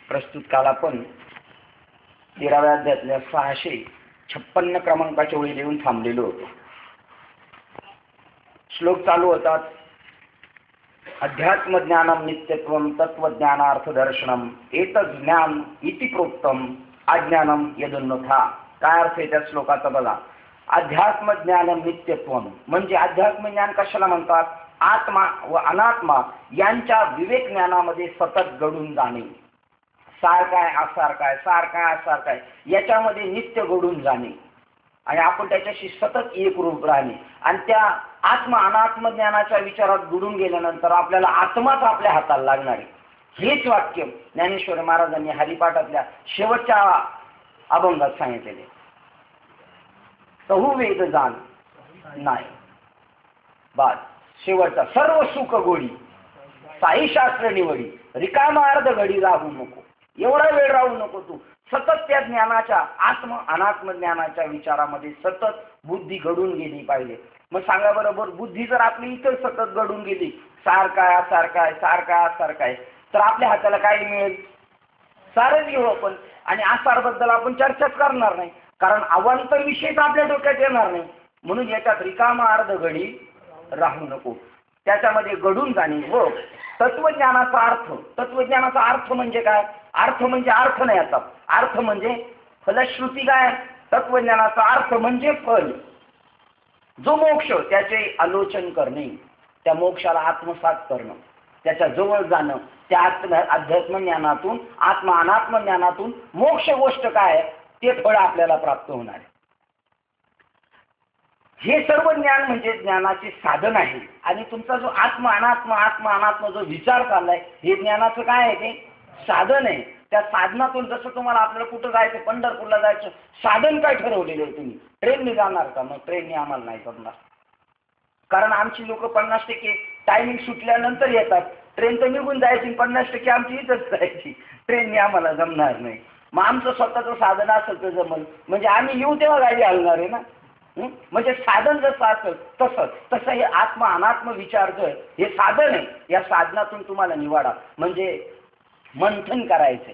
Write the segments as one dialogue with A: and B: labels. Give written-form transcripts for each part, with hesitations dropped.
A: प्रस्तुत काल आपण 13व्या अध्यायातल्या 656 क्रमांकाच्या ओळी लिहून थांबलेलो होतो. श्लोक चालू होतात. अध्यात्मज्ञानम नित्यत्वम तत्वज्ञानार्थदर्शनम एतत् ज्ञान इति प्रोक्तम अज्ञानम यदन्यथा. काय अर्थ आहे त्या श्लोकाचा बघा. अध्यात्मज्ञानम नित्यत्वम म्हणजे अध्यात्मज्ञान कशाला म्हणतात? आत्मा व अनात्मा यांच्या विवेक ज्ञानामध्ये सतत घडून जाणे. सारखाय असारखाय, सारखाय असारखाय याच्यामध्ये नित्य घडून जाणे आणि आपण त्याच्याशी सतत एकरूप राहणे. आणि त्या आत्मा अनात्म ज्ञानाच्या विचारात बुडून गेल्यानंतर आपल्याला आत्माच आपल्या हाताला लागणार आहे. हेच वाक्य ज्ञानेश्वर महाराजांनी हरिपाठातल्या शेवटच्या अभंगात सांगितलेले. तहु वेद जाण नाही बाद शेवटचा सर्व सुख गोडी साई शास्त्र निवडी रिकामा अर्ध घडी राहू नको. एवढा वेळ राहू नको. तू सतत त्या ज्ञानाच्या आत्म अनात्म ज्ञानाच्या विचारामध्ये सतत बुद्धी घडून गेली पाहिजे. मग सांगा बरोबर, बुद्धी जर आपली इतर सतत घडून गेली सारखाय असारखाय, सारखाय असारखाय, तर आपल्या हाताला काय मिळेल? सारच घेऊ आपण. आणि आसारबद्दल आपण चर्चाच करणार नाही, कारण अवांतर विषयच आपल्या डोक्यात येणार नाही. म्हणून याच्यात रिकामा अर्ध घडी राहू नको. त्याच्यामध्ये घडून जाणे. हो, तत्वज्ञानाचा अर्थ. तत्वज्ञानाचा अर्थ म्हणजे काय? अर्थ म्हणजे अर्थ नाही. आता अर्थ म्हणजे फलश्रुती. काय तत्वज्ञानाचा अर्थ म्हणजे फल. जो मोक्ष त्याचे आलोचन करणे, त्या मोक्षाला आत्मसात करणं, त्याच्या जवळ जाणं. त्या अध्यात्म ज्ञानातून आत्मा अनात्म ज्ञानातून मोक्ष गोष्ट काय ते फळ आपल्याला प्राप्त होणार आहे. हे सर्व ज्ञान म्हणजे ज्ञानाचे साधन आहे. आणि तुमचा जो आत्मा अनात्मा जो विचार चाललाय हे ज्ञानाचं काय आहे? ते साधन आहे. त्या साधनातून जसं तुम्हाला आपल्याला कुठं जायचं, पंढरपूरला जायचं, साधन काय ठरवलेलं आहे? तुम्ही ट्रेनने जाणार का? मग ट्रेनने आम्हाला नाही जमणार, कारण आमची लोक 50% टायमिंग सुटल्यानंतर येतात. ट्रेन तर निघून जायची, 50% आमची इथंच जायची. ट्रेनने आम्हाला जमणार नाही. मग आमचं स्वतःचं साधन असेल तर जमल. म्हणजे आम्ही येऊ तेव्हा गाडी हलणार आहे ना. म्हणजे साधन जसं असेल तसं हे आत्मा अनात्म विचार हे साधन आहे. या साधनातून तुम्हाला निवाडा म्हणजे मंथन करायचंय.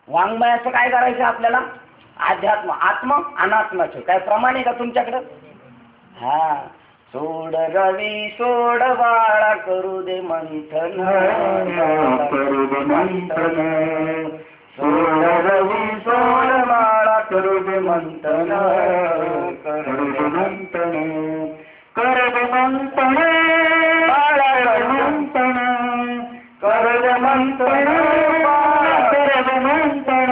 A: वाङ्मयाचं काय करायचं आपल्याला? अध्यात्म आत्म अनात्माचं काय प्रमाण आहे का तुमच्याकडं? हा, सोड रवी सोड बाळा करू दे मंथन, करू दे मंथन. सोड रवी सोड बाळा करू दे मंथन, करू दे मंथन. करू दे मंथन बाळा करू मंथन, करू दे मंथन बाळा करू दे मंथन.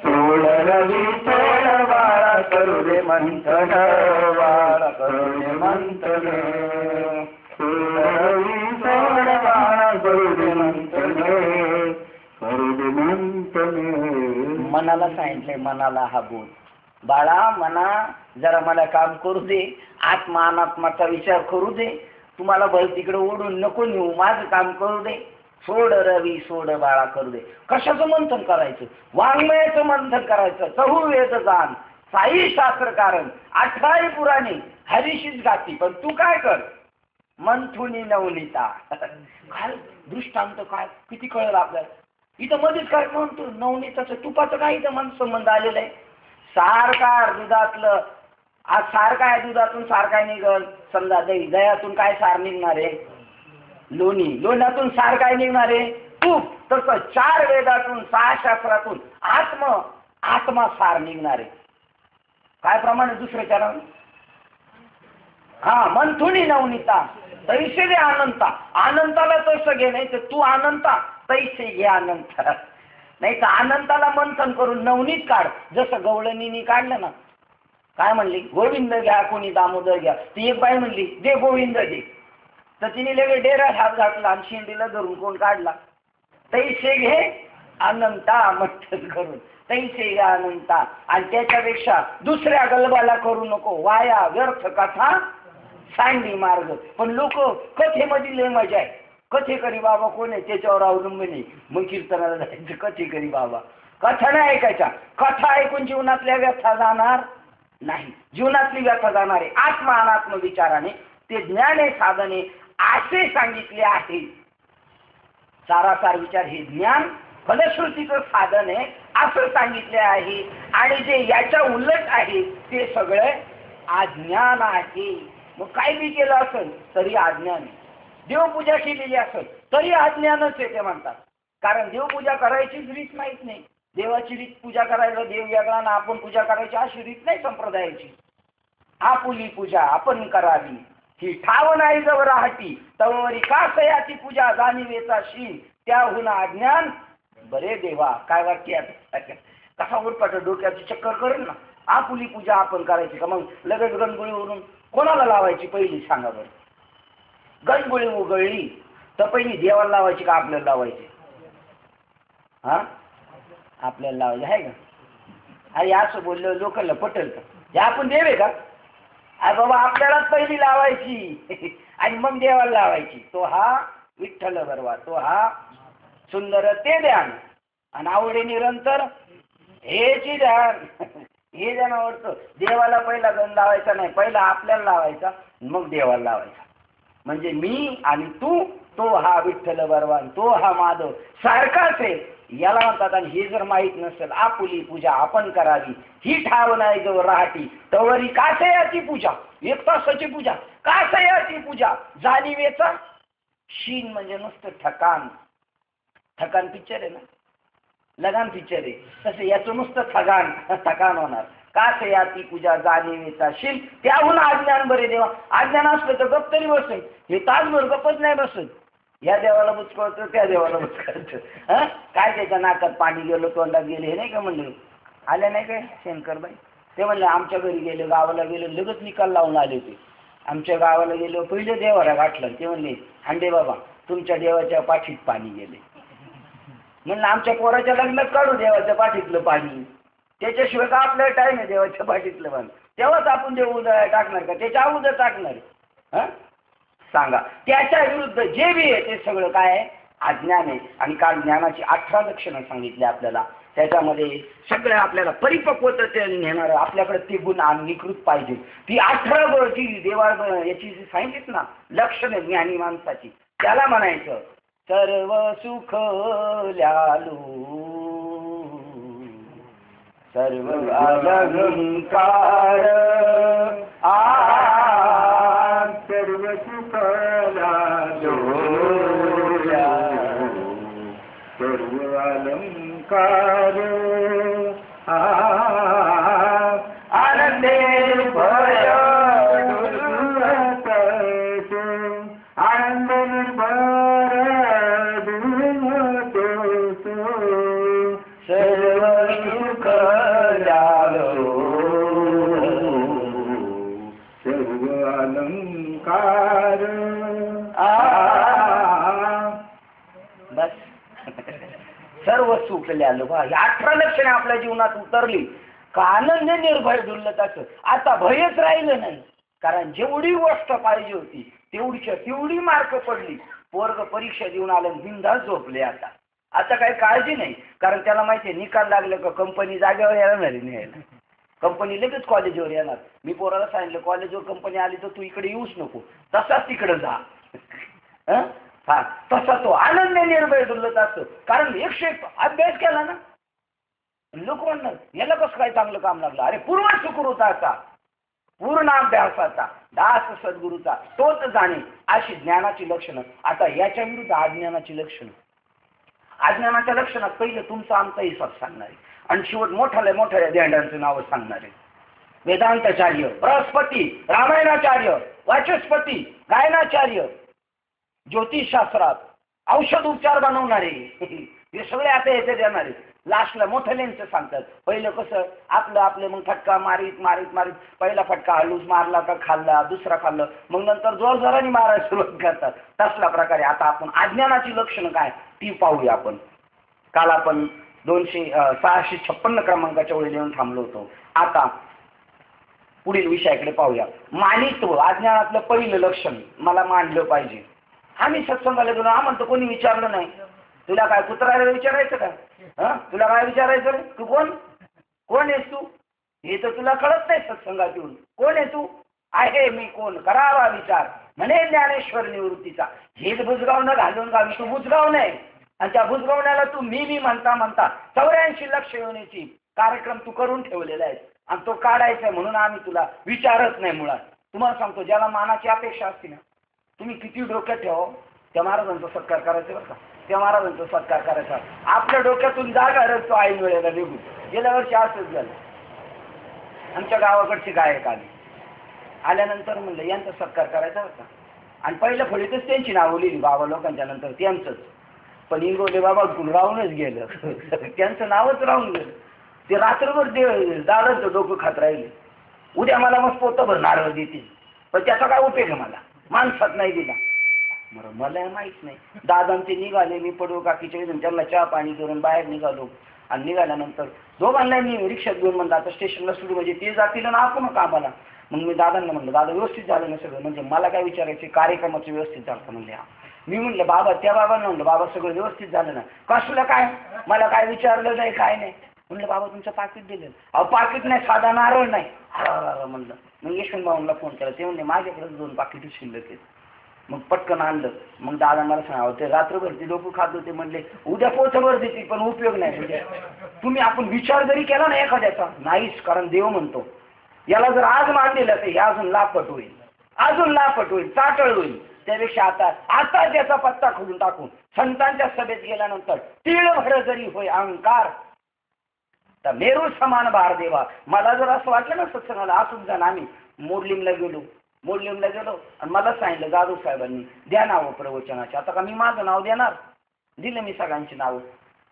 A: सोड रवी सोड बाळा करू दे मंथन, बाळा करू दे मंथन. सोड रवी सोड बाळा करू दे मंथन, करू दे मंथन. मनाला सांगितलंय, मनाला हा बोल. बाळा मना जरा मला काम करू दे, आत्मा अनात्माचा विचार करू दे. तुम्हाला भल तिकडे ओढून नको नेऊ, माझं काम करू दे. सोड रवी सोड बाळा करू दे. कशाचं मंथन करायचं? वाङ्मयाचं मंथन करायचं. चहू वेद जाण साई शास्त्र कारण 18 पुराणे हरीशीच गाती. पण तू काय कर? मंथुनी नवनीता. काय दृष्टांत, काय किती कळलं आपल्याला. इथं मध्येच काय म्हणतो नवनीताचं तुपाचं काय इथं मन संबंध आलेला आहे. सारखा दुधातलं आज सारखा आहे, दुधातून सारखा निघल. समजा दही, दह्यातून काय सार निघणार आहे? लोणी, लोण्यातून सार काय निघणार आहे? तूप. तसं 4 वेदातून 6 शास्त्रातून आत्मा सार निघणार आहे. काय प्रमाणे दुसरे चरण? हा, मंथुनी नवनीता तैसे घे अनंता. अनंताला तसं घे, नाही तर तू अनंता तैसे घे अनंत. नाही तर अनंताला मंथन करून नवनीत काढ. जसं गवळणीने काढलं ना. काय म्हणली? गोविंद घ्या कोणी दामोदर घ्या. ती एक बाई म्हणली दे गोविंद दे, तर तिने लगेच डेऱ्यात हात घातला आणि शेंडीला धरून कोण काढला? तैसे घे अनंता मंथन करून. तैसे घे अनंता. आणि त्याच्यापेक्षा दुसऱ्या गलबाला करू नको. वाया व्यर्थ कथा सांडी मार्ग. पण लोक कथेमध्ये लय मजा आहे. कथेकरी बाबा कोण आहे त्याच्यावर अवलंबून आहे. मग कीर्तनाला जायचं कथेकरी बाबा. कथा नाही ऐकायच्या. कथा ऐकून जीवनातल्या व्यथा जाणार नाही. जीवनातली व्यथा जाणार आहे आत्मा अनात्म विचाराने. ते ज्ञान आहे, साधने असे सांगितले आहे. सारासार विचार हे ज्ञान फलश्रुतीचं साधन आहे असं सांगितले आहे. आणि जे याच्या उलट आहे ते सगळे अज्ञान आहे. मग काय बी केलं असेल तरी अज्ञान आहे. देवपूजा केलेली असेल तरी अज्ञानच आहे ते म्हणतात. कारण देवपूजा करायचीच रीत माहीत नाही. देवाची रीत पूजा करायला देव वेगळा ना आपण पूजा करायची अशी रीत नाही संप्रदायाची. आपुली पूजा आपण करावी ही ठाव नाही जव राहती तवरी का सयाची पूजा जाणीवेचा शीन त्याहून अज्ञान बरे देवा. काय वाक्य कसा उरपाट डोक्याची चक्कर करेल ना. आपुली पूजा आपण करायची का मग लगेच गणगोळीवरून कोणाला लावायची पहिली सांगा बरं. गणगोळी उगळली तर पहिली देवाला लावायची का आपल्याला लावायची. हा आपल्याला लावायची आहे का. अरे असं बोललं लोकांना पटेल का. हे आपण देव आहे का. अरे बाबा आपल्यालाच पहिली लावायची आणि मग देवाला लावायची. तो हा विठ्ठल बरवा तो हा सुंदर ते ध्यान आणि आवडे निरंतर हेची ध्यान हे ध्यान आवडतं. देवाला पहिला गण लावायचा नाही पहिला आपल्याला लावायचा मग देवाला लावायचा. म्हणजे मी आणि तू तो हा विठ्ठल बरवा तो हा माधव सारखाच आहे याला म्हणतात. आणि हे जर माहीत नसेल आपुली पूजा आपण करावी ही ठाव नाही जो राहती तवरी कासयाची पूजा 1 तासाची पूजा कासयाची पूजा जाणीवेचा शीन म्हणजे नुसतं ठकान. ठकान पिक्चर आहे ना लगान पिक्चर आहे तसं याचं नुसतं ठकान होणार. कासयाची पूजा जाणीवेचा शीन त्याहून अज्ञान बरे देवा. अज्ञान असलं तर गप तरी बसेल. हे तासभर गपच नाही बसत. या देवाला बुचकळतं त्या देवाला बुचकळतं. काय त्याच्या नाकात पाणी गेलं तोंडात गेले हे नाही का म्हणले. आले नाही काय शंकरबाई. ते म्हणले आमच्या घरी गेले गावाला गेले लगेच निकाल लावून आले ते. आमच्या गावाला गेलो पहिले देवाला गाठलं. ते म्हणले हांडे बाबा तुमच्या देवाच्या पाठीत पाणी गेले. म्हणलं आमच्या पोराच्या लग्नात काढू देवाच्या पाठीतलं पाणी. त्याच्याशिवाय का आपल्याला टाईम आहे देवाच्या पाठीतलं पाणी. तेव्हाच आपण देव उदय टाकणार का त्याच्या अगोदर टाकणार सांगा. त्याच्या विरुद्ध जे बी आहे ते सगळं काय आहे अज्ञान आहे. आणि काल ज्ञानाची 18 लक्षणं सांगितली आपल्याला. त्याच्यामध्ये सगळं आपल्याला परिपक्वतेने नेणार आपल्याकडे ते गुण अंगीकृत पाहिजे. ती 18 जी देवा याची जी सांगितलीत ना लक्षणं ज्ञानी माणसाची त्याला म्हणायचं सर्व सुख ल्यालू सर्व अलंकार सर्व सुख ल्यालू सर्व अलंकार आनंदे भय आनंद निर्भर सर्व सुख ल्यालो सर्व अलंकार बस सर्व सुख ल्यालो. ही 18 लक्षणे आपल्या जीवनात उतरली का आनंद निर्भय डुलताचं आता भयच राहिलं नाही. कारण जेवढी गोष्ट पाहिजे होती तेवढी मार्क पडली. पोरग परीक्षा देऊन आलं बिनधास्त झोपले. आता काही काळजी नाही. कारण त्याला माहिती आहे निकाल लागलं का कंपनी जागेवर येणार नाही. कंपनी लगेच कॉलेजवर येणार. मी पोराला सांगितलं कॉलेजवर कंपनी आली तर तू इकडे येऊच नको तसाच तिकडे जा. हा तसा तो आनंद निर्भय डुलत असतो. कारण 101 अभ्यास केला ना लोक म्हणणार याला कसं काय चांगलं काम लागलं. अरे पूर्ण सुकृताचा पूर्ण अभ्यासाचा दास सद्गुरूचा तोच जाणे अशी ज्ञानाची लक्षणं. आता याच्या विरुद्ध अज्ञानाची लक्षणं. अज्ञानाच्या लक्षणात पहिलं तुमचा आमचा हिसाब सांगणार आहे आणि शेवट मोठ्या देंडांचं नावं सांगणार आहे. वेदांताचार्य बृहस्पती रामायणाचार्य वाचस्पती गायनाचार्य ज्योतिषशास्त्रात औषध उपचार बनवणारे हे सगळे आता याचे देणारे. लास्टला मोठ्याल्यांचं सांगतात. पहिलं कसं आपलं मग फटका मारीत पहिला फटका हळूच मारला का खाल्ला दुसरा खाल्लं मग नंतर जोरजोराने मारायला सुरुवात करतात. तसल्या प्रकारे आता आपण अज्ञानाची लक्षणं काय ती पाहूया. आपण काल आपण 656 क्रमांकाच्या वेळी येऊन थांबलो होतो. आता पुढील विषयाकडे पाहूया. मानित्व अज्ञानातलं पहिलं लक्षण मला मानलं पाहिजे. आम्ही सत्संगाला गेलो आम्हाला तर कोणी विचारलं नाही. तुला काय कुत्रायला विचारायचं का. तुला काय विचारायचं रे तू कोण आहेस तू. हे तर तुला कळत नाही सत्संगात येऊन. कोण आहे तू. आहे मी कोण करावा विचार म्हणे ज्ञानेश्वर निवृत्तीचा. हेच बुजगाव न घालून गावी तू बुजगाव नाही. आणि त्या बुजगवण्याला तू मी म्हणता म्हणता 84 लक्ष योनीची कार्यक्रम तू करून ठेवलेला आहे आणि तो काढायचा म्हणून आम्ही तुला विचारत नाही मुळात. तुम्हाला सांगतो, ज्याला मानाची अपेक्षा असते ना, तुम्ही किती डोक्यात ठेवा त्या महाराजांचा सत्कार करायचा बरं का, त्या महाराजांचा सत्कार करायचा. आपल्या डोक्यातून जागा रचतो ऐन वेळेला निघून. गेल्या वर्षी असंच झालं. आमच्या गावाकडची गायक आल्यानंतर म्हणलं यांचा सत्कार करायचा होता आणि पहिल्या फळीतच त्यांची नावं लिहिली बाबा लोकांच्या नंतर त्यांचंच. पण इंगोले बाबा राहूनच गेलं त्यांचं नावच राहून गेलं. ते रात्रभर दादांचं डोकं खात राहिले. उद्या मला मग पोतभर नारळ देतील, पण त्याचा काय उपयोग आहे, मला माणसात नाही दिला. बरं मला माहीत नाही. दादांचे निघाले, मी पडू काकीच्या इथून त्यांना चहा पाणी करून बाहेर निघालो आणि निघाल्यानंतर दोघांना मी रिक्षात घेऊन म्हणलं आता स्टेशनला सुरू, म्हणजे ते जातील ना आपण कामाला. मग मी दादांना म्हणलं दादा व्यवस्थित झालं ना सगळं, म्हणजे मला काय विचारायचे कार्यक्रमाचं व्यवस्थित झालं म्हणले. हा मी म्हणलं बाबा, त्या बाबांना म्हणलं बाबा सगळं व्यवस्थित झालं ना, कसलं काय, मला काय विचारलं नाही काय नाही. म्हणलं बाबा तुमचं पाकिट दिलं. अहो पाकिट नाही, साधा नारळ नाही. म्हणलं. मग यशवंत भाऊंना फोन केला, ते म्हणले माझ्याकडेच 2 पाकिट शिल्लक आहेत. मग पटकन आणलं. मग दादा मला सांगा, ते रात्रभर ते डोकं खात होते, म्हणले उद्या पोचभर देतील पण उपयोग नाही. म्हणजे तुम्ही आपण विचार जरी केला ना एखाद्याचा नाहीच, कारण देव म्हणतो याला जर आज मान दिलं तर हे अजून लापट होईल, अजून लापट होईल, चाटळ होईल. त्यापेक्षा आता त्याचा पत्ता खोलून टाकून संतांच्या सभेत गेल्यानंतर तीळभर जरी होय अहंकार तर मेरू समान भार देवा. मला जर असं वाटलं ना सत्संगाला असंच जाणं, आम्ही मोडलिमला गेलो आणि मला सांगितलं जाधव साहेबांनी द्या नावं प्रवचनाचे. आता का मी माझं नाव देणार, दिलं मी सगळ्यांची नावं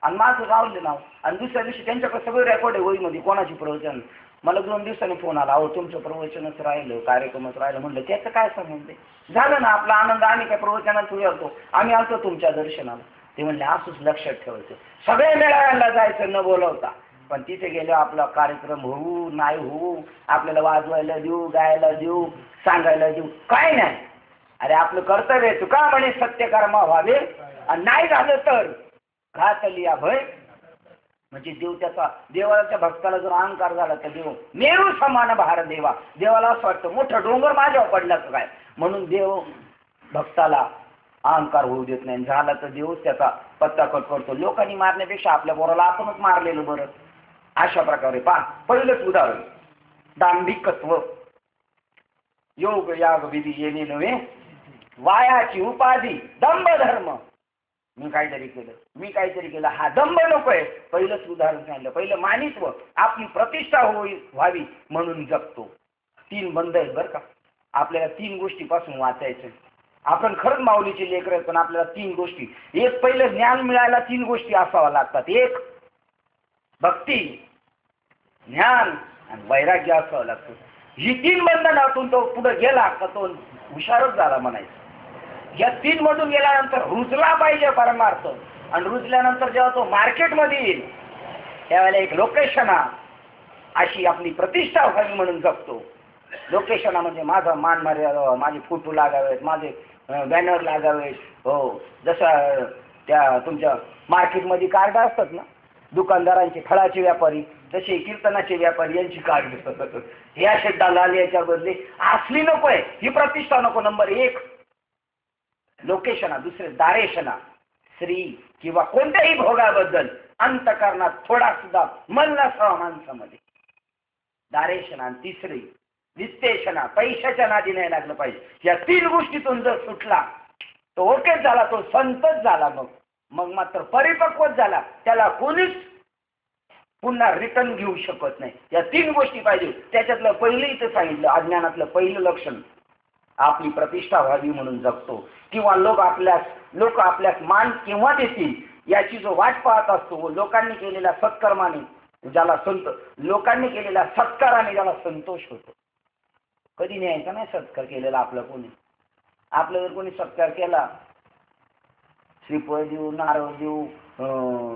A: आणि माझं रावलं नाव. आणि दुसऱ्या दिवशी त्यांच्याकडे सगळं रेकॉर्ड आहे वहीमध्ये कोणाची प्रवचन. मला 2 दिवसांनी फोन आला, अहो तुमचं प्रवचनच राहिलं, कार्यक्रमच राहिलं. म्हणलं त्याचं काय संबंध आहे, झालं ना आपला आनंद, आम्ही काय प्रवचनात आलतो, आम्ही आलतो तुमच्या दर्शनाला. ते म्हणले असंच लक्षात ठेवायचं, सगळे मेळाव्याला जायचं न बोलवता, पण तिथे गेलो आपला कार्यक्रम होऊ नाही होऊ, आपल्याला वाजवायला देऊ, गायला देऊ, सांगायला देऊ, काय नाही. अरे आपलं कर्तव्य आहे, तुका म्हणे सत्यकर्म व्हावे आणि नाही झालं तर घातली भय. म्हणजे देव त्याचा, देवाच्या भक्ताला जर अहंकार झाला तर देव मेरू समान भार देवा. देवाला असं वाटतं मोठं डोंगर माझ्यावर पडला तर काय, म्हणून देव भक्ताला अहंकार होऊ देत नाही. झाला तर देवच त्याचा पत्ता कट करतो. लोकांनी मारण्यापेक्षा आपल्या पोराला आपणच मारलेलं बरं. अशा प्रकारे पहा, पहिलंच उदाहरण दांभिकत्व. योग याग विधी येणे नव्हे, वायाची उपाधी दंभ धर्म. मी काहीतरी केलं, हा दंभ नकोय. पहिलंच उदाहरण सांगितलं. पहिलं मानित्व, आपली प्रतिष्ठा व्हावी म्हणून जगतो. 3 बंध आहेत बरं का. आपल्याला 3 गोष्टीपासून वाचायचं. आपण खरंच माऊलीचे लेकर आहेत, पण आपल्याला 3 गोष्टी, एक पहिलं ज्ञान मिळायला 3 गोष्टी असाव्या लागतात. एक भक्ती, ज्ञान आणि वैराग्य असावं लागतं. ही 3 बंधनातून तो पुढे गेला का तो हुशारच झाला म्हणायचं. या 3 मधून गेल्यानंतर रुजला पाहिजे परमार्थ. आणि रुजल्यानंतर जेव्हा तो मार्केटमध्ये येईल त्यावेळेला एक लोकेशना, अशी आपली प्रतिष्ठा व्हावी म्हणून जगतो. लोकेशना म्हणजे माझा मान मर्यादा, माझे फोटो लागावेत, माझे बॅनर लागावेत. हो, जसं त्या तुमच्या मार्केटमध्ये कार्ड असतात ना दुकानदारांचे, फळाचे व्यापारी, तसे कीर्तनाचे व्यापारी यांची कार्ड. ह्या शब्दाला आले याच्या बदले असली नको आहे, ही प्रतिष्ठा नको. नंबर 1 लोकेशना. दुसरे दारेशना, स्त्री किंवा कोणत्याही भोगाबद्दल अंतकरणात थोडा सुद्धा मन नसावा माणसामध्ये, दारेशना. आणि तिसरी वित्तेशना, पैशाच्या नादी नाही लागलं पाहिजे. या 3 गोष्टीतून जर सुटला तो ओकेच झाला, तो संतच झाला. मग मात्र परिपक्वच झाला. त्याला कोणीच पुन्हा रिटर्न घेऊ शकत नाही. या 3 गोष्टी पाहिजे. त्याच्यातलं पहिलं इथं सांगितलं, अज्ञानातलं पहिलं लक्षण आपली प्रतिष्ठा व्हावी म्हणून जगतो. किंवा लोक आपल्यास मान केव्हा देतील याची जो वाट पाहत असतो. लोकांनी केलेल्या सत्कर्माने लोकांनी केलेल्या सत्काराने ज्याला संतोष होतो. कधी न्यायचा नाही सत्कार केलेला आपला कोणी. आपला जर कोणी सत्कार केला, श्रीफळ देऊ, नारळ देऊ,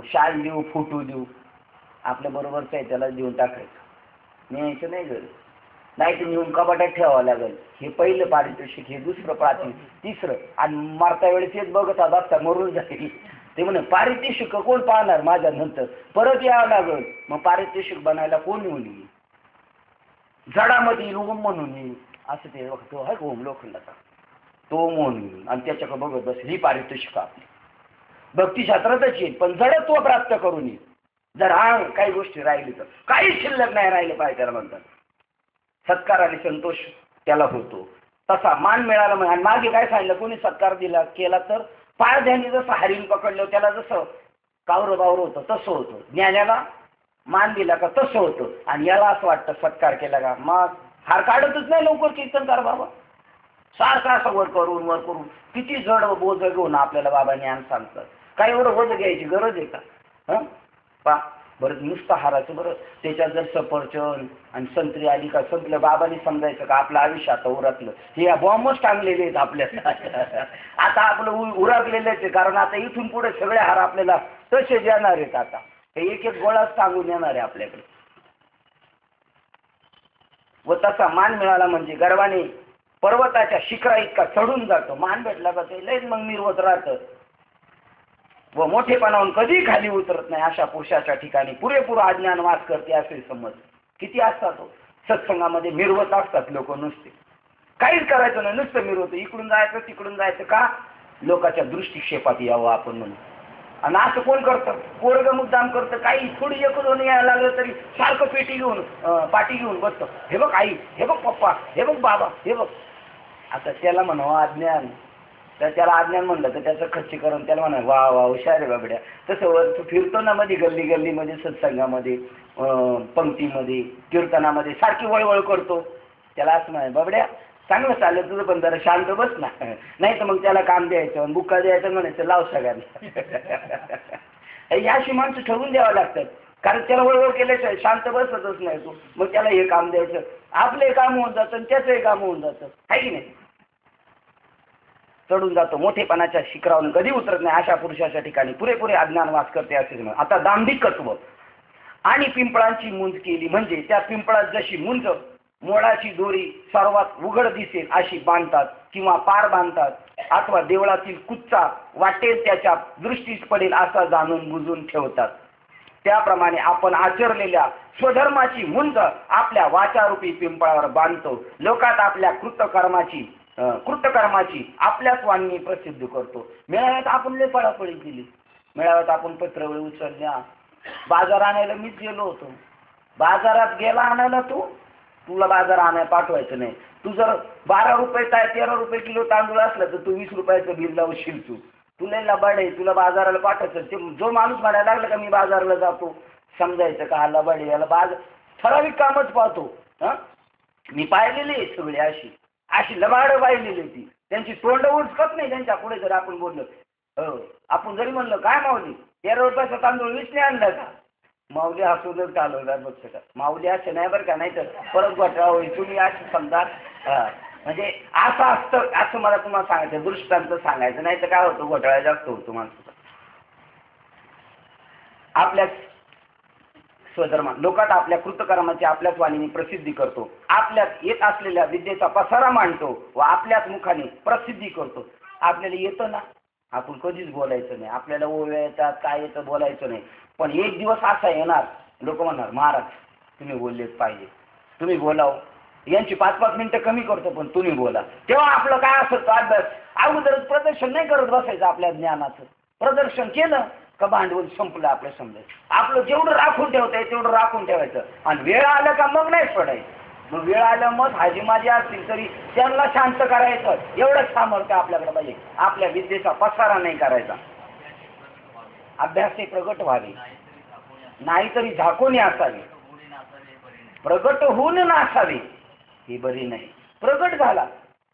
A: शाल देऊ, फोटो देऊ, आपल्या बरोबरच आहे त्याला देऊन टाकायचं, न्यायचं नाही घरी. नाही तर नेऊन कपाटात ठेवावं लागेल. हे पहिलं पारितोषिक, हे दुसरं प्राथमिक, तिसरं. आणि मारता वेळेस हेच बघत आता मरून जाईल. ते म्हणे पारितोषिक कोण पाहणार माझ्या नंतर, परत यावं लागेल. मग पारितोषिक बनायला कोण येऊन येईल, झाडामध्ये ओम म्हणून येईल. असं ते तो आहे ओम लोखंडाचा, तो म्हणून येईल आणि त्याच्याकडे बघत बस ही पारितोषिक आपली. भक्तिशास्त्रातच येईल, पण जडत्व प्राप्त करून येईल. जर काही गोष्टी राहिली तर काही शिल्लक नाही राहिले पाहिजे त्याला म्हणतात. सत्कार आणि संतोष त्याला होतो. तसा मान मिळाला म्हणजे. आणि मागे काय सांगितलं, कोणी सत्कार दिला केला तर पारध्याने जसं हरीण पकडलं त्याला जसं कावरं बावरं होतं तसं होतं, ज्ञानाला मान दिला का तसं होतं. आणि याला असं वाटतं सत्कार केला का मग हार काढतच नाही लवकर कीर्तनकार बाबा. सारखा असं वर करून किती जड बोज घेऊन आपल्याला बाबा ज्ञान सांगतात. काय एवढं वज घ्यायची गरज आहे का? हं पा बरं नुसतं हाराचं बरं, त्याच्यात जर सफरचंद आणि संत्री आली का संपलं. बाबांनी समजायचं का आपलं आयुष्य आता उरकलं. हे बॉम्बच टांगलेले आहेत आपल्याला. आता आपलं उरकलेलेच आहे, कारण आता इथून पुढे सगळे हार आपल्याला तसेच येणार आहेत. आता हे एक एक गोळाच सांगून येणार आहे आपल्याकडे. व तसा मान मिळाला म्हणजे गर्वाने पर्वताच्या शिखरा इतका चढून जातो. मान भेटला का ते लयच मग निर्वत राहतं व मोठेपणाहून कधी खाली उतरत नाही. अशा पुरुषाच्या ठिकाणी पुरेपूर अज्ञान वास करते असे समज. किती असतात हो सत्संगामध्ये, मिरवत असतात लोक नुसते. काहीच करायचं नाही, नुसतं मिरवतं. इकडून जायचं तिकडून जायचं का लोकांच्या दृष्टिक्षेपात यावं आपण म्हणून. आणि असं कोण करतं? पोरगं मुद्दाम करतं. काही थोडी एक दोन यायला लागलं तरी सारखं पेटी घेऊन पाठी घेऊन बसतं. हे बघ आई, हे बघ पप्पा, हे बघ बाबा, हे बघ. आता त्याला म्हणावं अज्ञान, तर त्याला अज्ञान म्हणलं तर त्याचं खच्चीकरण. त्याला म्हणा वा वा हुशार आहे बाबड्या. तसं वर तू फिरतो ना मध्ये गल्ली गल्लीमध्ये, सत्संगामध्ये, पंक्तीमध्ये, कीर्तनामध्ये सारखी वळवळ करतो. त्याला असं म्हणा बाबड्या चांगलं चाललं तुझं, पण जरा शांत बस ना. नाही तर मग त्याला काम द्यायचं, बुक्का द्यायचं, म्हणायचं लाव सगळ्यांना. याशी माणसं ठरवून द्यावं लागतात, कारण त्याला वळवळ केल्याशिवाय शांत बसतच नाही तू. मग त्याला हे काम द्यायचं, आपले काम होऊन जातं आणि त्याचंही काम होऊन जातं, आहे की नाही. चढून जातो मोठेपणाच्या शिखरावरून कधी उतरत नाही. अशा पुरुषाच्या ठिकाणी पुरेपुरे अज्ञान वास करते असे म्हणा. आता दांभिकत्व आणि पिंपळांची मुंज केली म्हणजे त्या पिंपळात जशी मुंज मोळाची दोरी सर्वात उघड दिसेल अशी बांधतात किंवा पार बांधतात, अथवा देवळातील कुच्चा वाटेल त्याच्या दृष्टीस पडेल असा जाणून बुजून ठेवतात. त्याप्रमाणे आपण आचरलेल्या स्वधर्माची मुंज आपल्या वाचारूपी पिंपळावर बांधतो. लोकात आपल्या कृतकर्माची आपल्याच वाणी प्रसिद्ध करतो. मेळाव्यात आपण लय पळापळी केली. मेळाव्यात आपण पत्रवळी उचलल्या. बाजार आणायला मीच गेलो होतो. बाजारात गेला आणायला तुला बाजार आणायला पाठवायचं नाही. तू जर 12 रुपये 13 रुपये किलो तांदूळ असलं तर तू 20 रुपयाचं बिल लावशील. तुला लबाड आहे, तुला बाजाराला पाठवायचं. ते जो माणूस म्हणायला लागला का मी बाजाराला जातो, समजायचं का हा लबाड आहे, याला ठराविक कामच पाहतो. मी पाहिलेली आहे सगळी अशी लबाड पाहिलेली ती. त्यांची तोंड उचकत नाही त्यांच्या पुढे जर आपण बोललो. हो, आपण जरी म्हणलं काय माऊली 13 रुपयाचा तांदूळ 20 ने आणला का, माऊली हसूनच चालवणार बघ का. माऊली असं नाही बरं का, नाही तर परत घोटाळा होईल. तुम्ही असं समजा. म्हणजे असं असतं असं मला तुम्हाला सांगायचं, दृष्टांत सांगायचं, नाही तर काय होतं घोटाळा जास्त होतो माणसाचा. आपल्या स्वधर्मा लोकात आपल्या कृतकर्माची आपल्याच वाणीने प्रसिद्धी करतो. आपल्यात येत असलेल्या विद्येचा पसारा मांडतो व आपल्याच मुखाने प्रसिद्धी करतो. आपल्याला येतं ना, आपण कधीच बोलायचं नाही. आपल्याला ओव्या येतात, काय येतं बोलायचं नाही. पण एक दिवस असा येणार, लोक म्हणणार महाराज तुम्ही बोललेच पाहिजे, तुम्ही बोलाव. यांची 5-5 मिनिटं कमी करतो पण तुम्ही बोला. तेव्हा आपलं काय असतं अभ्यास, अगोदरच प्रदर्शन नाही करत बसायचं. आपल्या ज्ञानाचं प्रदर्शन केलं का भांडवल संपलं आपलं समजायचं. आपलं जेवढं राखून ठेवता येईल तेवढं राखून ठेवायचं. आणि वेळ आलं का मग नाही सोडायचं. मग वेळ आलं मग हाजी माझी असतील तरी त्यांना शांत करायचं, एवढंच सामर्थ्य आपल्याकडे पाहिजे. आपल्या विद्येचा पसारा नाही करायचा. अभ्यास हे प्रगट व्हावे, नाहीतरी झाकून असावे. प्रगट होऊन नासावे ही बरी नाही. प्रगट झाला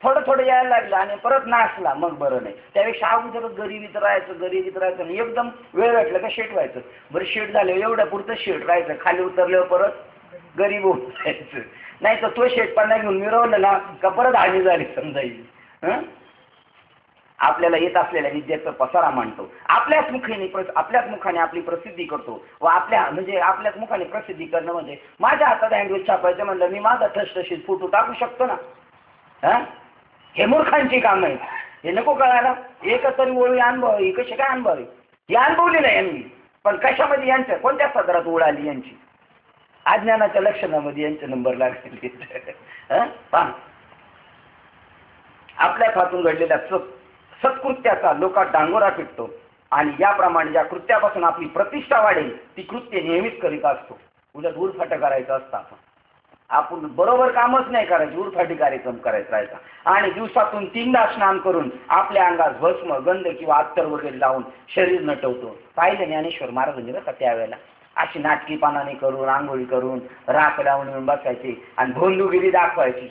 A: थोडं थोडं यायला लागलं आणि परत नाचला मग बरं नाही. त्यापेक्षा अगोदरच गरिबीत राहायचं आणि एकदम वेळ भेटलं का शेट व्हायचं. बरं शेट झालं एवढ्या पुरतं शेट राहायचं, खाली उतरल्यावर परत गरीब होऊन जायचं. नाही तर तो शेटपणा घेऊन मिरवलं ना का परत हानी झाली समजायची. आपल्याला येत असलेल्या विद्येचा पसारा मांडतो. आपल्याच मुखाने आपली प्रसिद्धी करतो व आपल्याच मुखाने प्रसिद्धी करणं म्हणजे माझ्या हातात हँडबिल छापायचं म्हणलं मी माझा ठसठशीत फोटो टाकू शकतो ना. हे मूर्खांची काम आहे. हे नको कळायला. एकच तरी ओळी अनुभवावी. कशी काय अनुभवावी ही अनुभवली नाही यांनी. पण कशामध्ये यांच्या कोणत्या सदरात ओढ आली यांची, अज्ञानाच्या लक्षणामध्ये यांचे नंबर लागले. आपल्याच हातून घडलेल्या सत्कृत्याचा लोकात डांगोरा पिटतो. आणि याप्रमाणे ज्या कृत्यापासून आपली प्रतिष्ठा वाढेल ती कृत्य नेहमीच करीत असतो. उलट उरफाट करायचं असतं आपण बरोबर कामच नाही करायचं, उरफाटी कार्यक्रम करायचा राहायचा. आणि दिवसातून 3दा स्नान करून आपल्या अंगात भस्म गंध किंवा अत्तर वगैरे लावून शरीर नटवतो. पाहिलं ज्ञानेश्वर महाराजांनी बरं का त्यावेळेला अशी नाटकीपणाने करून आंघोळी करून राख लावून येऊन बसायची आणि भोंदूगिरी दाखवायची.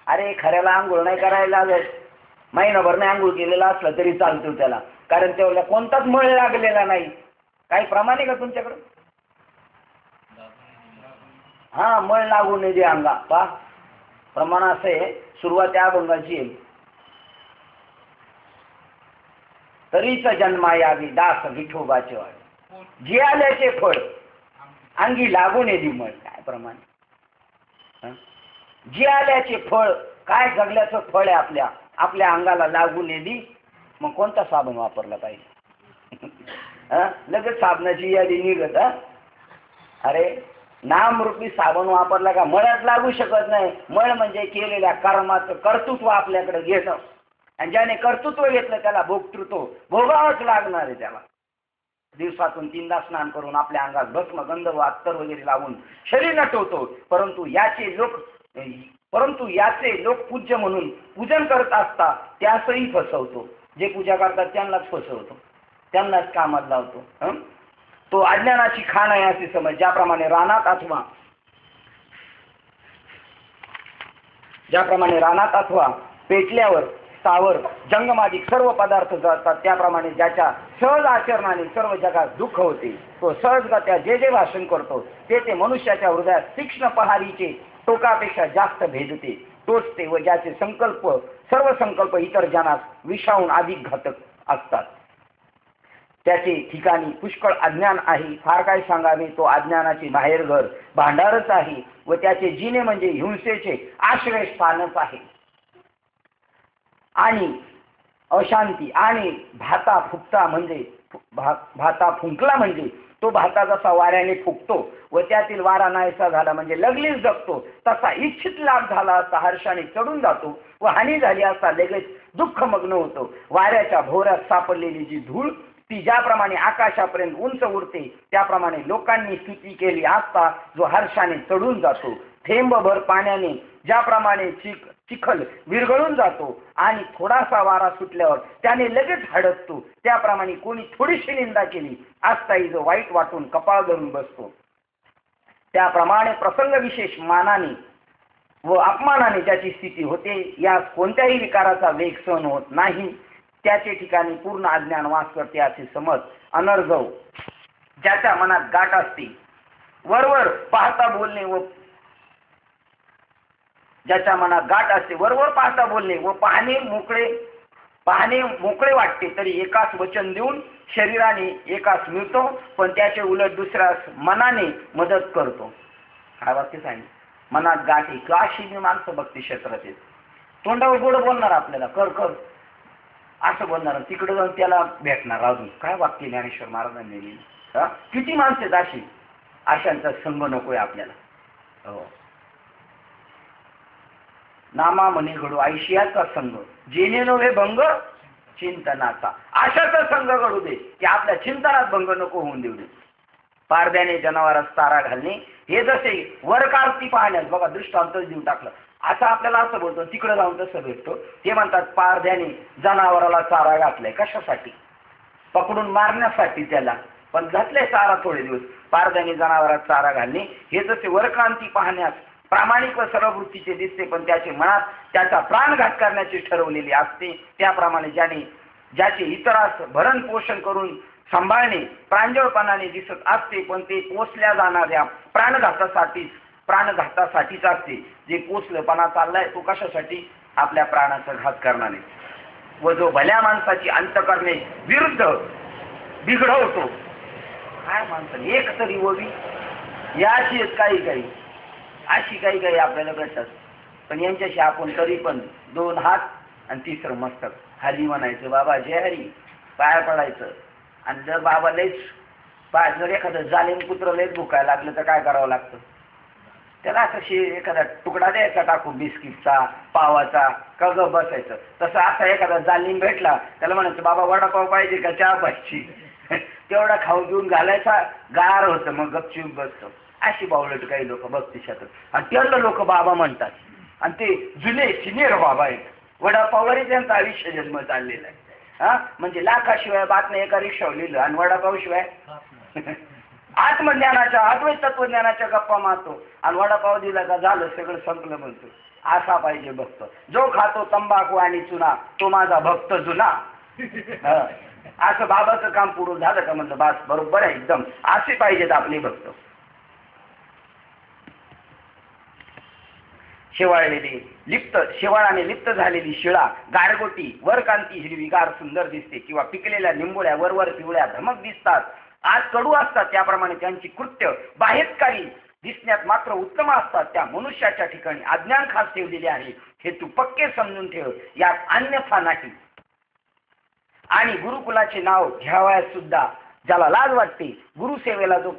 A: अरे खऱ्याला आंघोळ नाही करायला लागत, महिनाभर नाही आंघोळ केलेला असलं तरी चालतो त्याला, कारण त्याला कोणताच मळ लागलेला नाही. काही प्रमाण आहे का तुमच्याकडं? हा, मळ लागू नये दे अंगा. पा प्रमाण असं आहे, सुरुवात त्या अभंगाची आहे. तरीच जन्मा यावी दास विठोबाचे वाढ, जे आल्याचे फळ अंगी लागून येदी मळ. काय प्रमाण? जे आल्याचे फळ काय जगल्याचं फळ आहे आपल्या आपल्या अंगाला लागून येदी. मग कोणता साबण वापरला पाहिजे? लगेच साबणाची यादी निघत. अरे नामरूपी साबण वापरला का मळात लागू शकत नाही. मळ म्हणजे केलेल्या कर्माचं कर्तृत्व आपल्याकडे घेणं, आणि ज्याने कर्तृत्व घेतलं त्याला भोक्तृत्व भोगावंच लागणार आहे. त्याला दिवसातून 3दा स्नान करून आपल्या अंगात भस्म गंध व अत्तर वगैरे लावून शरीर नटवतो. परंतु याचे लोक पूज्य म्हणून पूजन करत असतात त्यासही फसवतो. जे पूजा करतात त्यांनाच फसवतो, त्यांनाच कामात लावतो. तो अज्ञानाची खाण आहे अशी समज. ज्याप्रमाणे रानात अथवा पेटल्यावर स्थावर जंगमादिक सर्व पदार्थ जळतात, त्याप्रमाणे ज्याच्या सहज आचरणाने सर्व जगात दुःख होते तो सहजगत्या जे जे भाषण करतो ते मनुष्याच्या हृदयात तीक्ष्ण पहारीचे टोकापेक्षा जास्त भेदते. तोच ते व ज्याचे सर्व संकल्प इतर जनास विषाहून अधिक घातक असतात. त्याचे ठिकाणी पुष्कळ अज्ञान आहे. फार काय सांगावे, तो अज्ञानाचे बाहेरघर भांडारच आहे व त्याचे जिने म्हणजे हिंसेचे आश्रयस्थानच आहे. आणि अशांती आणि भाता फुंकला म्हणजे तो भाता जसा वाऱ्याने फुकतो व त्यातील वारा नाहीसा झाला म्हणजे लगेच जगतो, तसा इच्छित लाभ झाला असता हर्षाने चढून जातो व हानी झाली असता लगेच दुःखमग्न होतो. वाऱ्याच्या भोवऱ्यात सापडलेली जी धूळ ती ज्याप्रमाणे आकाशापर्यंत उंच उडते त्याप्रमाणे लोकांनी स्तुती केली असता जो हर्षाने चढून जातो. थेंबभर पाण्याने ज्याप्रमाणे चिखल विरघळून जातो आणि थोडासा वारा सुटल्यावर त्याने लगेच हडकतो, त्याप्रमाणे कोणी थोडीशी निंदा केली असताही जो वाईट वाटून कपाळ धरून बसतो. त्याप्रमाणे प्रसंग विशेष मानाने व अपमानाने ज्याची स्थिती होते, यास कोणत्याही विकाराचा वेग सहन होत नाही. त्याचे ठिकाणी पूर्ण अज्ञान वास करते असे समज. अनर्जव ज्याच्या मनात गाठ असते, वरवर पाहता बोलणे व पाहणे मोकळे वाटते तरी एकाच वचन देऊन शरीराने एकाच मिळतो, पण त्याचे उलट दुसऱ्यास मनाने मदत करतो. काय वाक्य सांगितलं? मनात गाठी काशी माणसं भक्ती क्षेत्रात येत, तोंडावर गोड बोलणार आपल्याला कर असं बोलणार, तिकडे जाऊन त्याला भेटणार अजून. काय वाक्य ज्ञानेश्वर महाराजांनी लिहिलं. किती माणसं आहेत अशांचा संग नकोय आपल्याला. हो, नामा म्हणे घडू आयुष्याचा संघ जेणे नव्हे भंग चिंतनाचा. अशाचा संघ घडू दे की आपल्या चिंतनात भंग नको होऊन देऊ दे. पारध्याने जनावरास चारा घालणे हे जसे वरकारती पाहण्यास बघा दृष्टांत देऊन टाकलं. आता आपल्याला असं बोलतो तिकडे जाऊन तसं भेटतो. ते म्हणतात पारध्याने जनावराला चारा घातलाय. कशासाठी? पकडून मारण्यासाठी त्याला, पण घातले चारा थोडे दिवस. पारध्याने जनावरात चारा घालणे हे जसे वरक्रांती पाहण्यास प्रामाणिक व सर्व वृत्तीचे दिसते, पण त्याचे मनात त्याचा प्राणघात करण्याची ठरवलेली असते. त्याप्रमाणे ज्याचे इतरास भरण पोषण करून सांभाळणे प्रांजळपणाने दिसत असते, पण ते पोचल्या जाणाऱ्या प्राणघातासाठीच असते. जे पोचलपणा चाललाय तो कशासाठी? आपल्या प्राणाचा घात करणारे. व जो भल्या माणसाची अंतकरणे विरुद्ध बिघडवतो. काय माणसं एक तरी ववी याची काही अशी काही आपल्याला भेटतात, पण यांच्याशी आपण तरी पण 2 हात आणि 3रं मस्तक खाली म्हणायचं बाबा जय हरी, पाया पडायचं. आणि जर बाबा जर एखादं जालीम कुत्रं लयच भुकायला लागलं तर काय करावं लागतं? त्याला असं एखादा तुकडा द्यायचा टाकून बिस्किटचा, पावाचा, का ग बसायचं. तसं असा एखादा जालिम भेटला त्याला म्हणायचं बाबा वडापाव पाहिजे का चहा पाहिजे. तेवढा खाऊ घेऊन घालायचा, गार होतं, मग गपचूप बसतो. अशी बावलट काही लोक बघतीशात आणि त्यांना लोक बाबा म्हणतात. आणि ते जुने सिनियर बाबा आहेत. वडापाववरही त्यांचं आयुष्य जन्म चाललेला आहे. हा म्हणजे लाखाशिवाय बात नाही एका रिक्षावर लिहिलं आणि वडापाव शिवाय आत्मज्ञानाच्या अद्वैत तत्वज्ञानाच्या गप्पा मारतो आणि वडापाव दिला का झालं सगळं संपलं म्हणतो. असा पाहिजे भक्त. जो खातो तंबाखू आणि चुना तो माझा भक्त जुना. असं बाबाचं काम पूर्ण झालं का म्हणलं बास बरोबर आहे एकदम. असे पाहिजेत आपले भक्त. शेवाळलेली लिप्त शेवाळाने लिप्त झालेली शिळा गारगोटी वर कांती हिरवीगार सुंदर दिसते किंवा पिकलेल्या निंबोळ्या वरवर पिवळ्या धमक दिसतात. आज कडू असतात त्याप्रमाणे त्यांची कृत्य बाहेरकारी दिसण्यात मात्र उत्तम असतात. त्या मनुष्याच्या ठिकाणी अज्ञान खास ठेवलेले आहे हे तू पक्के समजून ठेव. यात अन्यथा नाही. आणि गुरुकुलाचे नाव घ्यावयास सुद्धा ज्याला लाज वाटते, गुरुसेवेला जो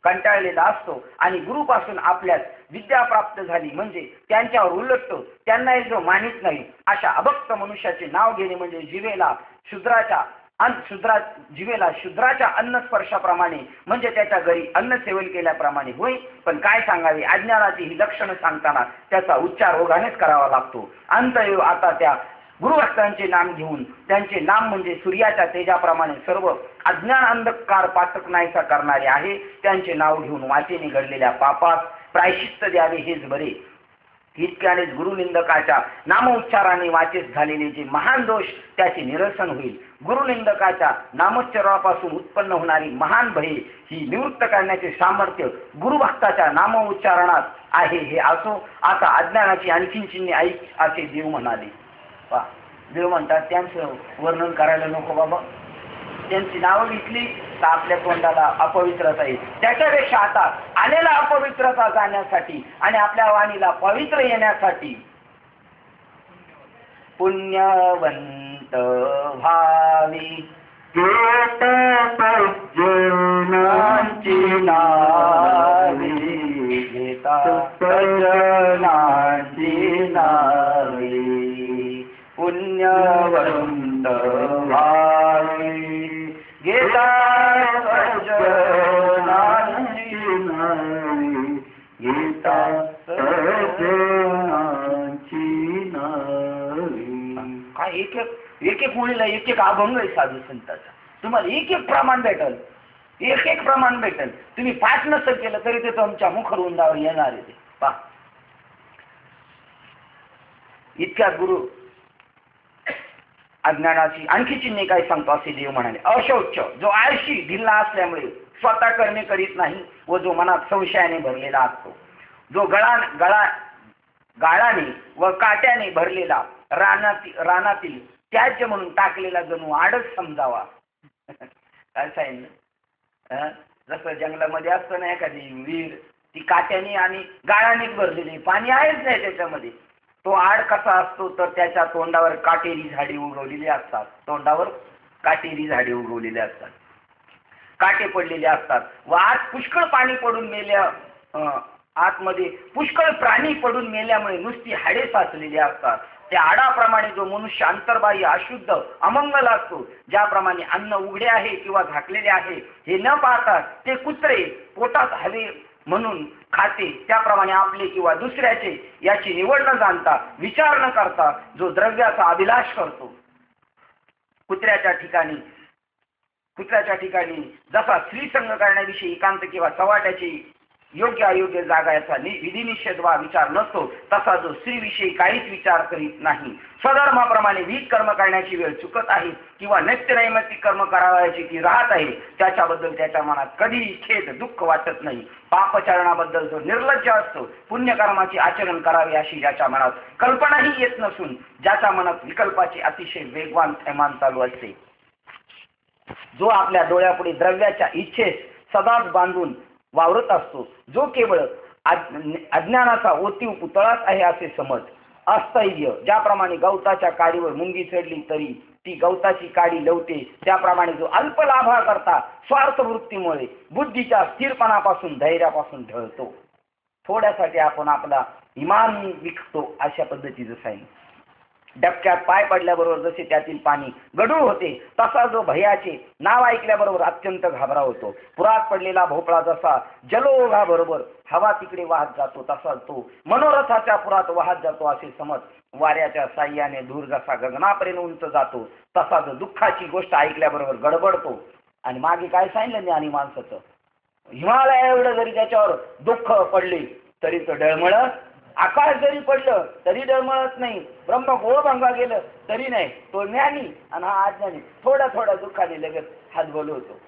A: कंटाळलेला असतो आणि गुरुपासून आपल्यास विद्या प्राप्त झाली म्हणजे त्यांच्यावर उलटतो, त्यांनाही जो मानित नाही अशा अभक्त मनुष्याचे नाव घेणे म्हणजे जीवेला शूद्राच्या अन्नस्पर्शाप्रमाणे म्हणजे त्याच्या घरी अन्न सेवन केल्याप्रमाणे होईल. पण काय सांगावे, अज्ञानाची ही लक्षणं सांगताना त्याचा उच्चार ओघानेच करावा लागतो. अंतयोग आता त्या गुरुभक्तांचे नाम घेऊन त्यांचे नाम म्हणजे सूर्याच्या तेजाप्रमाणे सर्व अज्ञान अंधकार पातक नाहीसा करणारे आहे. त्यांचे नाव घेऊन वाचेने घडलेल्या पापास प्रायश्चित्त द्यावे हेच बरे. इतक्यानेच गुरुनिंदकाच्या नामोच्चाराने वाचेस झालेले जे महान दोष त्याचे निरसन होईल. गुरुनिंदकाच्या नामोच्चारापासून उत्पन्न होणारी महान भये ही निवृत्त करण्याचे सामर्थ्य गुरुभक्ताच्या नामोच्चारणात आहे. हे असो, आता अज्ञानाची आणखीन चिन्हे ऐक असे देव म्हणाले. देव म्हणतात त्यांचं वर्णन करायला नको बाबा. त्यांची नावं घेतली तर आपल्या तोंडाला अपवित्रता येईल. त्याच्यापेक्षा आता आलेला अपवित्रता जाण्यासाठी आणि आपल्या वाणीला पवित्र येण्यासाठी पुण्यवंत भावी सज्जनांची नावे घेता सज्जनांची नावे पुण्यवंत भावी घेता सज्जनांची नावे घेता सज्जनांची नावे. काय एक एक मुलीला एक एक अभंग आहे साधू संताचा. तुम्हाला एक एक प्रमाण भेटल, एक एक प्रमाण भेटल. तुम्ही पाठ नसेल केलं तरी ते तुमच्या मुखरुंदावर येणार आहे. ते पहा इतक्या गुरु अज्ञानाची आणखी चिन्हे काय सांगतो असे देव म्हणाले. अशौच जो आळशी ढिल्ला असल्यामुळे स्वतः करणे करीत नाही व जो मनात संशयाने भरलेला असतो, जो गाळाने व काट्याने भरलेला रानातील त्याज्य म्हणून टाकलेला जणू आडच समजावा. काय सांगितलं, जसं जंगलामध्ये असतं ना एखादी विहीर, ती काट्याने आणि गाळानेच भरलेली, पाणी आहेच नाही त्याच्यामध्ये. तो आड कसा असतो तर त्याच्या तोंडावर काटेरी झाडे उगवलेली असतात. तोंडावर काटेरी झाडे उगवलेले असतात, काटे पडलेले असतात व आत पुष्कळ पाणी पडून मेल्या, आतमध्ये पुष्कळ प्राणी पडून मेल्यामुळे नुसती हाडे साचलेली असतात. त्या आडाप्रमाणे जो मनुष्य अंतर्बाह्य अशुद्ध अमंगल असतो, ज्याप्रमाणे अन्न उघडे आहे किंवा झाकलेले आहे हे न पाहता ते कुत्रे पोटात हवे म्हणून खाते, त्याप्रमाणे आपले किंवा दुसऱ्याचे याची निवड न जाणता विचार न करता जो द्रव्याचा अभिलाष करतो, कुत्र्याच्या ठिकाणी जसा स्त्रीसंग करण्याविषयी एकांत किंवा चव्हाट्याची योग्य अयोग्य जागा याचा विधिनिषेध वा विचार नसतो, तसा जो स्त्रीविषयी काहीच विचार करीत नाही. स्वधर्माप्रमाणे विहित कर्म करण्याची वेळ चुकत आहे किंवा नित्यनैमित्तिक कर्म करावयाची ती राहत आहे, त्याच्याबद्दल त्याच्या मनात कधीही खेद दुःख वाटत नाही. पापचरणाबद्दल जो निर्लज्ज असतो, पुण्यकर्माचे आचरण करावे अशी ज्याच्या मनात कल्पनाही येत नसून ज्याच्या मनात विकल्पाची अतिशय वेगवान थैमान चालू असते, जो आपल्या डोळ्यापुढे द्रव्याच्या इच्छेस सदाच बांधून वावरत असतो, जो केवळ अज्ञानाचा ओतीव पुतळाच आहे असे समज, अस्थैर्य ज्याप्रमाणे गवताच्या काडीवर मुंगी चढली तरी ती गवताची काडी लवते, त्याप्रमाणे जो अल्प लाभा करता स्वार्थ वृत्तीमुळे बुद्धीच्या स्थिरपणापासून धैर्यापासून ढळतो. थोड्यासाठी आपण आपला इमान विकतो, अशा पद्धतीचं सांगितलं. डबक्यात पाय पडल्याबरोबर जसे त्यातील पाणी गढूळ होते, तसा जो भयाचे नाव ऐकल्याबरोबर अत्यंत घाबरा होतो. पुरात पडलेला भोपळा जसा जलोघाबरोबर हवा तिकडे वाहत जातो, तसा तो मनोरथाच्या पुरात वाहत जातो असे समज. वाऱ्याच्या साह्याने धूर जसा गगनापर्यंत उंच जातो, तसा जो दुःखाची गोष्ट ऐकल्याबरोबर गडबडतो. आणि मागे काय सांगितलं ज्ञानी माणसाचं, हिमालया एवढं जरी त्याच्यावर दुःख पडले तरी तो डळमळत, आकाश जरी पडलं तरी डळमळत नाही, ब्रह्म गोळभंगा गेलं तरी नाही. तो ज्ञानी आणि हा अज्ञानी थोड्या थोड्या दुःखाने लगेच हातबल होतो.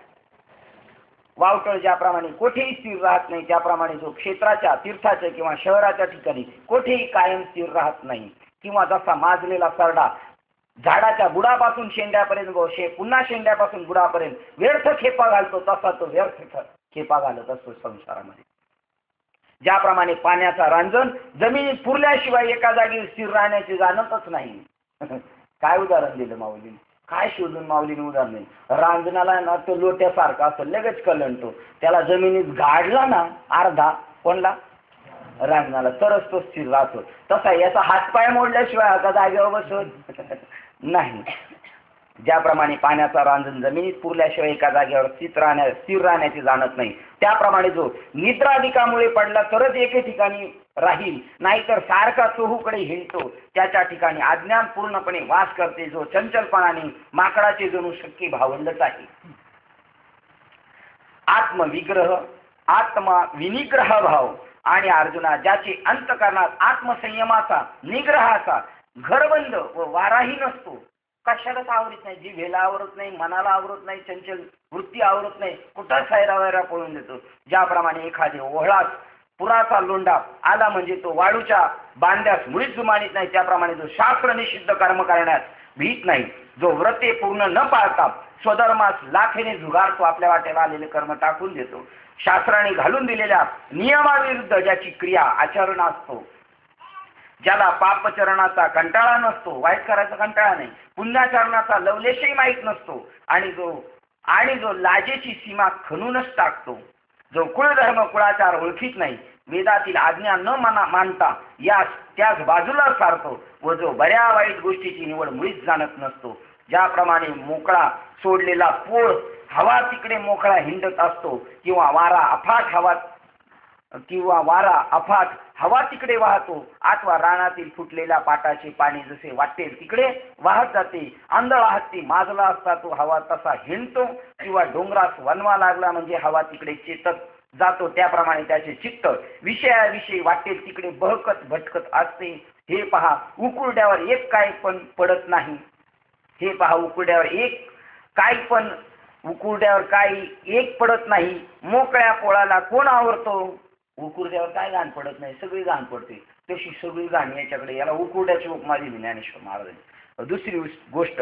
A: वावटळ ज्याप्रमाणे कोठेही स्थिर राहत नाही, त्याप्रमाणे जो क्षेत्राच्या, तीर्थाच्या किंवा शहराच्या ठिकाणी कोठेही कायम स्थिर राहत नाही. किंवा जसा माजलेला सरडा झाडाच्या बुडापासून शेंड्यापर्यंत पुन्हा शेंड्यापासून बुडापर्यंत व्यर्थ खेपा घालतो, तसा तो व्यर्थ खेपा घालत असतो संसारामध्ये. ज्याप्रमाणे पाण्याचा रांजण जमिनीत पुरल्याशिवाय एका जागी स्थिर राहण्याची जाणतच नाही. काय उदाहरण दिलं माऊलीने, काय शोधून माऊलीने उदाहरण दिलं. रांजणाला ना तो लोट्यासारखा असं लगेच कलंटतो, त्याला जमिनीत गाडला ना अर्धा कोणला रांजणाला, तरच तो स्थिर राहतो. तसा याचा हातपाय मोडल्याशिवाय एका जागेवर बसत नाही. ज्याप्रमाणे पाण्याचा रांजण जमिनीत पुरल्याशिवाय एका जागेवर स्थिर राहण्याची जाणत नाही, त्याप्रमाणे जो निद्राधिकामुळे पडला तरच एके ठिकाणी राहील, नाहीतर सारखा चोहूकडे हिंडतो, त्याच्या ठिकाणी अज्ञान पूर्णपणे वास करते. जो चंचलपणाने माकडाचे जणू शक्की भावंडच आहे. आत्मविग्रह, आत्मा विनिग्रह भाव आणि अर्जुना ज्याचे अंतकरणात आत्मसंयमाचा, निग्रहाचा घरबंद व वाराही नसतो, कशालाच आवरत नाही, जिभेला आवरत नाही, मनाला आवरत नाही, चंचल वृत्ती आवरत नाही, कुठं सैरावैरा पळून देतो. ज्याप्रमाणे एखादे ओहळात पुराचा लोंढा आला म्हणजे तो वाळूच्या बांध्यास मुळीच जुमानीत नाही, त्याप्रमाणे जो शास्त्र निषिद्ध कर्म करण्यास भीत नाही, जो व्रते पूर्ण न पाळता स्वधर्मास लाखेने झुगारतो, आपल्या वाटेला आलेले कर्म टाकून देतो, शास्त्राने घालून दिलेल्या नियमाविरुद्ध ज्याची क्रिया आचरण असतो, ज्याला पापचरणाचा कंटाळा नसतो, वाईट करायचा कंटाळा नाही, पुण्याचरणाचा लवलेशही माहीत नसतो, आणि जो लाजेची सीमा खणूनच टाकतो, जो कुळधर्म कुळाचार ओळखीत नाही, वेदातील आज्ञा न मानता त्याच बाजूला सारतो, व जो बऱ्या वाईट गोष्टीची निवड मुळीच जाणत नसतो. ज्याप्रमाणे मोकळा सोडलेला पोळ हवा तिकडे मोकळा हिंडत असतो, किंवा वारा अफाट हवा तिकडे वाहतो, अथवा रानातील फुटलेल्या पाटाचे पाणी जसे वाटेल तिकडे वाहत जाते, आंधळा हत्ती माजला असता तो हवा तसा हिंडतो, किंवा डोंगरास वनवा लागला म्हणजे हवा तिकडे चेतत जातो, त्याप्रमाणे त्याचे चित्त विषयाविषयी वाटेल तिकडे बहकत भटकत असते. हे पहा उकुरड्यावर एक काय पण पडत नाही, हे पहा उकुरड्यावर काही एक पडत नाही, मोकळ्या पोळाला कोण आवरतो. उकुरड्यावर काय घाण पडत नाही, सगळी घाण पडते, तशी सगळी घाण याच्याकडे, याला उकुरड्याची उपमा दिली ज्ञानेश्वर महाराजांनी. दुसरी गोष्ट,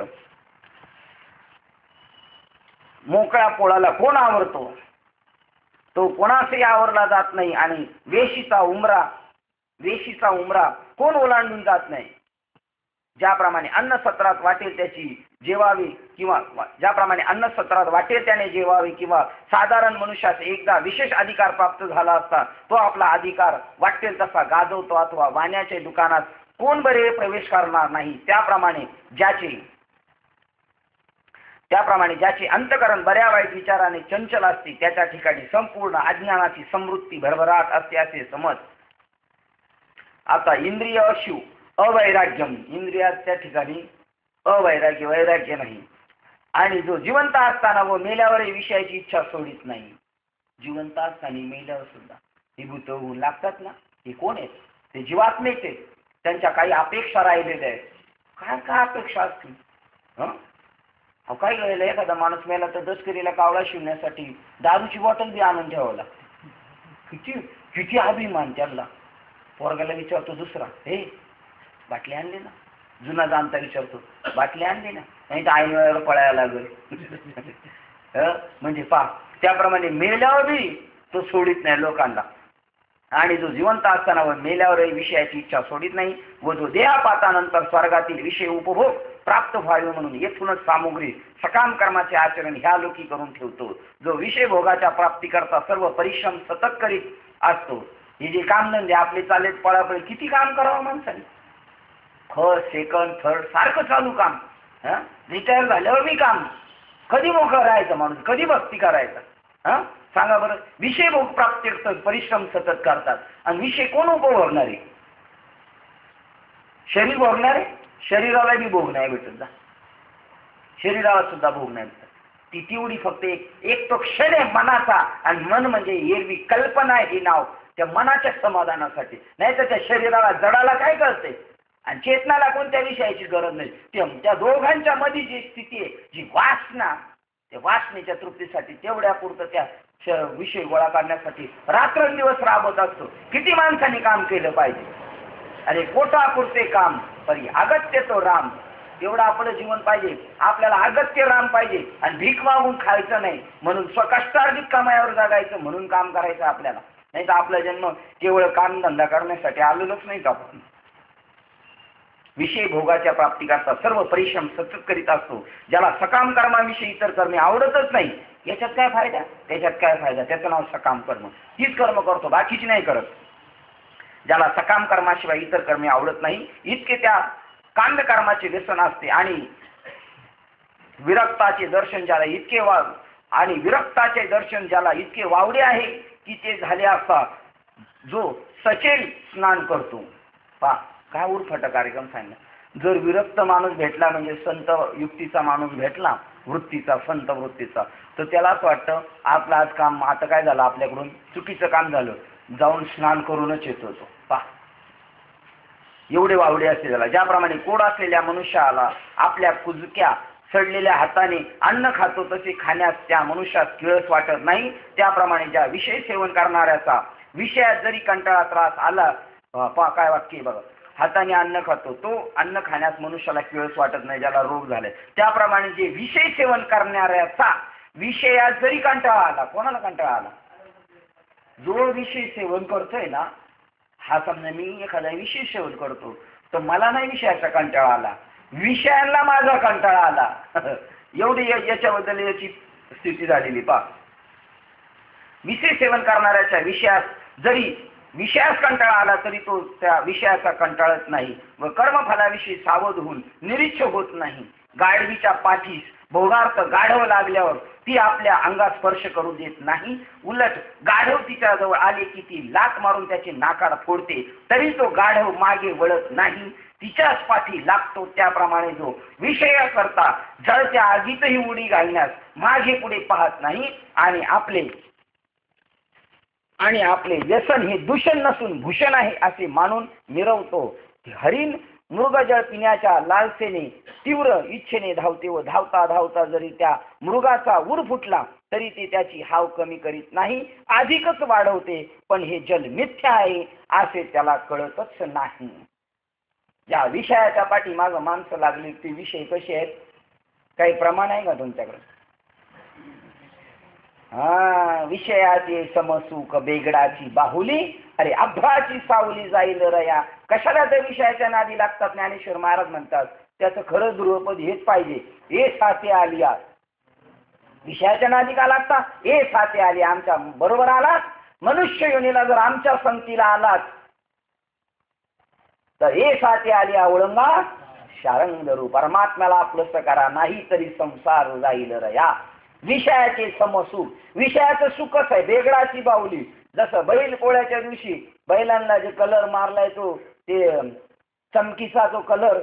A: मोकळ्या पोळाला कोण आवरतो, तो कोणाचाही आवरला जात नाही, आणि वेशीचा उमरा कोण ओलांडून जात नाही. ज्याप्रमाणे अन्न सत्रात वाटेल त्याने जेवावे, किंवा साधारण मनुष्यास एकदा विशेष अधिकार प्राप्त झाला असता तो आपला अधिकार वाटेल तसा गाजवतो, अथवा वाण्याच्या दुकानात कोण बरे प्रवेश करणार नाही. त्याप्रमाणे ज्याचे अंतकरण बऱ्या वाईट विचाराने चंचल असते, त्याच्या ठिकाणी संपूर्ण अज्ञानाची समृद्धी भरभराट असते असे समज. आता इंद्रिय अशिव अवैराग्यम, इंद्रियाच्या ठिकाणी अवैराग्य, वैराग्य नाही. आणि जो जिवंत असताना व मेल्यावरही विषयाची इच्छा सोडित नाही. जिवंत असताना मेल्यावर सुद्धा हे भूत होऊन लागतात ना, हे कोण आहेत, ते जीवात्मेच आहेत, त्यांच्या काही अपेक्षा राहिलेल्या आहेत. काय अपेक्षा असतील. काही वेळेला एखादा माणूस मेला तर दसकरीला कावळा शिवण्यासाठी दारूची बॉटल बी आणून ठेवावं लागते. किती अभिमान त्यांना. पोरगाला विचारतो दुसरा, हे बाटली आणली ना, जुना जाणता विचारतो बाटली आणली ना, नाही तर ऐन वेळेला पळायला लागेल. म्हणजे पहा, त्याप्रमाणे मेल्यावर बी तो सोडित नाही लोकांना. आणि जो जिवंत असताना व मेल्यावरही विषयाची इच्छा सोडित नाही, व जो देहापातानंतर स्वर्गातील विषय उपभोग प्राप्त व्हावे म्हणून येथूनच सामुग्री सकाम कर्माचे आचरण ह्या लोकी करून ठेवतो. जो विषय भोगाच्या प्राप्तीकरता सर्व परिश्रम सतत करीत असतो, हे जे कामधंदे आपले चालेत पळापळी, किती काम करावं माणसाने, फर्स्ट सेकंड थर्ड सारखं चालू काम. रिटायर झाल्यावर मी काम, कधी मोकळं राहायचं माणूस, कधी भक्ती करायचा. सांगा बरं. विषय भोग प्राप्ती परिश्रम सतत करतात आणि विषय कोण उपभोगणारे? शरीर भोगणारे, शरीराला बी भोग नाही भेटत जा, शरीराला सुद्धा भोग नाही भेटत. ती तेवढी फक्त एक तो क्षण आहे मनाचा, आणि मन म्हणजे एरवी कल्पना आहे हे नाव त्या मनाच्या समाधानासाठी. नाही तर त्या शरीराला जडाला काय कळते आणि चेतनाला कोणत्या विषयाची गरज नाही. त्या दोघांच्या मध्ये जी स्थिती आहे, जी वासना, त्या वासनेच्या तृप्तीसाठी तेवढ्या पुरतं त्या विषय गोळा करण्यासाठी रात्रंदिवस राबत असतो. किती माणसांनी काम केलं पाहिजे. अरे पोटापुरते काम परी अगत्य तो राम. एवढं आपलं जीवन पाहिजे. आपल्याला अगत्य राम पाहिजे आणि भीक मागून खायचं नाही, म्हणून स्वकष्टार्जित कमाईवर जगायचं, म्हणून काम करायचं आपल्याला. नाही तर आपला जन्म केवळ कामधंदा करण्यासाठी आलेलोच नाही का आपण. विषय भोगाच्या प्राप्तीकरता सर्व परिश्रम सतत करीत असतो. ज्याला सकाम कर्माविषयी इतर कर्मे आवडतच नाही, याच्यात काय फायदा, त्याच्यात काय फायदा, त्याचं नाव सकाम कर्म. तीच कर्म करतो, बाकीची नाही करत. ज्याला सकाम कर्माशिवाय इतर कर्मे आवडत नाही, इतके त्या काम्य कर्माचे व्यसन असते. आणि विरक्ताचे दर्शन ज्याला इतके आणि विरक्ताचे दर्शन ज्याला इतके वावडे आहे की ते झाले असता जो सचेल स्नान करतो. पहा काय उरफाटा कार्यक्रम सांगितला. जर विरक्त माणूस भेटला, म्हणजे संत युक्तीचा माणूस भेटला, वृत्तीचा, संत वृत्तीचा, तर त्याला असं वाटतं आपलं आज काम आता काय झालं, आपल्याकडून चुकीचं काम झालं, जाऊन स्नान करूनच येतो तो. पहा एवढे वावडे असते त्याला. ज्याप्रमाणे कोड असलेल्या मनुष्याला आपल्या कुजक्या सडलेल्या हाताने अन्न खातो, तसे खाण्यास त्या मनुष्यात किळस वाटत नाही. त्याप्रमाणे ज्या विषय सेवन करणाऱ्याचा विषयात जरी कंटाळा त्रास आला, काय वाक्य बघा, हाताने अन्न खातो, तो अन्न खाण्यास मनुष्याला किळस वाटत नाही, ज्याला रोग झाले. त्याप्रमाणे जे विषय सेवन करणाऱ्याचा विषयात जरी कंटाळा आला, कोणाला कंटाळा आला? जो विषय सेवन करतोय ना, हा समजा मी एखादा विषय सेवन करतो, तर मला नाही विषयाचा कंटाळा आला, विषयांना माझा कंटाळा आला. एवढी याच्याबद्दल याची स्थिती झालेली. पहा विषय सेवन करणाऱ्याच्या विषयात जरी विषयास कंटाळा आला तरी तो त्या विषयाचा कंटाळत नाही व कर्मफलाविषयी सावध होऊन निरीच्छ होत नाही. गाढवीच्या पाठीस भोगार्थ गाढव लागल्यावर ती आपल्या अंगात स्पर्श करू देत नाही. उलट गाढव तिच्या जवळ आले की ती लात मारून त्याची नाकाड फोडते, तरी तो गाढव मागे वळत नाही, तिच्याच पाठी लागतो. त्याप्रमाणे जो विषय करता जळत्या आगीतही उडी घालण्यास मागे पुढे पाहत नाही आणि आपले व्यसन हे दूषण नसून भूषण आहे असे मानून मिरवतो. हरिण मृगजळ पिण्याच्या लालसेने तीव्र इच्छेने धावते व धावता धावता जरी त्या मृगाचा उर फुटला तरी ते त्याची हाव कमी करीत नाही, अधिकच वाढवते. पण हे जल मिथ्या आहे असे त्याला कळतच नाही. या विषयाच्या पाठी मागं माणसं लागली, ते विषय कसे आहेत, काही प्रमाण आहे का तुमच्याकडे? विषयाचे समसुख बेगडाची बाहुली, अरे अभ्राची सावली जाईल रया. कशाला त्या विषयाच्या नादी लागतात? ज्ञानेश्वर महाराज म्हणतात त्याचं खरं ध्रुवपद हेच पाहिजे, ए साथे आलिया. विषयाच्या नादी का लागता? ए साथे आली, आमच्या बरोबर आलात, मनुष्य योनीला जर आमच्या संगतीला आलात तर ए साथे आलिया ओळंगा शारंग धरू. परमात्म्याला आपलंच करा, नाही तरी संसार जाईल रया. विषयाचे समसुख, विषयाचं सुखच आहे. बेगडाची बाहुली, जसं बैल पोळ्याच्या दिवशी बैलांना जे कलर मारलाय तो ते चमकीचा तो कलर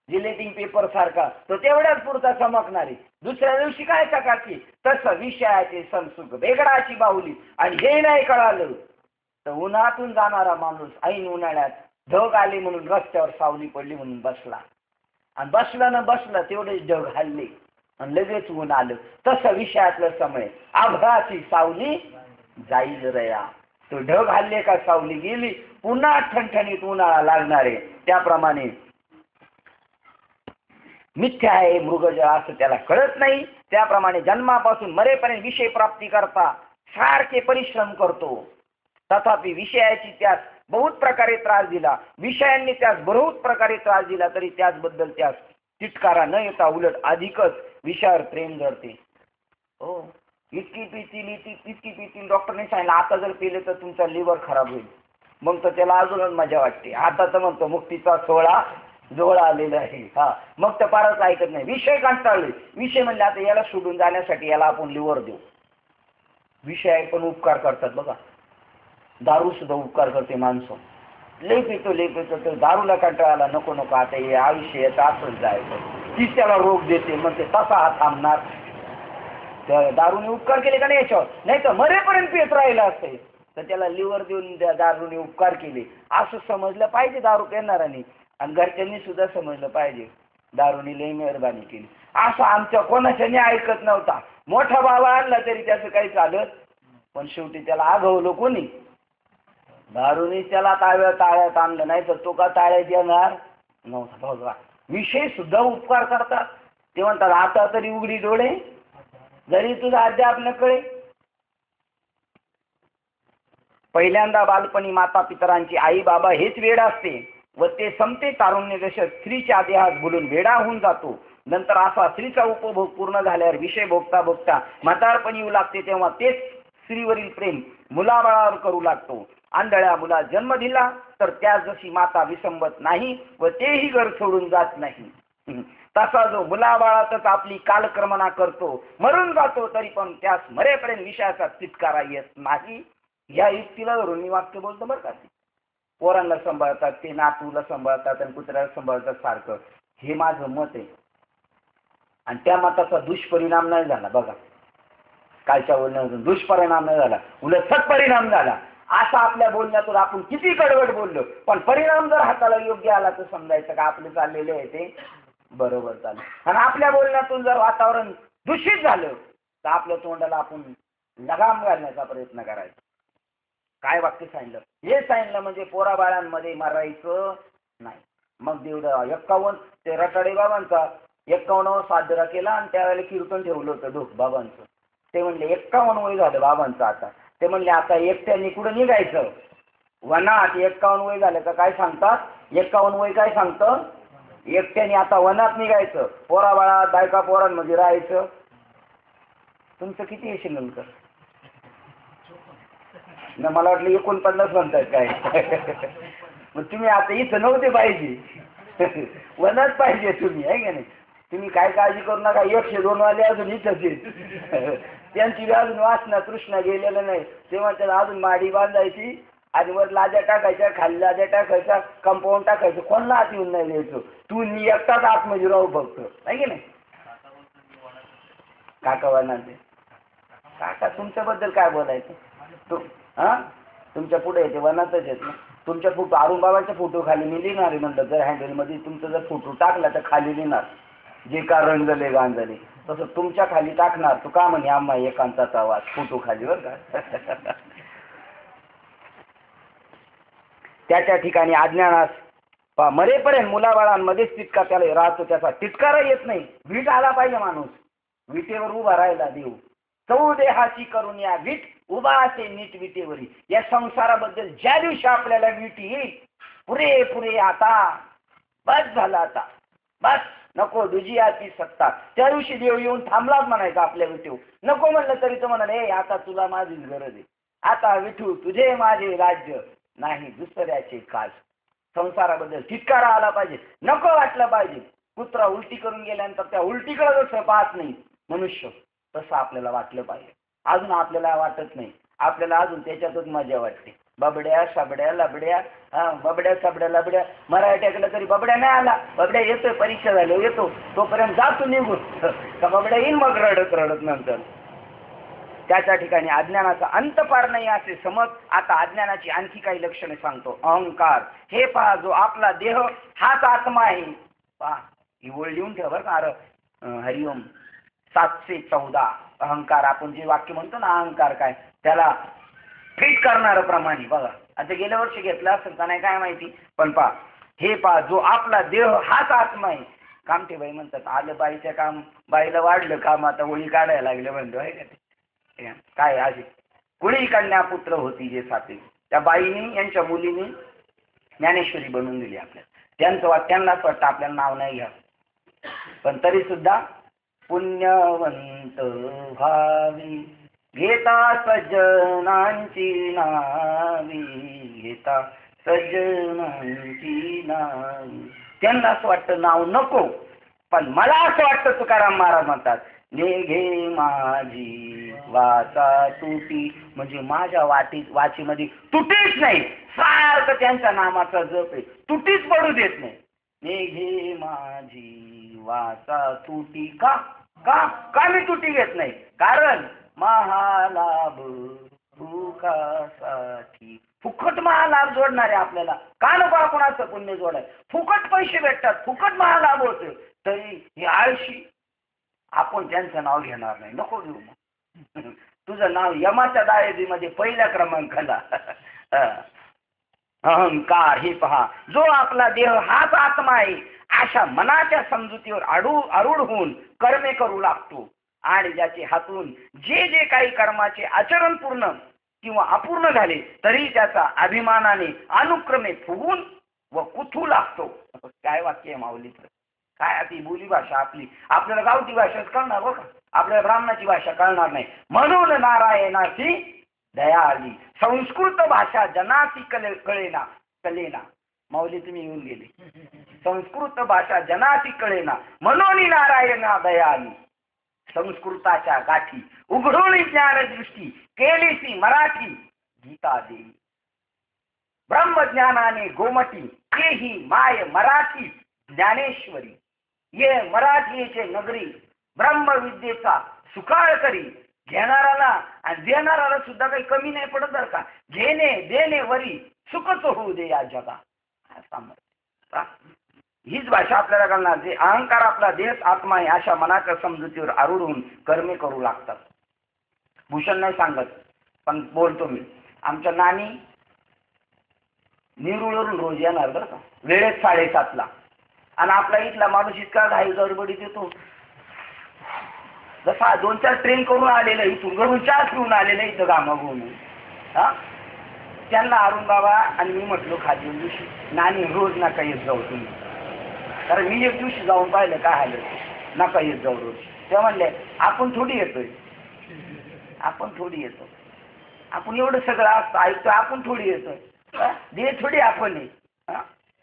A: जिलेटिंग पेपर सारखा, तो तेवढ्याच पुरता चमकणारी, दुसऱ्या दिवशी काय चकाकी. तसं विषयाचे समसुख बेगडाची बाहुली. आणि हे नाही कळालं तर उन्हातून जाणारा माणूस ऐन उन्हाळ्यात ढग आले म्हणून रस्त्यावर सावली पडली म्हणून बसला, आणि बसलं तेवढेच ढग हल्ले आणि लगेच ऊन आलं. तसं विषयातलं समय आभ्राची सावली जाईल रया. तो ढग हल्ले का सावली गेली, पुन्हा ठणठणीत उन्हाळा लागणार आहे. त्याप्रमाणे मिथ्या आहे मृगजळ असं त्याला कळत नाही. त्याप्रमाणे जन्मापासून मरेपर्यंत विषय प्राप्ती करता सारखे परिश्रम करतो, तथापि विषयाची त्यास बहुत प्रकारे त्रास दिला, विषयांनी त्यास बहुत प्रकारे त्रास दिला तरी त्याचबद्दल त्यास तिटकारा न येता उलट अधिकच विषयावर प्रेम धरते. हो, इतकी पितील इतकी पितील, डॉक्टरने सांगितलं आता जर पिले तर तुमचा लिव्हर खराब होईल. मग तर त्याला अजूनच मजा वाटते. आता तर म्हणतो मुक्तीचा सोहळा जोहळा आलेला आहे. हा, मग तर फारच ऐकत नाही. विषय कंटाळले. विषय म्हणले आता याला सोडून जाण्यासाठी याला आपण लिव्हर देऊ. विषय पण उपकार करतात बघा. दारू सुद्धा उपकार करते माणसं. लई पितो तर दारूला कंटाळाला, नको नको आता हे आयुष्य याचं असंच जायचं. तीच त्याला रोग देते, मग ते तसा हा थांबणार. त्या दारूने उपकार केले का नाही याच्यावर, नाही तर मरेपर्यंत पित राहिला असते. तर त्याला लिव्हर देऊन दारूने उपकार केले असं समजलं पाहिजे दारू पिणाऱ्यांनी. आणि घरच्यांनी सुद्धा समजलं पाहिजे दारूने लई मेहरबानी केली. असं आमच्या कोणाच्याने ऐकत नव्हता. मोठा बाबा आणला तरी त्याचं काही चालत, पण शेवटी त्याला आगवलं कोणी? दारूने त्याला ताळ्यात आणलं, नाही तर तो का ताळ्यात येणार नव्हता. बघा, विषय सुद्धा उपकार करतात. ते म्हणतात आता तरी उघडी डोळे जरी तुझा अद्याप न कळे. पहिल्यांदा बालपणी माता पितरांची आई बाबा हेच वेड असते व ते संपते तारुण्य दशक स्त्रीच्या देहात बोलून वेडा होऊन जातो. नंतर असा स्त्रीचा उपभोग पूर्ण झाल्यावर विषय भोगता भोगता म्हातारपणी येऊ लागते, तेव्हा तेच स्त्रीवरील प्रेम मुलाबाळावर करू लागतो. आंधळ्या मुला जन्म दिला तर त्या जशी माता विसंबत नाही व तेही घर सोडून जात नाही, तसा जो मुलाबाळातच आपली कालक्रमणा करतो मरून जातो तरी पण त्यास मरेपर्यंत विषयाचा तिटकारा येत नाही. या युक्तीला धरून मी वाक्य बोलतो बरं का. पोरांना सांभाळतात ते नातूला सांभाळतात आणि कुत्र्याला सांभाळतात सारखं, हे माझं मत आहे. आणि त्या मताचा दुष्परिणाम नाही झाला बघा. कालच्या बोलण्यातून दुष्परिणाम नाही झाला, उलट सत्परिणाम झाला. असा आपल्या बोलण्यातून आपण किती कडवट बोललो, पण परिणाम जर हाताला योग्य आला तर समजायचं का आपले चाललेले आहे ते बरोबर चाललं. आणि आपल्या बोलण्यातून जर वातावरण दूषित झालं तर आपल्या तोंडाला आपण लगाम घालण्याचा प्रयत्न करायचा. काय वाक्य सांगितलं? हे सांगितलं म्हणजे पोराबाळांमध्ये मारायचं नाही. मग देवदा 51 ते रटाडे बाबांचा 51वर साजरा केला आणि त्यावेळेला कीर्तन ठेवलं होतं ढोक बाबांचं. ते म्हणले 51 वय झालं बाबांचं आता. ते म्हणले आता एकट्याने कुठं निघायचं वनात. 51 वय झालं का काय सांगतात? 51 वय काय सांगतं? एकट्याने आता वनात निघायचं, पोराबाळात बायका पोरांमध्ये राहायचं. तुमचं किती येशील नंतर? ना मला वाटलं 49 म्हणतायत काय. मग तुम्ही आता इथं नव्हते पाहिजे, वनात पाहिजे तुम्ही, आहे का नाही? तुम्ही काय काळजी करू नका, 102 वाले अजून इथंच आहेत. त्यांची अजून वासना तृष्णा गेलेलं नाही. तेव्हा त्याला अजून माडी बांधायची आणि वर लाद्या टाकायच्या, खाली लाद्या टाकायच्या, कंपाऊंड टाकायचं. कोणाला आत येऊन नाही द्यायचं. तू एकटाच आतमध्ये राहू फक्त, आहे की नाही? काका वनात काका तुमच्याबद्दल काय बोलायचं? तुमच्या पुढे येते वनातच आहेत ना. तुमच्या फोटो अरुण बाबांच्या फोटो खाली मी लिहिणार आहे म्हणलं, जर हँडलमध्ये तुमचा जर फोटो टाकला तर खाली लिहिणार जे का रंजले गांजले, तसं तुमच्या खाली टाकणार. तू का म्हणे आम्हा एकांताचा आवाज फोटो खाली, बरं का. त्या ठिकाणी अज्ञानास मरेपर्यंत मुलाबाळांमध्येच तितका त्याला राहतो, त्याचा तिटकारा येत नाही. वीट आला पाहिजे माणूस, विटेवर उभा राहायला देऊ. चौदेहाची करून या वीट उभा असे नीट विटेवरी. या संसाराबद्दल ज्या दिवशी आपल्याला वीट येईल, पुरे आता बस झालं, आता बस नको दुजी आती सत्ता, त्या दिवशी देव येऊन थांबलाच म्हणायचा आपल्या विठू. नको म्हणलं तरी तो म्हणाल हे आता तुला माझीच गरज आहे, आता विठू तुझे माझे राज्य नाही दुसऱ्याचे काज. संसाराबद्दल तिटकारा आला पाहिजे, नको वाटलं पाहिजे. कुत्रा उलटी करून गेल्यानंतर त्या उलटीकडे जसं पाहत नाही मनुष्य, तसं आपल्याला वाटलं पाहिजे. अजून आपल्याला वाटत नाही, आपल्याला अजून त्याच्यातच मजा वाटते. बबड्या साबड्या लबड्या, बबड्या साबड्या लबड्या. मराठ्याकडे तरी बबड्या नाही आला, बबड्या येतोय परीक्षा झाली येतो, तोपर्यंत जातो निघून का बबड्या येईल मग रडत रडत नंतर. त्याच्या ठिकाणी अज्ञानाचा अंत पार नाही असे समज. आता अज्ञानाची आणखी काही लक्षणे सांगतो. अहंकार. हे पहा, जो आपला देह हाच आत्मा आहे. पहा ही ओळ लिहून ठेव बरं का. हरिओम 714. अहंकार, आपण जे वाक्य म्हणतो ना अहंकार काय, त्याला फिट करणार प्रमाणे बघा. आता गेल्या वर्षी घेतलं असेल का नाही काय माहिती, पण पहा हे पहा, जो आपला देह हाच आत्मा आहे. कामठेबाई म्हणतात आलं बाईच्या काम, बाईला वाढलं काम, आता ओळी काढायला लागले म्हणतो, आहे का ते काय. आधी कुळी कन्या पुत्र होती जे साथे, त्या बाईनी यांच्या मुलीने ज्ञानेश्वरी बनवून दिली आपल्याला. त्यांचं त्यांनाच वाटतं आपल्याला नाव नाही घ्या, पण तरी सुद्धा पुण्यवंत व्हावी, घेता सज्जनांची नावी, घेता सज्जनांची नावी. त्यांना असं वाटतं नाव नको, पण मला असं वाटतं तुकाराम महाराज म्हणतात, निघे माझी वाचा तुटी, म्हणजे माझ्या वाचीमध्ये तुटीच नाही, सारखं त्यांच्या नामाचा जप आहे, तुटीच पडू देत नाही. निघे माझी वाचा तुटी, का का का मी तुटी घेत नाही? कारण महालाभ सुखासाठी, फुकट महालाभ जोडणारे आपल्याला का नको आपण असं पुण्य जोडाय? फुकट पैसे भेटतात, फुकट महालाभ होते, तरी हे आळशी आपण त्यांचं नाव घेणार नाही. नको घेऊ मग. तुझं नाव यमाच्या दायरीमध्ये पहिल्या क्रमांकाला. अहंकार हे पहा, जो आपला देह हाच आत्मा आहे अशा मनाच्या समजुतीवर आरूढ होऊन कर्मे करू लागतो, आणि ज्याचे हातून जे जे काही कर्माचे आचरण पूर्ण किंवा अपूर्ण झाले तरी त्याचा अभिमानाने अनुक्रमे फुगून व कुथू लागतो. काय वाक्य आहे माऊलीचं! काय ती बोली भाषा आपली, आपल्याला गावठी भाषाच कळणार बघा, आपल्याला ब्राह्मणाची भाषा कळणार नाही. म्हणून नारायणाची दया आली, संस्कृत भाषा जनासी कळेना. माऊली तुम्ही येऊन गेले. संस्कृत भाषा जनासी कळेना, म्हणून नारायणा दया आली. संस्कृताच्या गाठी उघडून ज्ञानदृष्टी केलीसी मराठी गीता देवी. ब्रह्मज्ञानाने गोमटी तेही माय मराठी ज्ञानेश्वरी. ये मराठीचे नगरी ब्रह्मविद्येचा सुकाळ करी. घेणाराला आणि देणाराला सुद्धा काही कमी नाही पडत बरं का. घेणे देणे वरी सुखच होऊ दे या जगा. हीच भाषा आपल्याला कळणार. जे अहंकार आपला देश आत्मा आहे अशा मनाच्या समजुतीवर आरूढ होऊन कर्मे करू लागतात. भूषण नाही सांगत पण बोलतो मी. आमच्या नानी निरुळवरून रोज येणार बरं का, वेळेत 7:30ला. आणि आपला इथला माणूस इतका घाई गडबडीत येतो, जसा 2-4 ट्रेन करून आलेलं, इथून घरून चहा पिऊन आलेलं इथं घामाघूम. हा, त्यांना अरुण बाबा आणि मी म्हटलो खाली दिवशी, नानी रोज नका येत जाऊ तुम्ही, कारण मी एक दिवशी जाऊन पाहिलं काय आलं, नका येत जाऊ रोज. ते म्हणले आपण थोडी येतोय, आपण एवढं सगळं असतं ऐकतो, आपण थोडी येतोय, दे थोडी आपण आहे,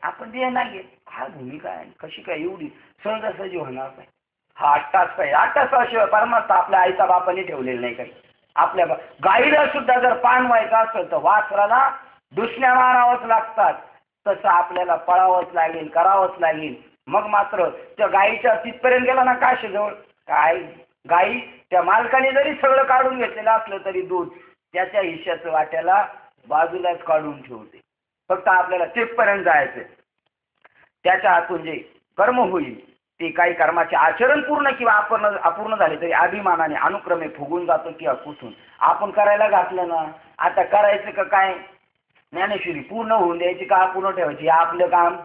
A: आपण दे नाही. काय भूमिका आहे, कशी काय एवढी सहजासहजी होणार नाही. हा 8 तास काय, 8 तासाशिवाय परमात्मा आपल्या आईचा बापाने ठेवलेलं नाही काही. आपल्या गाईला सुद्धा जर पान व्हायचं असेल तर वासराला दुसऱ्या मारावंच लागतात, तसं आपल्याला पळावंच लागेल, करावंच लागेल. मग मात्र त्या गाईच्या तिथपर्यंत गेला ना काशीजवळ, काय गाई त्या मालकाने जरी सगळं काढून घेतलेलं असलं तरी दूध त्याच्या हिश्श्याचं वाट्याला बाजूलाच काढून ठेवते. फक्त आपल्याला तिथपर्यंत जायचं. त्याच्या हातून जे कर्म होईल ते काही कर्माचे आचरण पूर्ण किंवा अपूर्ण झाले तरी अभिमानाने अनुक्रमे फुगून जातो किंवा कुठून. आपण करायला घातलं ना, आता करायचं का काय, ज्ञानेश्वरी पूर्ण होऊन द्यायची का अपूर्ण ठेवायची, आपलं काम.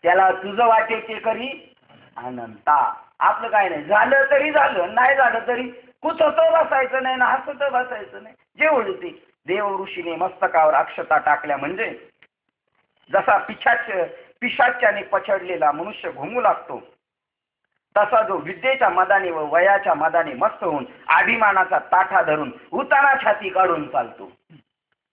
A: त्याला तुझं वाटे ते करी अनंता. आपलं काय नाही, झालं तरी झालं, नाही झालं तरी कुचत बसायचं नाही ना हसत बसायचं नाही. जे होईल ते. देव ऋषीने मस्तकावर अक्षता टाकल्या म्हणजे जसा पिशाच्याने पछडलेला मनुष्य घुमू लागतो, तसा जो विद्येच्या मदाने व वयाच्या मदाने मस्त होऊन अभिमानाचा ताठा धरून उताना छाती काढून चालतो.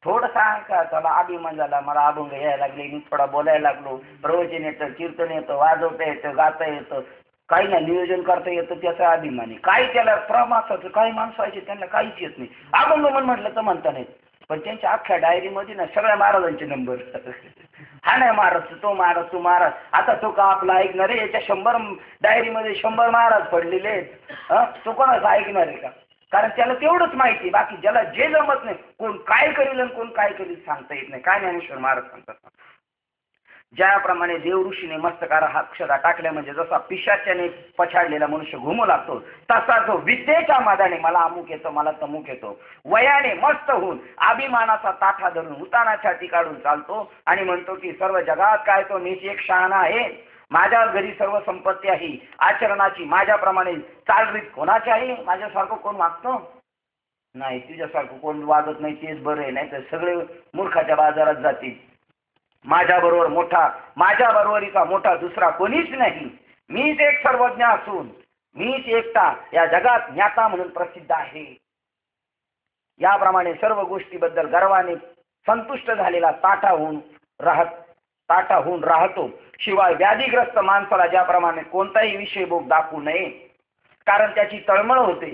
A: थोडं सांग का त्याला अभिमान झाला, मला अभंग यायला लागले, मी थोडा बोलायला लागलो, प्रवचन येतं, कीर्तन येतं, वाजवता येतं, गाता येतं, काही ना नियोजन करता येतं, त्याचा अभिमानी. काही त्याला प्रमासाचं काही माणसाचे त्यांना काहीच येत नाही. अभंग म्हटलं तर म्हणता नाही, पण त्यांच्या अख्ख्या डायरीमध्ये ना सगळ्या महाराजांचे नंबर. हा नाही महाराज, तो महाराज, तू महाराज. आता तो का आपला ऐकणार आहे? याच्या 100 डायरीमध्ये 100 महाराज पडलेले आहेत. तो कोणाचा ऐकणार आहे का? कारण त्याला तेवढंच माहिती, बाकी ज्याला जे जमत नाही, कोण काय करील आणि कोण काय करील सांगता येत नाही. काय ज्ञानेश्वर महाराज सांगतात, ज्याप्रमाणे देवऋषीने मस्तकावर अक्षता टाकल्या म्हणजे जसा पिशाच्याने पछाडलेला मनुष्य घुमू लागतो, तसा जो विद्येच्या मादाने मला अमुक येतो, मला तमुक येतो, वयाने मस्त होऊन अभिमानाचा ताठा धरून उताना छाती काढून चालतो आणि म्हणतो की सर्व जगात काय तो मीच एक शहाणा आहे, माझ्या घरी सर्व संपत्ती आहे, आचरणाची माझ्याप्रमाणे चालरीत कोणाची आहे, माझ्यासारखं कोण वागतो नाही, तुझ्यासारखं कोण वागत नाही, तेच बरं आहे, नाही तर सगळे मूर्खाच्या बाजारात जातील. माझ्या बरोबरीचा मोठा दुसरा कोणीच नाही, मीच एक सर्वज्ञ असून मीच एकटा या जगात ज्ञाता म्हणून प्रसिद्ध आहे. याप्रमाणे सर्व गोष्टीबद्दल गर्वाने संतुष्ट झालेला ताठाहून राहतो. शिवाय व्याधीग्रस्त माणसाला ज्याप्रमाणे कोणताही विषय भोग दाखवू नये, कारण त्याची तळमळ होते.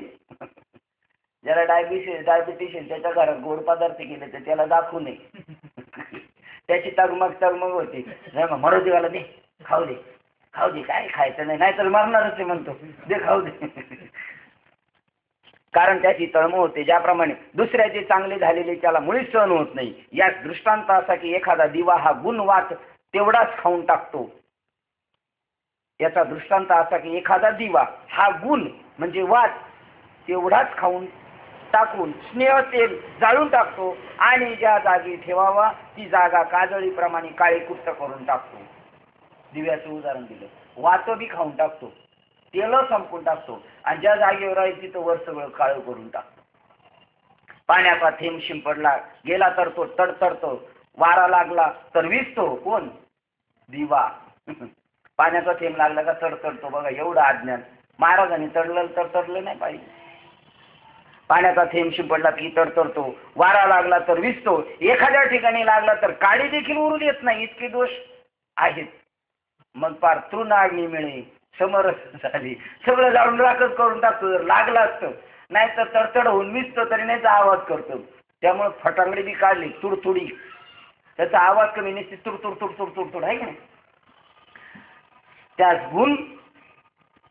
A: ज्याला डायबिटीस त्याच्या घरात गोड पदार्थ केले तर त्याला दाखवू नये. त्याची तगमग होते. मरू देवाला दे, खाऊ दे काय खायचं नाही, नाहीतर मरणारच आहे म्हणतो, दे खाऊ दे. कारण त्याची तळमळ होते. ज्याप्रमाणे दुसऱ्याचे चांगले झालेले त्याला मुळीच सहन होत नाही. याच दृष्टांत असा की एखादा दिवा हा गुण वात तेवढाच खाऊन टाकतो. याचा दृष्टांत असा की एखादा दिवा हा गुण म्हणजे वात तेवढाच खाऊन टाकून स्नेह तेल जाळून टाकतो आणि ज्या जागी ठेवावा ती जागा काजळीप्रमाणे काळी कुट्ट करून टाकतो. दिव्याचं उदाहरण दिलं. वात बी खाऊन टाकतो, तेल संपून टाकतो आणि ज्या जागेवर आहे तिथं वर सगळं काळं करून टाकतो. पाण्याचा थेंब शिंपडला गेला तर तो तडतडतो, वारा लागला तर विजतो. कोण? दिवा. पाण्याचा थेंब लागला का तडतडतो. बघा एवढं अज्ञान. महाराजांनी तडलं नाही पाहिजे. पाण्याचा थेंब शिंपडला की तडतडतो, वारा लागला तर विजतो, एखाद्या ठिकाणी लागला तर काडी देखील उरू देत नाही, इतके दोष आहेत. मग पार तृणाग्नी मिळे समरस झाली, सगळं जाळून राखच करून टाकतो. जर लागलं असतं, नाही तर तडतड होऊन विजतो तरी नाही आवाज करतो. त्यामुळे फटांगडी बी काढली तुडतुडी, त्याचा आवाज कमी नसते, तुडतुड आहे की नाही.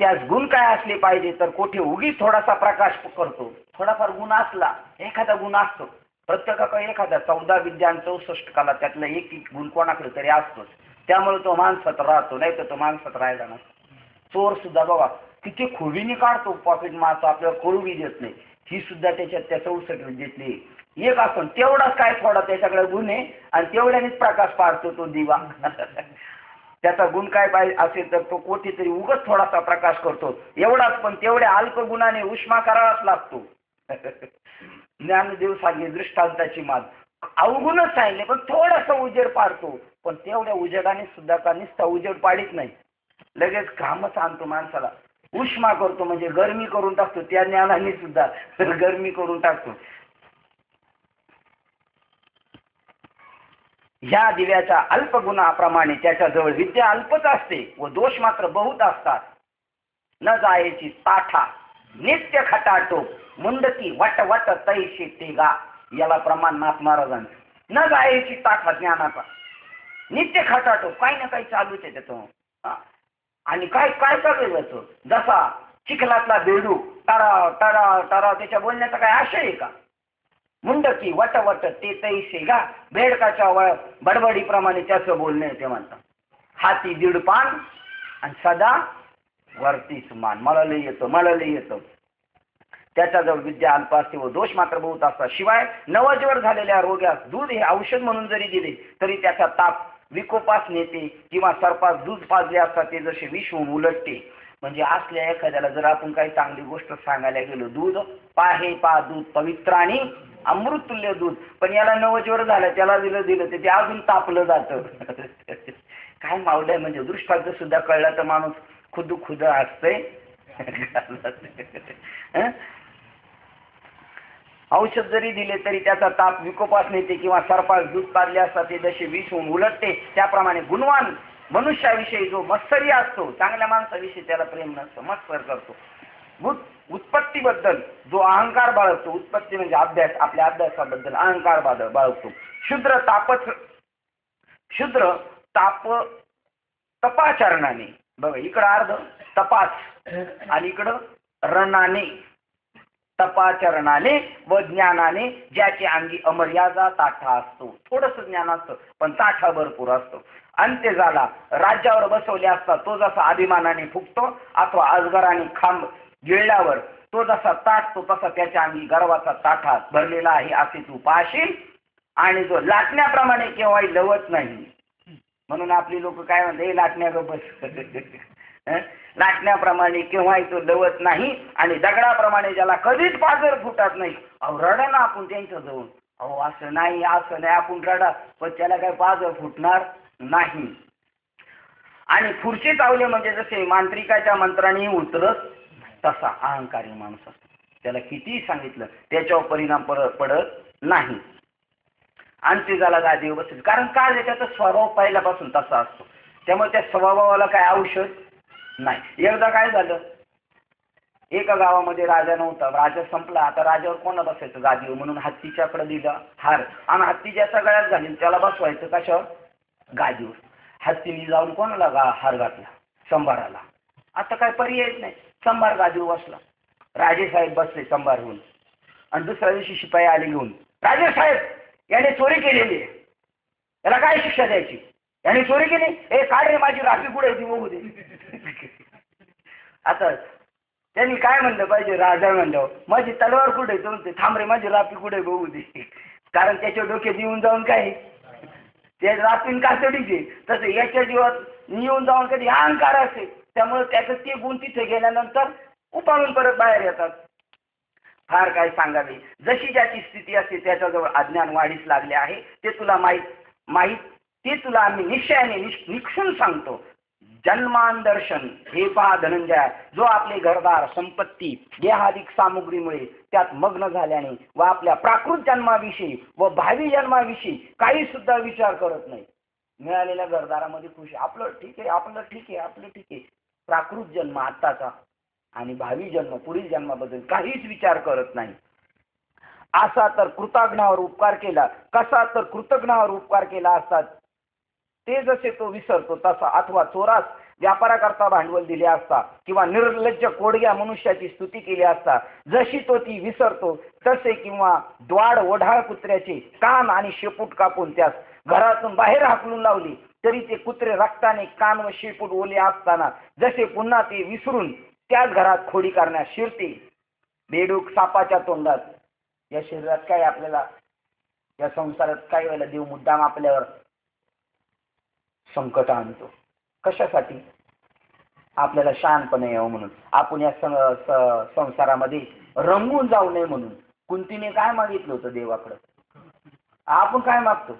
A: त्यास गुण काय असले पाहिजे तर कोठे उगीच थोडासा प्रकाश करतो. थोडाफार गुण असला, एखादा गुण असतो प्रत्येकाकडे, एखादा 14 विद्यान 64 कला, त्यातला एक गुण कोणाकडे तरी असतोच. त्यामुळे तो माणसात राहतो, नाही तर तो माणसात राहिला ना. चोर सुद्धा बघा किती खोबीने काढतो पॉकेट मारतो, आपल्याला कळू बी देत नाही. ही सुद्धा त्याच्यात त्या 64 विद्येतली एक असून तेवढाच काय थोडा त्याच्याकडे गुण आहे आणि तेवढ्यानेच प्रकाश पाडतो तो दिवा. त्याचा गुण काय पाहिजे असेल तर तो कोठेतरी उगाच थोडासा प्रकाश करतो एवढाच, पण तेवढ्या अल्प गुणाने उष्मा करावाच लागतो. ज्ञानदेव सांगे दृष्टांताची मात, अवगुणच सांगले पण थोडासा उजेड पाडतो, पण तेवढ्या उजेडाने सुद्धा का नुसता उजेड पाडित नाही, लगेच कामच आणतो माणसाला. उष्मा करतो म्हणजे गरमी करून टाकतो. त्या ज्ञानाने सुद्धा गरमी करून टाकतो. ह्या दिव्याच्या अल्प गुणाप्रमाणे त्याच्याजवळ विद्या अल्पच असते व दोष मात्र बहुत असतात. न जायची ताठा नित्य खटाटो मुंडकी वट वट तैशी तेगा, याला प्रमाण नाथ महाराजांचं. न जायची ताठा ज्ञानाचा, नित्य खटाटो, काही ना काही चालूच आहे त्याचं. आणि काय काय चालू आहे त्याचं, जसा चिखलातला बेडू टराव टराव टराव, त्याच्या बोलण्याचा काय आशय आहे का. मुंडकी वट वट ते तैसे गा, बेडकाच्या बडबडीप्रमाणे त्याचं बोलणं आहे. ते म्हणतात हाती दीड पान आणि सदा वरतीच मान, मला लई येतं. त्याच्याजवळ विद्या अल्प असते व दोष मात्र बहुत असतात. शिवाय नवजवर झालेल्या रोग्यास दूध हे औषध म्हणून जरी दिले तरी त्याचा ताप विकोपास नेते, किंवा सर्पास दूध पाजले असता ते जसे विष होऊन उलटते. म्हणजे असल्या एखाद्याला जर आपण काही चांगली गोष्ट सांगायला गेलो, दूध पा दूध पवित्र आणि अमृततुल्य दूध, पण याला नवजवर झालं, त्याला दिलं ते अजून तापलं जातं. काय मावलंय म्हणजे दृष्टांत सुद्धा कळला तर माणूस खुद असतंय. औषध जरी दिले तरी त्याचा ताप विकोपास नेते, किंवा सर्पास दूध पाजले असता ते जसे विष होऊन उलटते. त्याप्रमाणे गुणवान मनुष्याविषयी जो मत्सरी असतो, चांगल्या माणसाविषयी त्याला प्रेम नसतं, मत्सर करतो. उत्पत्तीबद्दल जो अहंकार बाळगतो, उत्पत्ती म्हणजे अभ्यास, आपल्या अभ्यासाबद्दल अहंकार बाळगतो. शुद्र तपाचरणाने, बघा इकडं अर्ध तपाच आणि इकडं रणाने, तपाचरणाने व ज्ञानाने ज्याची अंगी अमर्यादा ताठा असतो. थोडस ज्ञान असतं पण ताठा भरपूर असतो. अंत्य झाला राज्यावर बसवले असता तो जसा अभिमानाने फुकतो, अथवा अजगराने खांब गिळल्यावर तो जसा ताटतो, तसा त्याच्या अंगी गर्वाचा ताठा भरलेला आहे असे तू पाहशील. आणि जो लाटण्याप्रमाणे केव्हाही लवत नाही. म्हणून आपली लोक काय म्हणते, लाटण्या ग बस. लाटण्याप्रमाणे केव्हाही तो लवत नाही आणि दगडाप्रमाणे ज्याला कधीच पाजर फुटत नाही. अहो रडा ना आपण त्यांच्या जवळ, अहो असं नाही आपण रडा, पण त्याला काय पाजर फुटणार नाही. आणि खुर्ची चावले म्हणजे जसे मांत्रिकाच्या मंत्राने उतरत तसा अहंकारी माणूस असतो. त्याला कितीही सांगितलं त्याच्यावर परिणाम पडत नाही. आणि ते झाला गादीवर बसेल. कारण काय त्याचा स्वभाव पहिल्यापासून तसा असतो. त्यामुळे त्या स्वभावाला काय औषध नाही. एकदा काय झालं, एका गावामध्ये राजा नव्हता. राजा संपला. आता राजावर कोणा बसायचं गादीवर, म्हणून हत्तीच्याकडे दिला हार आणि हत्तीच्या सगळ्यात घालीन त्याला बसवायचं कशावर, गादीवर. हत्तीने जाऊन कोणाला हार घातला, संभाराला. आता काय पर्यायच नाही. संभार गादीवर बसला. राजेसाहेब बसले संभारहून आणि दुसऱ्या दिवशी शिपाई आले घेऊन, राजेसाहेब याने चोरी केलेली आहे, याला काय शिक्षा द्यायची, याने चोरी केली, ए काढ रे माझी राखी कुठे ती बघू दे. आता त्यांनी काय म्हणलं पाहिजे, राजा म्हणलं माझी तलवार कुठे, ते थांब रे माझी राखी कुठे बघू दे. कारण त्याच्या डोक्यात येऊन जाऊन काय ते राखीन कातडीचे, तसं याच्या जीवात येऊन जाऊन कधी अहंकार असेल. त्यामुळे त्याचं ते गुण तिथे गेल्यानंतर उपाळून परत बाहेर येतात. फार काय सांगावे. जशी ज्याची स्थिती असते त्याच्याजवळ अज्ञान वाढीस लागले आहे ते तुला माहीत ते तुला आम्ही निश्चयाने निक्षून सांगतो. जन्मांदर्शन हे पहा धनंजया, जो आपले घरदार संपत्ती देहादिक सामुग्रीमुळे त्यात मग्न झाल्याने व आपल्या प्राकृत जन्माविषयी व भावी जन्माविषयी काही सुद्धा विचार करत नाही. मिळालेल्या घरदारामध्ये खुश, आपलं ठीक आहे, आपलं ठीक आहे, आपलं ठीक आहे. प्राकृत जन्म आत्ताचा आणि भावी जन्म पुढील जन्माबद्दल काहीच विचार करत नाही. असा तर कृतज्ञावर उपकार केला, कसा तर कृतज्ञावर उपकार केला असतात ते जसे तो विसरतो तसा, अथवा चोरास व्यापाराकरता भांडवल दिले असता किंवा निर्लज्ज कोडग्या मनुष्याची स्तुती केली असता जशी तो ती विसरतो तसे, किंवा द्वाड ओढाळ कुत्र्याचे कान आणि शेपूट कापून त्यास घरातून बाहेर हाकलून लावली तरी ते कुत्रे रक्ताने कान व शेपूट ओले असताना जसे पुन्हा ते विसरून त्याच घरात खोडी करण्यास शिरते. बेडूक सापाच्या तोंडात. या शरीरात काय आपल्याला, या संसारात काय वेळेला देव मुद्दाम आपल्यावर संकट आणतो. कशासाठी? आपल्याला शहाणपणे यावं म्हणून, आपण या संसारामध्ये रंगून जाऊ नये म्हणून. कुंतीने काय मागितलं होतं देवाकडं? आपण काय मागतो?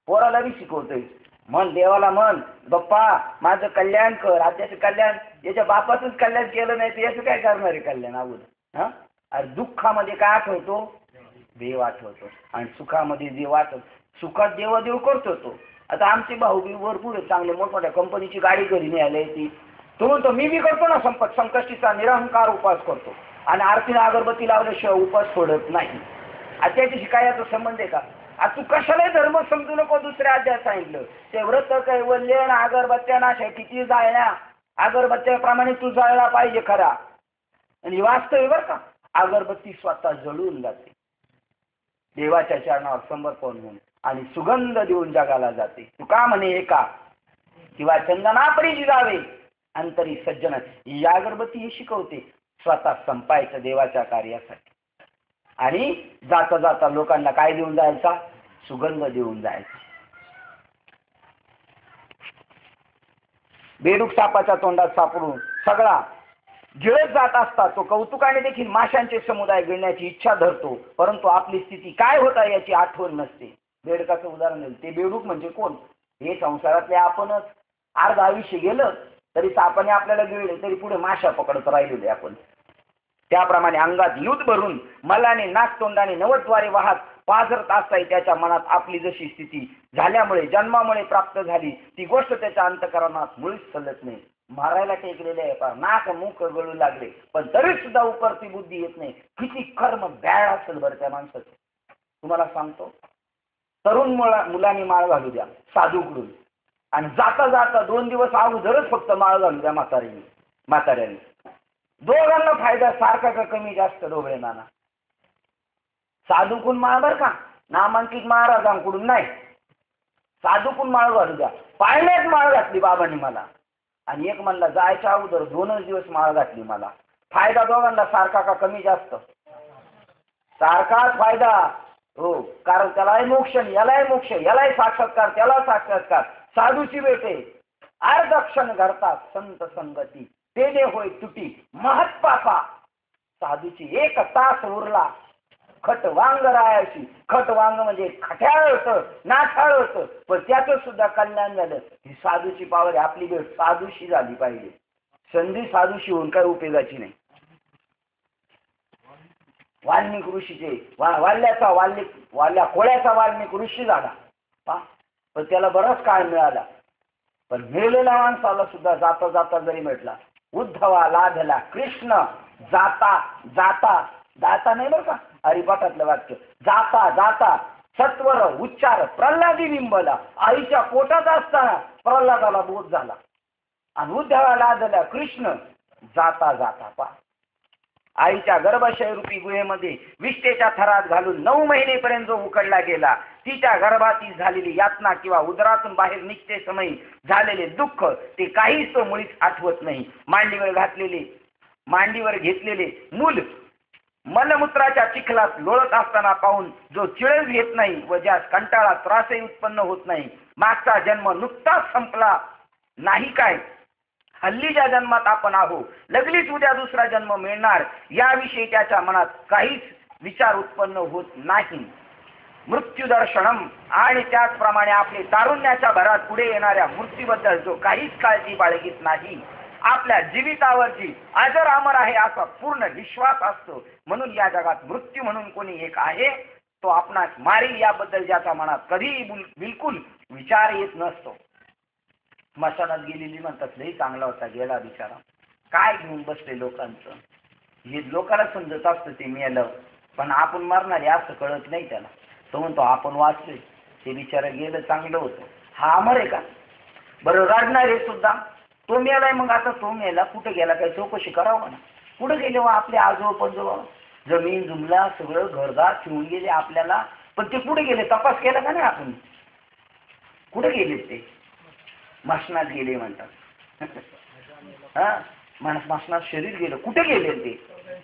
A: पोराला बी शिकवतोय, म्हण देवाला, म्हण बाप्पा माझं कल्याण कर, राज्याचं कल्याण. याच्या बापाचंच कल्याण केलं नाही तर याचं काय करणार आहे कल्याण अगोदर? हा, अरे दुःखामध्ये काय आठवतो? देव आठवतो. आणि सुखामध्ये देव आठवतो. सुखात देव करतो तो. आता आमचे भाऊ बी भरपूर चांगले मोठमोठ्या कंपनीची गाडी घरी न्यायला येते. तो म्हणतो मी बी करतो ना संकष्टीचा निरंकार उपास करतो आणि आरतीला अगरबत्ती लावल्याशिवाय उपास सोडत नाही. त्याच्याशी काय याचा संबंध आहे का? तू कशाला धर्म समजू नको. दुसऱ्या अध्यायात सांगितलं ते व्रत कैवल्य अगरबत्त्या नाशा किती जाळल्या, अगरबत्त्याप्रमाणे तू जाळला पाहिजे खरा. आणि वास्तव बरं का, अगरबत्ती स्वतः जळून जाते, देवाच्या चरणावर समर्पण होऊन आणि सुगंध देऊन जगाला जाते. तू का म्हणे एका किंवा चंदना परी जावे अंतरी सज्जन. ही अगरबत्ती हे शिकवते स्वतः संपायचं देवाच्या कार्यासाठी. आणि जाता जाता लोकांना काय देऊन जायचा? सुगंध देऊन जायचा. बेडूक सापाच्या तोंडात सापडून सगळा गिळत जात असता तो कौतुकाने देखील माशांचे समुदाय गिळण्याची इच्छा धरतो, परंतु आपली स्थिती काय होता याची आठवण नसते. बेडकाचं उदाहरण दिलं. ते बेडूक म्हणजे कोण? हे संसारातले आपणच. अर्ध आयुष्य गेलं तरी सापाने आपल्याला गिळले तरी पुढे माशा पकडत राहिलेले आपण. त्याप्रमाणे अंगात युद्ध भरून मलाने नाक तोंडाने नवद्वारे वाहत पाझरत असताही त्याच्या मनात आपली जशी स्थिती झाल्यामुळे जन्मामुळे प्राप्त झाली ती गोष्ट त्याच्या अंतःकरणात मुळीच चलत नाही. मारायला टेकलेले आहे, फार नाक मुख गळू लागले, पण तरी सुद्धा उपरती बुद्धी येत नाही. किती कर्म बॅड असेल बरं त्या माणसाचं. तुम्हाला सांगतो, तरुण मुलांनी माळ घालू द्या साधूकडून, आणि जाता जाता 2 दिवस अगोदरच फक्त माळ घालू द्या म्हाताऱ्याने. दोघांना फायदा सारखा का कमी जास्त डोबळे नाना. साधूकून माळ बर का, नामांकित महाराजांकडून नाही. साधूकून माळ घालू द्या. पाळण्यात माळ घातली बाबांनी मला, आणि एक म्हणला जायच्या अगोदर 2च दिवस माळ घातली मला. फायदा दोघांना सारखा का कमी जास्त? सारखाच फायदा. हो, कारण त्यालाही मोक्ष, यालाही मोक्ष, यालाही साक्षात्कार, त्याला साक्षात्कार. साधूची भेटे अर्धक्षण घडतात संत संगती, ते दे होय तुटी महत्पापा. साधूची 1 तास उरला खटवांग रायाशी. खटवांग म्हणजे खट्याळ होतं, नाठाळ होतं, पण त्याचं सुद्धा कल्याण झालं. ही साधूची पावर आहे. आपली भेट साधूशी झाली पाहिजे. संधी साधूशी होऊन काय उपयोगाची नाही. वाल्मिक ऋषीचे वाल्या खोळ्याचा वाल्मिक ऋषी झाला. पण त्याला बराच काळ मिळाला. पण मिळलेल्या माणसाला सुद्धा जाता जाता जरी म्हटला, उद्धवा लाधला कृष्ण जाता जाता, जाता नाही बरं का हरिपाठातलं वाक्य, जाता जाता सत्वर उच्चार प्रल्हादी बिंबला. आईच्या पोटात असताना प्रल्हादाला बोध झाला. आणि उद्धवा लाधला कृष्ण जाता जाता आईच्या गर्भाशयरूपी गुहेमध्ये विष्ठेच्या थरात घालून 9 महिनेपर्यंत जो उकडला गेला, तिच्या गर्भातील झालेली यातना किंवा उदरातून बाहेर निघते समय झालेले दुःख ते काहीच तो मुळीच आठवत नाही. मांडीवर घेतलेले मूल मलमूत्राच्या चिखलात लोळत असताना पाहून जो चिळच घेत नाही व ज्यास कंटाळा त्रासही उत्पन्न होत नाही, मागचा जन्म नुकताच संपला नाही काय, हल्लीच्या जन्मात आपण आहो, लगलीच उद्या दुसरा जन्म मिळणार, याविषयी त्याच्या मनात काहीच विचार उत्पन्न होत नाही. मृत्यूदर्शनम आणि त्याचप्रमाणे आपले तारुण्याच्या भरात पुढे येणाऱ्या मृत्यूबद्दल जो काहीच काळजी बाळगीत नाही, आपल्या जीवितावरची अजर अमर आहे असा पूर्ण विश्वास असतो. म्हणून या जगात मृत्यू म्हणून कोणी एक आहे, तो आपणास मारी याबद्दल ज्याच्या मनात कधीही बिलकुल विचार येत नसतो. स्मशानात गेलेली म्हणतात लई चांगला होता, गेला बिचारा, काय घेऊन बसले लोकांचं. हे लोकांना समजत असतं ते मेलं, पण आपण मरणारे असं कळत नाही त्याला. तो म्हणतो आपण वाचले, ते बिचारा गेलं चांगलं होतं. हा अमर आहे का? बरं रडणारे सुद्धा, तो मेलाय मग आता तो मेला कुठे गेला काही चौकशी करावं ना. कुठे गेले व आपले आजोबा पंजोबा, जमीन जुमला सगळं घरदार ठेवून गेले आपल्याला, पण ते कुठे गेले तपास केला का नाही आपण? कुठे गेले ते? मसनात गेले म्हणतात. मसनात शरीर गेलं, कुठे गेले ते?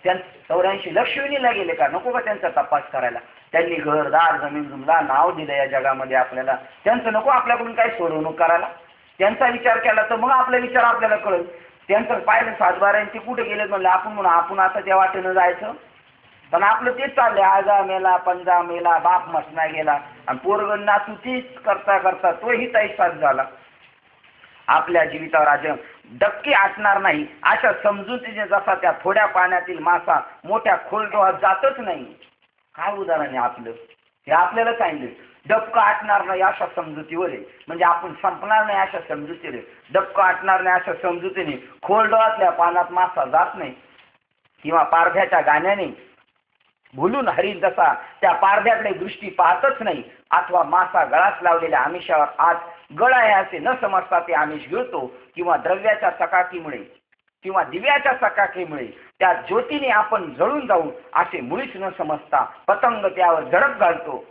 A: 84 लक्षवेणीला गेले का? नको का त्यांचा तपास करायला? त्यांनी घरदार जमीन जुमला नाव दिलं या जगामध्ये आपल्याला, त्यांचं नको आपल्याकडून काही सोडवणूक करायला? त्यांचा विचार केला तर मग आपला विचार आपल्याला कळेल. त्यांचं पाहिलं सातबारा ते कुठे गेले म्हणलं आपण म्हणून आपण आता त्या वाटेनं जायचं. पण आपलं तेच चाललंय, आजा मेला पंजा मेला बाप मसना गेला आणि पोरगण नातू तीच करता करता तोही तैसाच झाला. आपल्या जीवितावर आज डक्की आटणार नाही अशा समजुतीने जसा त्या थोड्या पाण्यातील मासा मोठ्या खोलगव्हात जातच नाही. काय उदाहरण आहे आपलं, हे आपल्याला सांगितलं. डबका आटणार नाही अशा समजुतीवर आहे, म्हणजे आपण संपणार नाही अशा समजुतीने, डबका आटणार नाही अशा समजुतीने खोलगव्हातल्या पाण्यात मासा जात नाही. किंवा पारध्याच्या गाण्याने भुलून हरिण जसा त्या पारध्याकडे दृष्टी पाहतच नाही, अथवा मासा गळास लावलेल्या आमिषावर आज गळ आहे असे न समजता ते आमिष गिळतो, किंवा द्रव्याच्या चकाकीमुळे किंवा दिव्याच्या चकाकीमुळे त्या ज्योतीने आपण जळून जाऊ असे मुळीच न समजता पतंग त्यावर झडप घालतो.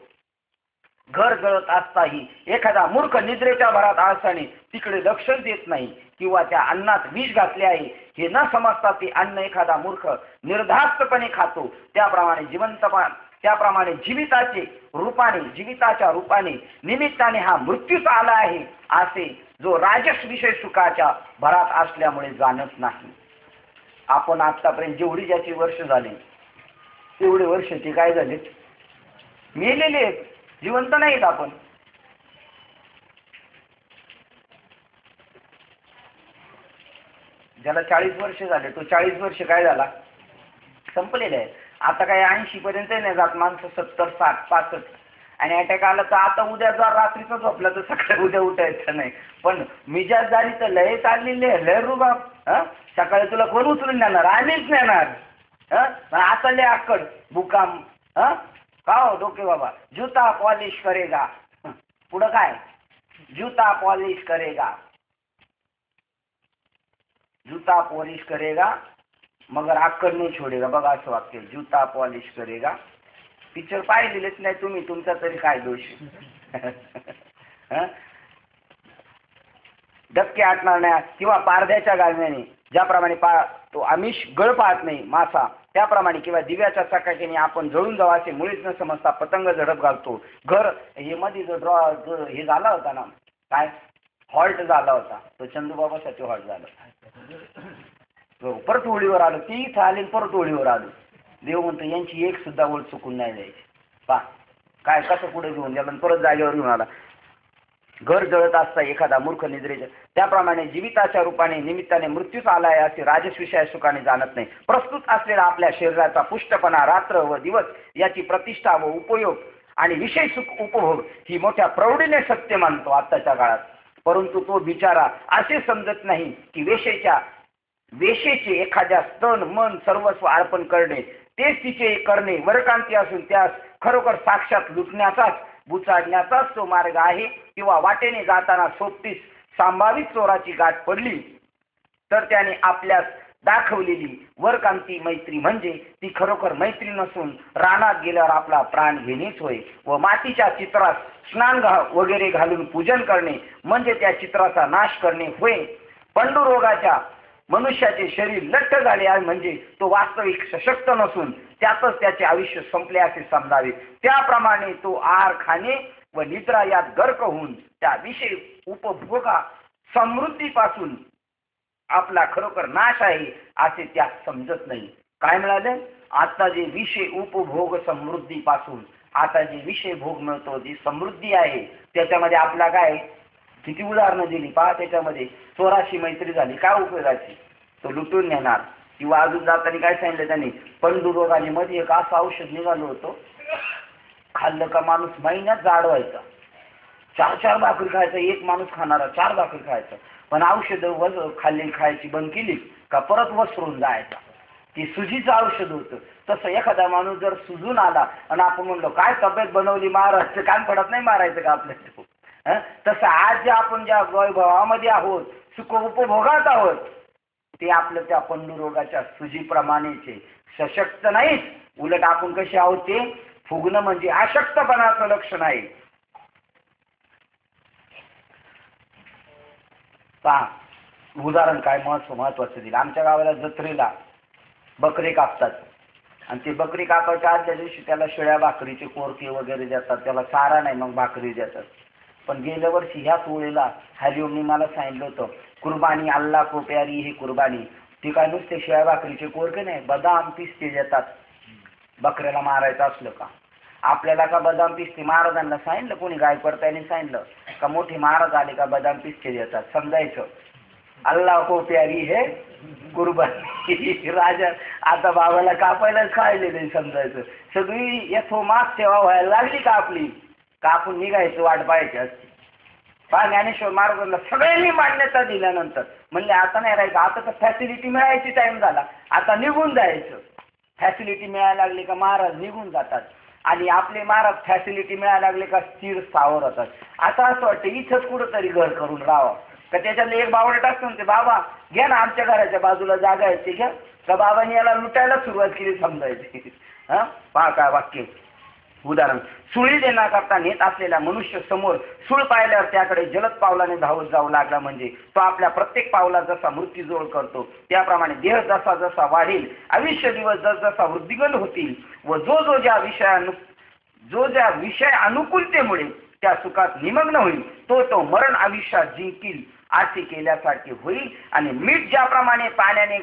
A: घर जळत असताही एखादा मूर्ख निद्रेच्या भरात आळसाने तिकडे लक्ष देत नाही, किंवा त्या अन्नात विष घातले आहे हे न समजता ते अन्न एखादा मूर्ख निर्धास्तपणे खातो. त्याप्रमाणे जीविताच्या रूपाने निमित्ताने हा मृत्यूच आला आहे असे जो राजस विषय सुखाच्या भरात असल्यामुळे जाणत नाही. आपण आतापर्यंत जेवढी ज्याची वर्ष झाली तेवढे वर्ष ते काय झाले, मेलेले आहेत, जिवंत नाहीत. आपण ज्याला 40 वर्ष झाले तो 40 वर्ष काय झाला, संपलेले आहे. आता काय 80 पर्यंत नाही जात माणसं, 70, 60, 65. आणि अटॅक आला तर आता उद्या जर रात्रीचं झोपला तर सकाळी उद्या उठायचं नाही. पण मिजाज झाली तर लय चाललेली आहे, लय रुबाब. सकाळी तुला कोण उचलून नेणार? आम्हीच नेणार. आता लय आकड बुकाम. का हो डोके बाबा, जूता पॉलिश करेगा. पुढं काय, जूता पॉलिश करेगा, जूता पॉलिश करेगा मगर आकड नाही छोडेगा. बघा असं वाक्य, जूता पॉलिश करेगा. पिक्चर पाहिलेलेच नाही तुम्ही, तुमचा तरी काय दोष. डबके आटणार नाही, किंवा पारध्याच्या गाण्याने ज्याप्रमाणे तो आमिष गळ पाहत नाही मासा, त्याप्रमाणे किंवा दिव्याच्या चकाकीने आपण जळून जाऊ असे मुळीच न समजता पतंग झडप घालतो. घर हे मध्ये जो हे झाला होता ना, काय हॉल्ट झाला होता, तो चंदूबाबासाठी हॉल्ट झाला. परत होळीवर आलो, ती इथं आली परत होळीवर आलो. देव म्हणतो यांची एक सुद्धा ओळ चुकून नाही जायची. पा काय कसं पुढे घेऊन गेला परत जागेवर घेऊन आला. घर जळत असता एखादा मूर्ख निद्रेच्या, त्याप्रमाणे जीविताच्या रूपाने निमित्ताने मृत्यूच आलाय असे राजसविषय सुखाने जाणत नाही. प्रस्तुत असलेला आपल्या शरीराचा पुष्टपणा, रात्र व दिवस याची प्रतिष्ठा व उपयोग आणि विषय सुख उपभोग ही मोठ्या प्रौढीने सत्य मानतो आत्ताच्या काळात. परंतु तो बिचारा असे समजत नाही की वेशेचे एखाद्या स्तन मन सर्वस्व अर्पण करणे तेच तिचे करणे वरकांती असून त्यास खरोखर साक्षात लुटण्याचाच बुचाडण्याचाच तो मार्ग आहे. किंवा वाटेने जाताना सोबतीस संभावित चोराची गाठ पडली तर त्याने आपल्यास दाखवलेली वरकांती मैत्री म्हणजे ती खरोखर मैत्री नसून रानात गेल्यावर आपला प्राण घेणेच होय. व मातीच्या चित्रास स्नान वगैरे घालून पूजन करणे म्हणजे त्या चित्राचा नाश करणे होय. पंडुरोगाच्या मनुष्याचे शरीर लठ्ठ झाले आहे म्हणजे तो वास्तविक सशक्त नसून त्यातच त्याचे आयुष्य संपले असे समजावे. त्याप्रमाणे तो आहार खाणे व निद्रा यात गर्क होऊन त्या विषय उपभोगा समृद्धीपासून आपला खरोखर नाश आहे असे त्यात समजत नाही. काय मिळाले? आता जे विषय उपभोग समृद्धीपासून आता जे विषय भोग मिळतो, जी समृद्धी आहे त्याच्यामध्ये आपला काय किती उदाहरणं दिली पहा. त्याच्यामध्ये चोराशी मैत्री झाली, काय उपयोगाची? तो लुटून नेणार. किंवा अजून जाताना काय सांगितलं त्यांनी, पंडुरोगाने मध्ये एक असं औषध निघालं होतं, खाल्लं का माणूस महिन्यात जाड व्हायचा. 4 भाकरी खायचा, एक माणूस खाणारा 4 भाकरी खायचा. पण औषधं खाल्ली खायची बंद केली का परत वसरून जायचा. ती सुजीचं औषध होतं. तसं एखादा माणूस जर सुजून आला आणि आपण म्हणलो काय तब्येत बनवली महाराज, कान पडत नाही मारायचं का आपल्या? तसं आज जे आपण ज्या वैभवामध्ये आहोत, सुख उपभोगात आहोत, ते आपलं त्या पंडुरोगाच्या सुजीप्रमाणेचे सशक्त नाहीत. उलट आपण कसे आहोत ते फुगणं म्हणजे अशक्तपणाचं लक्षण आहे. पहा उदाहरण काय महत्वाचं दिलं. आमच्या गावाला जत्रेला बकरे कापतात आणि ते बकरी कापायच्या आदल्या दिवशी त्याला शिळ्या भाकरीचे कोरके वगैरे देतात. त्याला चारा नाही मग भाकरी देतात. पण गेल्या वर्षी ह्याच वेळेला हरिओमनी मला सांगितलं होतं, कुर्बानी अल्लाह को प्यारी ही कुर्बानी. ती काय नुसते शिळ्या भाकरीचे कोरके नाही, बदाम पिस्ते देतात बकऱ्याला मारायचं असलं का. आपल्याला का बदाम पिस्ते महाराजांना सांगितलं, कोणी गायकवाड सांगितलं का मोठे महाराज आले का बदाम पिस्ते देतात. समजायचं अल्लाह को प्यारी है कुर्बानी. राजा आता बाबाला कापायलाच खायले नाही समजायचं. सगळी यथोमास सेवा व्हायला लागली का आपली, का आपण निघायचं वाट पाहायची असते. पहा ज्ञानेश्वर महाराजांना सगळ्यांनी मान्यता दिल्यानंतर म्हणले आता नाही राहायचं, आता तर फॅसिलिटी मिळायची टाइम झाला, आता निघून जायचं. फॅसिलिटी मिळायला लागली का महाराज निघून जातात आणि आपले महाराज फॅसिलिटी मिळायला लागले का स्थिर स्थावर होतात. आता असं वाटतं इथंच कुठंतरी घर करून राहावं का. त्याच्यातलं एक बावडट असतं ते, बाबा घ्या ना आमच्या घराच्या बाजूला जागा आहे ते घ्या. का बाबांनी याला लुटायला सुरुवात केली समजायची. पहा काय वाक्य उदाहरण. सुळी देण्याकरता नेत असलेल्या मनुष्य समोर सूळ पाहिल्यावर त्याकडे जलद पावलाने धावत जाऊ लागला म्हणजे तो आपल्या प्रत्येक पावला जसा मृत्यूजवळ करतो त्याप्रमाणे देह जसा जसा वाढेल, आयुष्य दिवस जसजसा वृद्धिगत होतील व जो ज्या विषय अनुकूलतेमुळे त्या सुखात निमग्न होईल तो मरण आयुष्यात जिंकील असे केल्यासारखे होईल. आणि मीठ ज्याप्रमाणे पाण्याने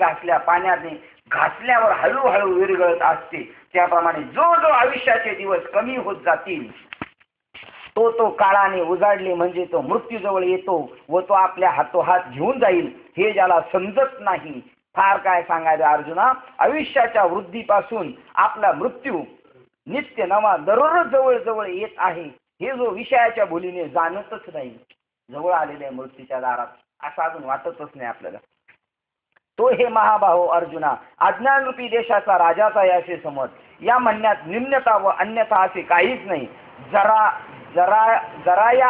A: घासल्यावर हळूहळू विरघळत असते त्याप्रमाणे जो आयुष्याचे दिवस कमी होत जातील तो काळाने उजाडले म्हणजे तो मृत्यूजवळ येतो व तो आपल्या हातोहात घेऊन जाईल. हे ज्याला समजत नाही फार काय सांगायचं अर्जुना. आयुष्याच्या वृद्धीपासून आपला मृत्यू नित्य नवा दररोज जवळ जवळ येत आहे हे जो विषयाच्या बोलीने जाणतच नाही. जवळ आलेले आहे मृत्यूच्या दारात असं अजून वाटतच नाही आपल्याला. तो हे महाबाहो अर्जुना अज्ञानरूपी देशाचा राजाचा आहे असे समज. या म्हणण्यात निम्नता व अन्यथा असे काहीच नाही. जरा या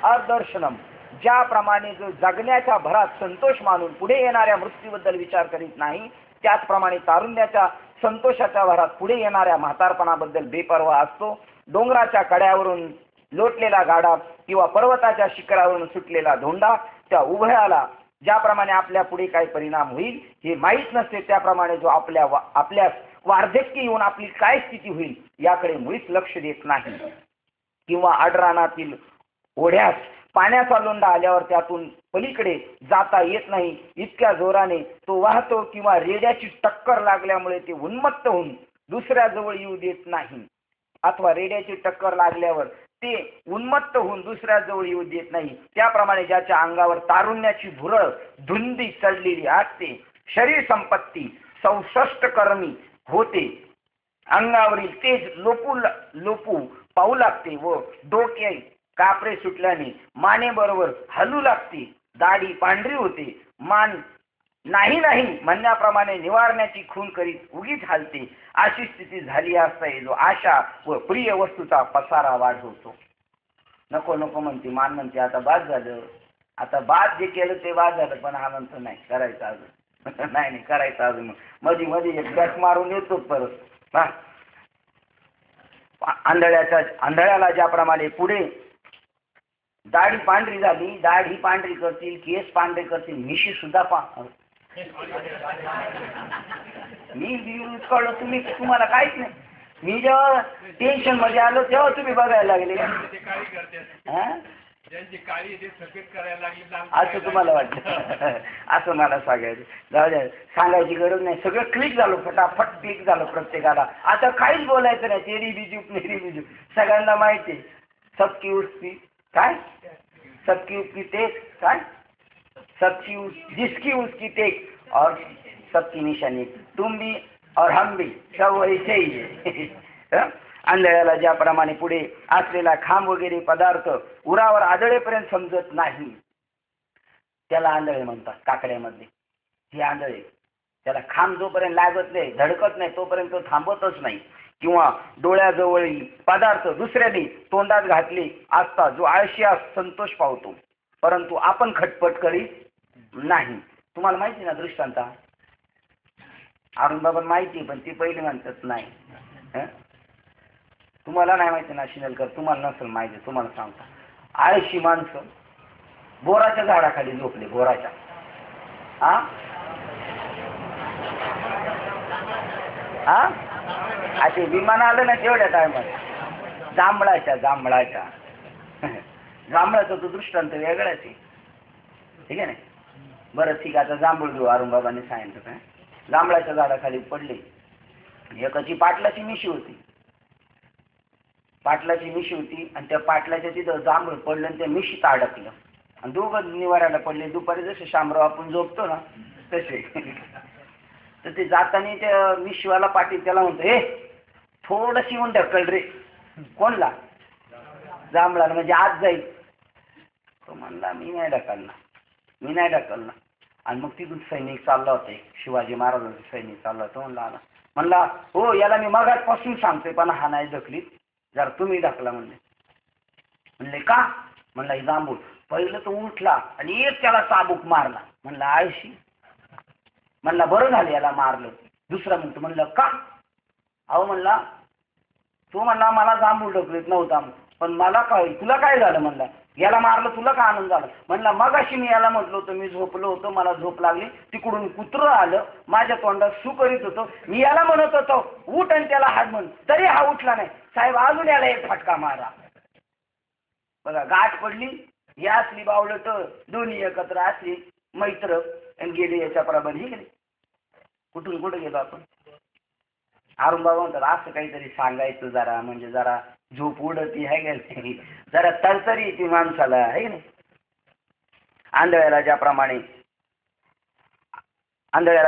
A: अदर्शनम ज्याप्रमाणे जो जगण्याच्या भरात संतोष मानून पुढे येणाऱ्या मृत्यूबद्दल विचार करीत नाही त्याचप्रमाणे तारुण्याच्या संतोषाच्या भरात पुढे येणाऱ्या म्हातारपणाबद्दल बेपर्वा असतो. डोंगराच्या कड्यावरून लोटलेला गाडा किंवा पर्वताच्या शिखरावरून सुटलेला धोंडा त्या उभयाला ज्याप्रमाणे आपल्या पुढे काही परिणाम होईल हे माहीत नसते त्याप्रमाणे जो आपल्यास वार्धक्य येऊन आपली काय स्थिती होईल याकडे मुळीच लक्ष देत नाही. किंवा आडरानातील ओढ्यास पाण्याचा लोंढा आल्यावर त्यातून पलीकडे जाता येत नाही इतक्या जोराने तो वाहतो किंवा रेड्याची टक्कर लागल्यामुळे ते उन्मत्त होऊन दुसऱ्या जवळ येऊ देत नाही. अथवा रेड्याची टक्कर लागल्यावर ते उन्मत्त होऊन दुसऱ्या जवळ येऊ देत नाही, त्याप्रमाणे ज्याच्या अंगावर तारुण्याची भुरळ धुंदी चढलेली असते, शरीर संपत्ती 64 कर्मी होते, अंगावरील तेज लोपू पाहू लागते व डोके कापरे सुटल्याने माने बरोबर हलू लागते, दाढी पांढरी होते, मान नाही नाही म्हणण्याप्रमाणे निवारण्याची खून करीत उगीच हालते, अशी स्थिती झाली असता जो आशा व प्रिय वस्तूचा पसारा वाढवतो. नको नको म्हणते, मान म्हणते आता बाद झालं, आता बाद जे केलं ते बाद झालं, पण हा म्हणतो नाही करायचं अजून नाही नाही करायचं अजून, मध्ये मध्ये एक बॅक मारून येतो परत. आंधळ्याला ज्याप्रमाणे पुढे दाढी पांढरी झाली, दाढी पांढरी करतील, केस पांढरे करतील, मिशी सुद्धा मी कळलं तुम्हाला काहीच नाही. मी जेव्हा टेन्शन मध्ये आलो तेव्हा तुम्ही बघायला लागले असं तुम्हाला वाटतं. असं मला सांगायचं, जाऊ द्या, सांगायची गरज नाही, सगळं क्लिक झालं, फटाफट क्लिक झालं प्रत्येकाला. आता काहीच बोलायचं नाही, तेरी बिजूक मेरी बिजूक सगळ्यांना माहिती आहे. सबकी उसकी काय, सबकी उसकी टेक काय, जिसकी उसकी टेक और सबकी निशानी, तुम भी और हम भी सब वैसे ही है. आंधळ्याला ज्याप्रमाणे पुढे असलेला खांब वगैरे पदार्थ उरावर आदळेपर्यंत समजत नाही, त्याला आंधळे म्हणतात. काकड्यामधले हे आंधळे, त्याला खांब जोपर्यंत लागत नाही, धडकत नाही, तोपर्यंत तो थांबतच नाही. किंवा डोळ्याजवळी पदार्थ दुसऱ्याने तोंडात घातले असता जो आळशी संतोष पावतो, परंतु आपण खटपट करीत नाही. तुम्हाला माहिती ना दृष्टांत, अरुण बाबा माहिती, पण ती पहिली म्हणतात नाही. तुम्हाला नाही माहिती ना शिनलकर, तुम्हाला नसेल माहिती, तुम्हाला सांगतो. आळशी माणसं बोराच्या झाडाखाली झोपले, बोराच्या. हा हा ते विमान आलं ना तेवढ्या टायमात, जांभळाच्या जांभळाचा तो दृष्टांत वेगळाच आहे, ठीक आहे ना. बरं ठीक आहे, आता जांभूळ घेऊ. अरुण बाबांनी सांगितलं काय, जांभळाच्या झाडाखाली पडले, एकाची पाटलाची मिशी होती, आणि त्या पाटलाच्या तिथं जांभूळ पडलं आणि त्या मिशीत अडकलं, आणि दोघं निवारायला पडले. दुपारी जसे शामराव आपण झोपतो ना तसे. तर ते जाताना त्या मिशीवाला पाटील त्याला म्हणतो, हे थोडंशी येऊन ढकल रे. कोणला? जांभळाला, म्हणजे आज जाईल. तो म्हणला मी नाही ढकलणार. आणि मग तिथून सैनिक चालला होता, शिवाजी महाराजांचा सैनिक चालला होता. म्हणला हो, याला मी मगाचपासून सांगतोय पण हा नाही ढकलीत, जरा तुम्ही ढकला. म्हणले का? म्हणला ही जांभूळ. पहिलं तो उठला आणि एक त्याला चाबूक मारला. म्हणला आळशी. म्हणला बरं झालं याला मारलं. दुसरा म्हणलं का? अहो म्हणला तो म्हणला मला जांभूळ ढकलीत नव्हता, पण मला काय, तुला काय झालं? म्हणला याला मारलं तुला का आनंद झाला? म्हणला मगाशी मी याला म्हटलं होतं, मी झोपलो होतो, मला झोप लागली, तिकडून कुत्रं आलं, माझ्या तोंडात सू करीत होतो, मी याला म्हणत होतो उठ आणि त्याला हात म्हण, तरी हा उठला नाही. साहेब अजून याला एक फटका मारा. बघा गाठ पडली. ही असली बावळट, दोन्ही एकत्र असली मैत्र, आणि गेले याच्या प्रमाणे. हे गेले कुठून कुठे गेलो आपण. अरुण बाबा म्हणतात असं काहीतरी सांगायचं जरा, म्हणजे जरा झोप उडती आहे का, जरा तरतरी ती माणसाला आहे की नाही. आंधळ्याला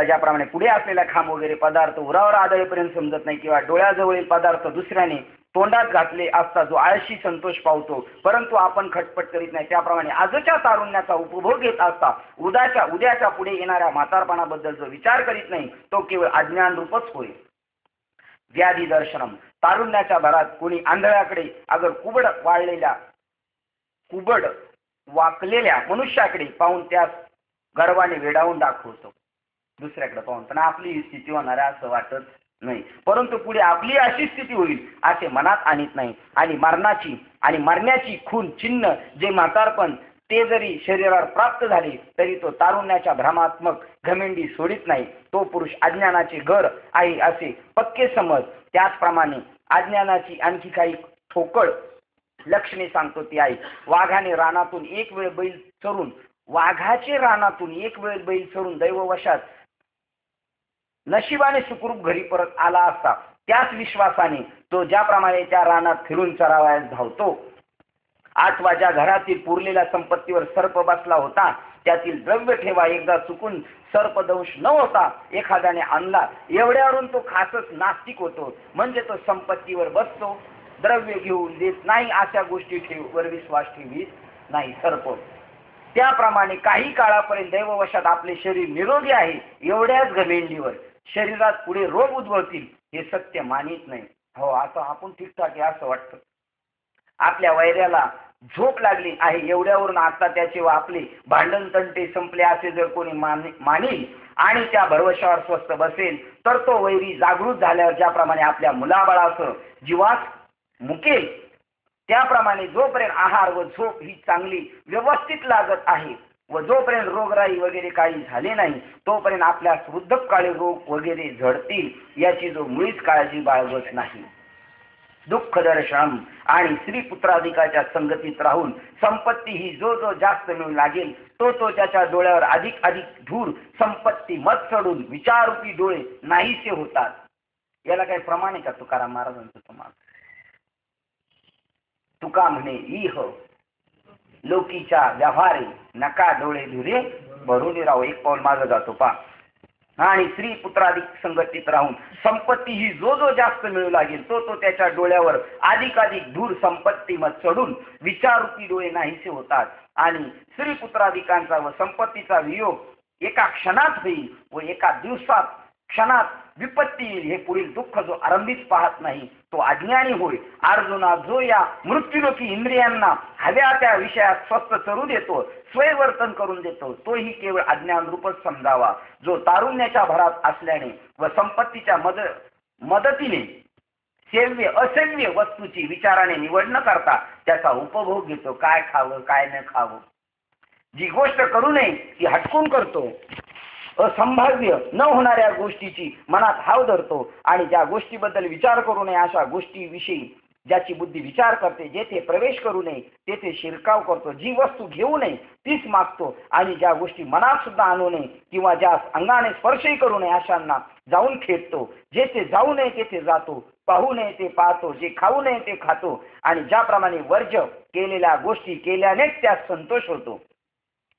A: ज्याप्रमाणे पुढे असलेला खांब वगैरे पदार्थ उरावर आदळेपर्यंत समजत नाही, किंवा डोळ्याजवळील पदार्थ दुसऱ्याने तोंडात घातले असता जो आळशी संतोष पावतो, परंतु आपण खटपट करीत नाही, त्याप्रमाणे आजच्या तारुण्याचा उपभोग घेत असता उद्याच्या पुढे येणाऱ्या म्हातारपणाबद्दल जो विचार करीत नाही, तो केवळ अज्ञान रूपच होय. व्याधी दर्शनम, तारुण्याच्या भरात कोणी आंधळ्याकडे अगर कुबड वाकलेल्या मनुष्याकडे पाहून त्यास गर्वाने वेडावून दाखवतो, दुसऱ्याकडे पाहून. पण आपली ही स्थिती होणार आहे असं वाटत नाही, परंतु पुढे आपली अशी स्थिती होईल असे मनात आणत नाही. आणि मरण्याची खून चिन्ह जे म्हातारपण, ते जरी शरीरावर प्राप्त झाले तरी तो तारुण्याच्या भ्रमात्मक घमेंडी सोडित नाही. तो पुरुष अज्ञानाचे घर आहे असे पक्के समज. त्याचप्रमाणे अज्ञानाची आणखी काही ठोकळ लक्षणे सांगतो ती आहे. वाघाचे रानातून एक वेळ बैल चरून दैववशात नशिबाने सुखरूप घरी परत आला असता, त्याच विश्वासाने तो ज्याप्रमाणे त्या रानात फिरून चरावयास धावतो, आठवा ज्या घरातील पुरलेल्या संपत्तीवर सर्प बसला होता त्यातील द्रव्य ठेवा, एकदा चुकून सर्पदंश न होता एखाद्याने आणला, एवढ्यावरून तो खासच नास्तिक होतो. म्हणजे तो संपत्तीवर बसतो, द्रव्य घेऊन देत नाही, अशा गोष्टी वर विश्वास ठेवीत नाही सर्प. त्याप्रमाणे काही काळापर्यंत दैववशात आपले शरीर निरोगी आहे एवढ्याच घमेंडीवर शरीरात पुढे रोग उद्भवतील हे सत्य मानित नाही. हो, आता आपण ठीकठाक आहे असं वाटतं. आपल्या वैऱ्याला झोप लागली आहे एवढ्यावरून आता त्याचे व आपले भांडण तंटे संपले असे जर कोणी मानील आणि त्या भरवशावर स्वस्थ बसेल तर तो वैरी जागृत झाल्यावर ज्याप्रमाणे आपल्या मुलाबाळासह जीवास मुकेल त्याप्रमाणे जोपर्यंत आहार व झोप ही चांगली व्यवस्थित लागत आहे व जोपर्यंत रोगराई वगैरे काही झाले नाही तोपर्यंत आपल्या वृद्धकाळी रोग वगैरे झडतील याची जो मुळीच काळजी बाळगत नाही. दुःख दर्शनम आणि स्त्री पुत्राधिकाच्या संगतीत राहून संपत्ती ही जो जो जास्त मिळू लागेल तो तो त्याच्या डोळ्यावर अधिक अधिक धूर संपत्ती मत चढून विचारूपी डोळे नाहीसे होतात. याला काही प्रमाण आहे का तुकाराम महाराजांचं? तुम्हाला तुका म्हणे इह लोकीच्या व्यवहारे नका डोळे धुरे भरून राहू. एक पाऊल मागे जातो पा. आणि स्त्री पुत्राधिक संगतीत राहून संपत्ती ही जो जो जास्त मिळू लागेल तो तो त्याच्या डोळ्यावर अधिक अधिक धूर संपत्ती मत चढून विचारूपी डोळे नाहीसे होतात. आणि स्त्री पुत्राधिकांचा व संपत्तीचा वियोग एका क्षणात होईल व एका दिवसात क्षणात विपत्ती येईल. हे पुढील दुःख जो आरंभीच पाहत नाही तो अज्ञानी होय. अर्जुना, जो या मृत्यूलोकी इंद्रियांना हव्या त्या विषयात स्वस्थ चरू देतो, स्वयंवर्तन करून देतो, तोही केवळ अज्ञान रूपच समजावा. जो तारुण्याच्या भरात असल्याने व संपत्तीच्या मदतीने सेव्य असेव्य वस्तूची विचाराने निवड न करता त्याचा उपभोग घेतो. काय खावं काय न खावं, जी गोष्ट करू नये ती हटकून करतो, असंभाव्य न होणाऱ्या गोष्टीची मनात हाव धरतो आणि ज्या गोष्टीबद्दल विचार करू नये अशा गोष्टीविषयी ज्याची बुद्धी विचार करते, जेथे प्रवेश करू नये तेथे शिरकाव करतो, जी वस्तू घेऊ नये तीच मागतो आणि ज्या गोष्टी मनात सुद्धा आणू नये किंवा ज्या अंगाने स्पर्शही करू नये अशांना जाऊन खेळतो, जेथे जाऊ नये तेथे जातो, पाहू नये ते पाहतो, जे खाऊ नये ते खातो आणि ज्याप्रमाणे वर्ज्य केलेल्या गोष्टी केल्यानेच त्यात संतोष होतो.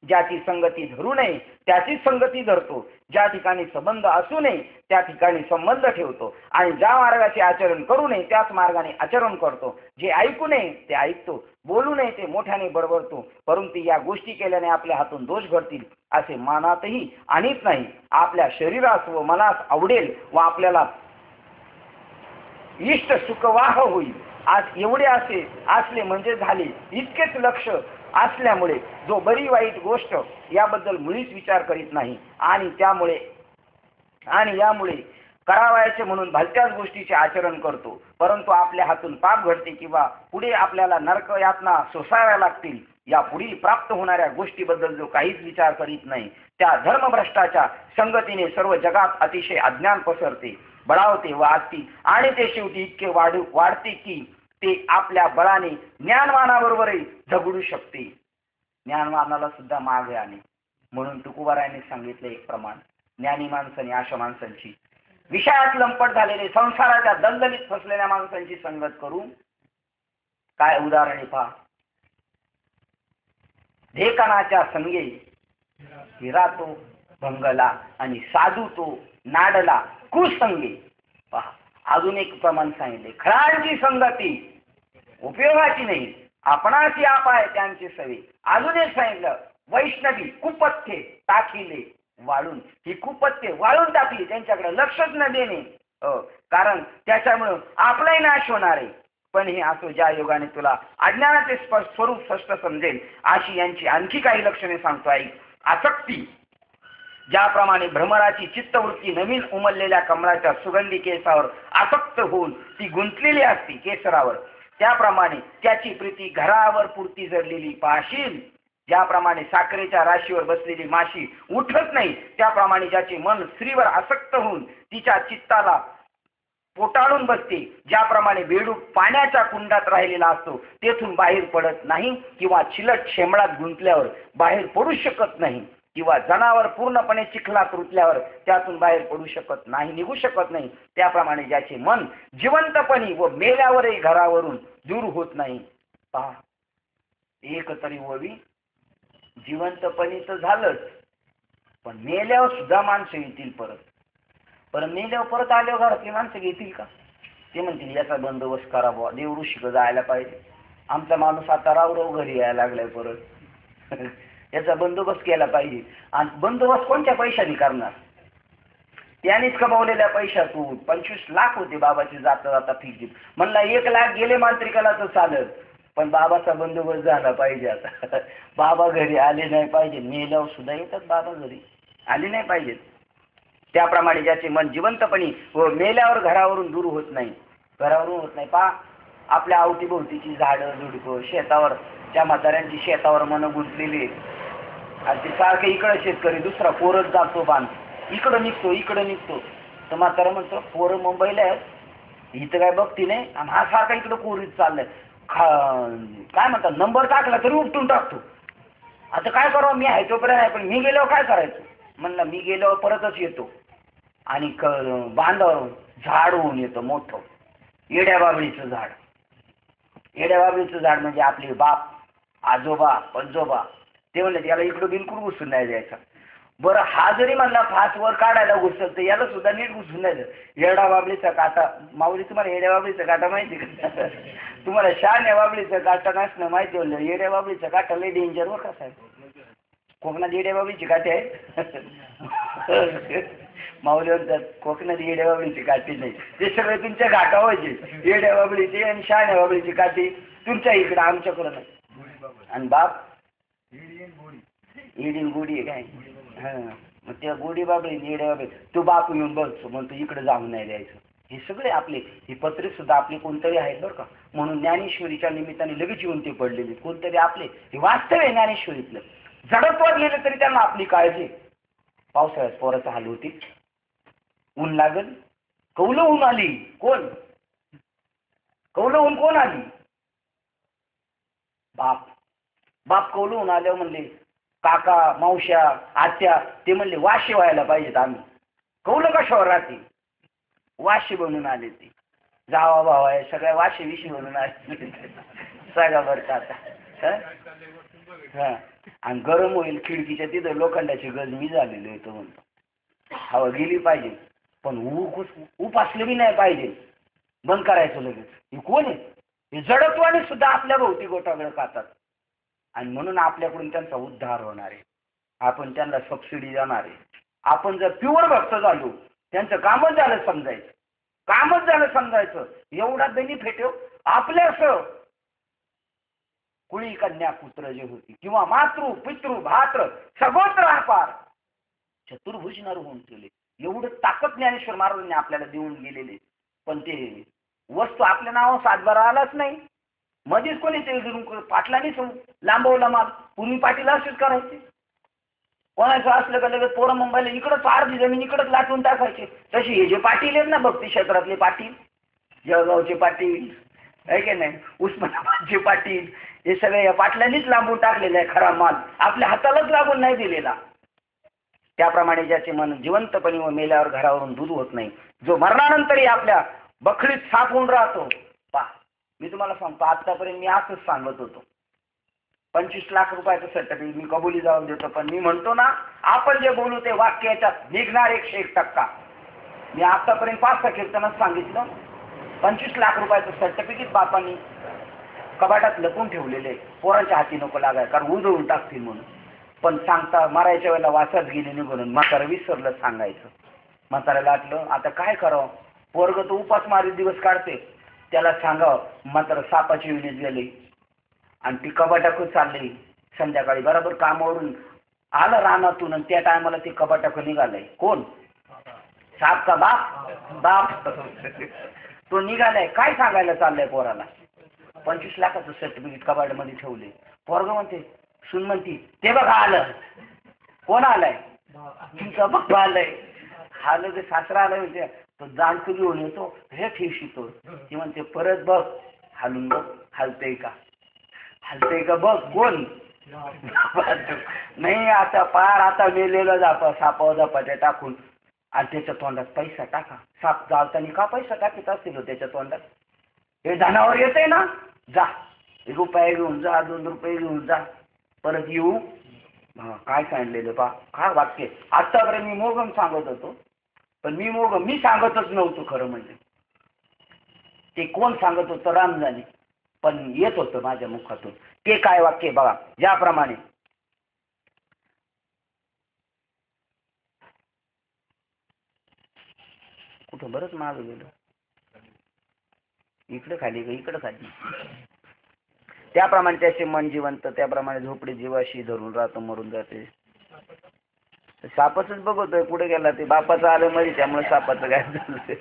A: ज्याची संगती धरू नये त्याचीच संगती धरतो, ज्या ठिकाणी संबंध असू नये त्या ठिकाणी संबंध ठेवतो आणि ज्या मार्गाचे आचरण करू नये त्याच मार्गाने आचरण करतो, जे ऐकू नये ते ऐकतो, बोलू नये ते मोठ्याने बडबडतो, परंतु या गोष्टी केल्याने आपल्या हातून दोष घडतील असे मनातही आणीत नाही. आपल्या शरीरास व मनास आवडेल व आपल्याला इष्ट सुखवाह होईल आज एवढे असले म्हणजे झाले इतकेच लक्ष असल्यामुळे जो बरी वाईट गोष्ट याबद्दल मुळीच विचार करीत नाही आणि यामुळे करावायचे म्हणून भलत्याच गोष्टीचे आचरण करतो, परंतु आपल्या हातून पाप घडते किंवा पुढे आपल्याला नरक यातना सोसाव्या लागतील या पुढील प्राप्त होणाऱ्या गोष्टीबद्दल जो काहीच विचार करीत नाही त्या धर्मभ्रष्टाच्या संगतीने सर्व जगात अतिशय अज्ञान पसरते, बळावते व असते आणि ते शेवटी इतके वाढते की ते आपल्या बळाने ज्ञानवानाबरोबरही झगडू शकते. ज्ञानवानाला सुद्धा मागे आणे म्हणून तुकोबारायांनी सांगितले एक प्रमाण. ज्ञानी माणसाने अशा माणसांची विषयात लंपट झालेले संसाराच्या दलदलीत फसलेल्या माणसांची संगत करू. काय उदाहरणे पहा. ढेकणाच्या संगे हिरा तो भंगला आणि साधू तो नाडला कुसंगे. पहा, अजून एक प्रमाण सांगितले. खळांची संगती उपयोगाची नाही, आपणाची आप आहे त्यांची सवे. अजून एक सांगितलं. वैष्णवी कुपथ्ये टाकिले वाळून. ही कुपथ्ये वाळून टाकली, त्यांच्याकडे लक्षच न देणे, कारण त्याच्यामुळं आपलाही नाश होणार आहे. पण हे असो, ज्या योगाने तुला अज्ञानाचे स्वरूप स्पष्ट समजेल अशी यांची आणखी काही लक्षणे सांगतो. ऐक. आसक्ती. ज्याप्रमाणे भ्रमराची चित्तवृत्ती नवीन उमललेल्या कमळाच्या सुगंधी केसावर आसक्त होऊन ती गुंतलेली असते केसरावर, त्याप्रमाणे त्याची प्रीती घरावर पुरती जडलेली पाशील. ज्याप्रमाणे साखरेच्या राशीवर बसलेली माशी उठत नाही त्याप्रमाणे ज्याचे मन स्त्रीवर आसक्त होऊन तिच्या चित्ताला पोटाळून बसते, ज्याप्रमाणे बेडूक पाण्याच्या कुंडात राहिलेला असतो तेथून बाहेर पडत नाही किंवा चिलट शेंबळात गुंतल्यावर बाहेर पडू शकत नाही किंवा जनावर पूर्णपणे चिखलात रुतल्यावर त्यातून बाहेर पडू शकत नाही, निघू शकत नाही, त्याप्रमाणे ज्याचे मन जिवंतपणी व मेल्यावरही घरावरून दूर होत नाही. पहा, एक तरी ओवी, जिवंतपणी तर झालंच, पण मेल्यावर सुद्धा माणसं येतील परत. पण मेल्यावर परत आल्यावर घरातली माणसं घेतील का? ते म्हणतील याचा बंदोबस्त करा बुवा, देव ऋषीकडे जायला पाहिजे, आमचा माणूस आता रावराव घरी यायला लागलाय परत. याचा बंदोबस्त केला पाहिजे. आणि बंदोबस्त कोणत्या पैशाने करणार? त्यानेच कमावलेल्या पैशातून 25 लाख होते बाबाची जाता जाता फीस. म्हणला 1 लाख गेले मांत्रिकाला तर चालत, पण बाबाचा बंदोबस्त झाला पाहिजे. आता बाबा घरी आले नाही पाहिजे, मेल्यावर सुद्धा येतात बाबा घरी, आले नाही पाहिजेत. त्याप्रमाणे ज्याचे मन जिवंतपणी व मेल्यावर घरावरून दूर होत नाही, घरावरून होत नाही. पहा आपल्या अवतीभोवतीची झाडं झुडपं, शेतावर त्या म्हाताऱ्यांची शेतावर मन गुंतलेली आहे. आणि ते सारखं इकडं शेतकरी दुसरा पोरच जातो बांध, इकडं निघतो इकडं निघतो. तर म्हातारा म्हणतो पोरं मुंबईला आहेत, इथं काय बघती नाही, आणि हा सारखा इकडं पोरीत चाललाय. काय म्हणतात, नंबर टाकला तरी उपटून टाकतो. आता काय करावं, मी आहे तोपर्यंत आहे, पण मी गेल्यावर काय करायचं? म्हणलं मी गेल्यावर परतच येतो. आणि बांधावर झाड होऊन येतं मोठं, येड्या बाबळीचं झाड. येड्या बाबळीचं झाड म्हणजे आपले बाप आजोबा पंजोबा. ते म्हणले याला इकडं बिलकुल घुसून नाही द्यायचा. बरं हा जरी म्हणला फास वर काढायला घुसल तर याला सुद्धा नीट घुसून नाही द्यायचं. येडा बाबळीचा काटा, माऊली तुम्हाला येड्या बाबळीचा काटा माहिती का? तुम्हाला शहाण्या बाबळीचा काटा नसणं माहिती होतं. येड्या बाबळीचा काटा लय डेंजर वर कसा आहे. कोकणात येड्या बाबळीची काठी आहे. माऊली म्हणतात कोकणात येड्या बाबळीची काठी नाही, ते सगळे तुमच्या घाटावरचे येड्या बाबळीची आणि शहाण्या बाबळीची काठी तुमच्या इकडं, आमच्याकडं नाही. आणि बाप ईडीन गोडी आहे काय? हां, मग त्या गोडी बाबळी येड्या बाबळी तो बाप येऊन बघतो म्हणतो इकडे जाऊन नाही द्यायचं. हे सगळे आपले, ही पत्रे सुद्धा आपले कोणतरी आहेत बरं का. म्हणून ज्ञानेश्वरीच्या निमित्ताने लगेच येऊन ते पडलेले कोणतरी आपले. हे वास्तव आहे ज्ञानेश्वरीतलं. जडत्वात गेले तरी त्यांना आपली काळजी. पावसाळ्यात पोराचा हाल होती, ऊन लागल, कौलं ऊन आली. कोण कौलं ऊन कोण आली? बाप. बाप कौलं ऊन आल्यावर म्हणले काका मावश्या आत्या, ते म्हणले वाशी व्हायला पाहिजेत आम्ही. कौलं कशावर राहते? वाशी बनून आले ते. जावा भावा आहे सगळ्या वाशी विशी बनून आले. सगळा बरं का आता. हा, आणि गरम होईल खिडकीच्या तिथं लोखंडाची गज मी झालेली आहे तो म्हणतो. हवा गेली पाहिजे, पण उपासले बी नाही पाहिजे. बंद करायचं लगेच. हे कोण आहे? हे जडत्वाने सुद्धा आपल्या भोवती गोटागळ खातात. आणि म्हणून आपल्याकडून त्यांचा उद्धार होणार आहे. आपण त्यांना सबसिडी देणार आहे. आपण जर प्युअर भक्त झालो, त्यांचं कामच झालं समजायचं, कामच झालं समजायचं. एवढा बेनिफिट आपल्यास कुळी कन्या पुत्र जे होती, किंवा मातृ पितृ भात्र सगोत्र अपार चतुर्भुज नर होऊन केले. एवढं ताकद ज्ञानेश्वर महाराजांनी आपल्याला देऊन गेलेले. पण ते वस्तू आपल्या नावावर सातबारा आलाच नाही. मध्येच कोणी ते पाटलांनी लांबवला माल. पूर्वी पाटील असेच करायचे. कोणाचं असलं का लगेच पोरं मुंबईला इकडंच अर्धी जमीन इकडंच लाटून टाकायचे. तसे हे जे पाटील आहेत ना भक्ती क्षेत्रातले पाटील, जळगावचे पाटील आहे की नाही, उस्मानाबादचे पाटील, हे सगळे या पाटलांनीच लांबून टाकलेला आहे खरा माल, आपल्या हातालाच लागून नाही दिलेला. त्याप्रमाणे ज्याचे मन जिवंतपणी व मेल्यावर घरावरून दूर होत नाही, जो मरणानंतरही आपल्या बखळीत साठवून राहतो. पहा मी तुम्हाला सांगतो, आतापर्यंत मी असंच सांगत होतो 25 लाख रुपयाचं सर्टिफिकेट मी कबुली जाऊन देतो. पण मी म्हणतो ना, आपण जे बोलू ते वाक्य याच्यात निघणार 101%. मी आतापर्यंत 5 कीर्तनात सांगितलं 25 लाख रुपयाचं सर्टिफिकेट बापांनी कपाटात लपून ठेवलेले, पोरांच्या हाती नको लागाय कारण उधळून टाकतील म्हणून. पण सांगता मारायच्या वेळेला वासात गेली नाही म्हणून म्हातारा विसरलं सांगायचं. म्हाताऱ्याला वाटलं आता काय करावं, पोरग तो उपास मारी दिवस काढते, त्याला सांगावं. म्हातारा सापाची विणीत गेले आणि ती कपाटाकच चालली. संध्याकाळी बरोबर कामावरून आलं रानातून आणि त्या टायमाला ते कपाटाक निघालंय. कोण? साप का बाप? बाप. तो निघालाय, काय सांगायला चाललाय पोराला? 25 लाखाचं सर्टिफिकेट कपाटामध्ये ठेवले. पोरग म्हणते, सुन म्हणती ते बघा आलं. कोण आलाय? तुमचा बाबा आलाय. आलं ते सासरा आलाय म्हणजे तो जाणतो घेऊन येतो, हे ठेवशितो. ती म्हणते परत बघ, हालून बघ हलतंय का, हलतंय का बघ. कोण? नाही आता पार आता मेलेला सापावर झपाट्या टाकून आणि त्याच्या तोंडात पैसा टाका. साप जाळताना का पैसा टाकीत असतील त्याच्या तोंडात? हे धनावर येतंय ना, जा रुपये घेऊन जा, 2 रुपये घेऊन जा, परत येऊ. काय सांगितलेलं पा, काय वाक्य. आतापर्यंत मी मोगम सांगत होतो, पण मी सांगतच नव्हतो खरं म्हणजे. ते कोण सांगत होतं राम जाणे, पण येत होतं माझ्या मुखातून. ते काय वाक्य बघा, ज्याप्रमाणे कुठं बरंच मागं गेलो, इकडं खाली का इकडं खाली. त्याप्रमाणे त्याचे मन जिवंत, त्याप्रमाणे झोपडी जीवाशी धरून राहतं, मरून जाते. सापाच बघतोय कुठे गेला ते, बापाचं आलं मध्ये, त्यामुळे सापाचं काय झालं.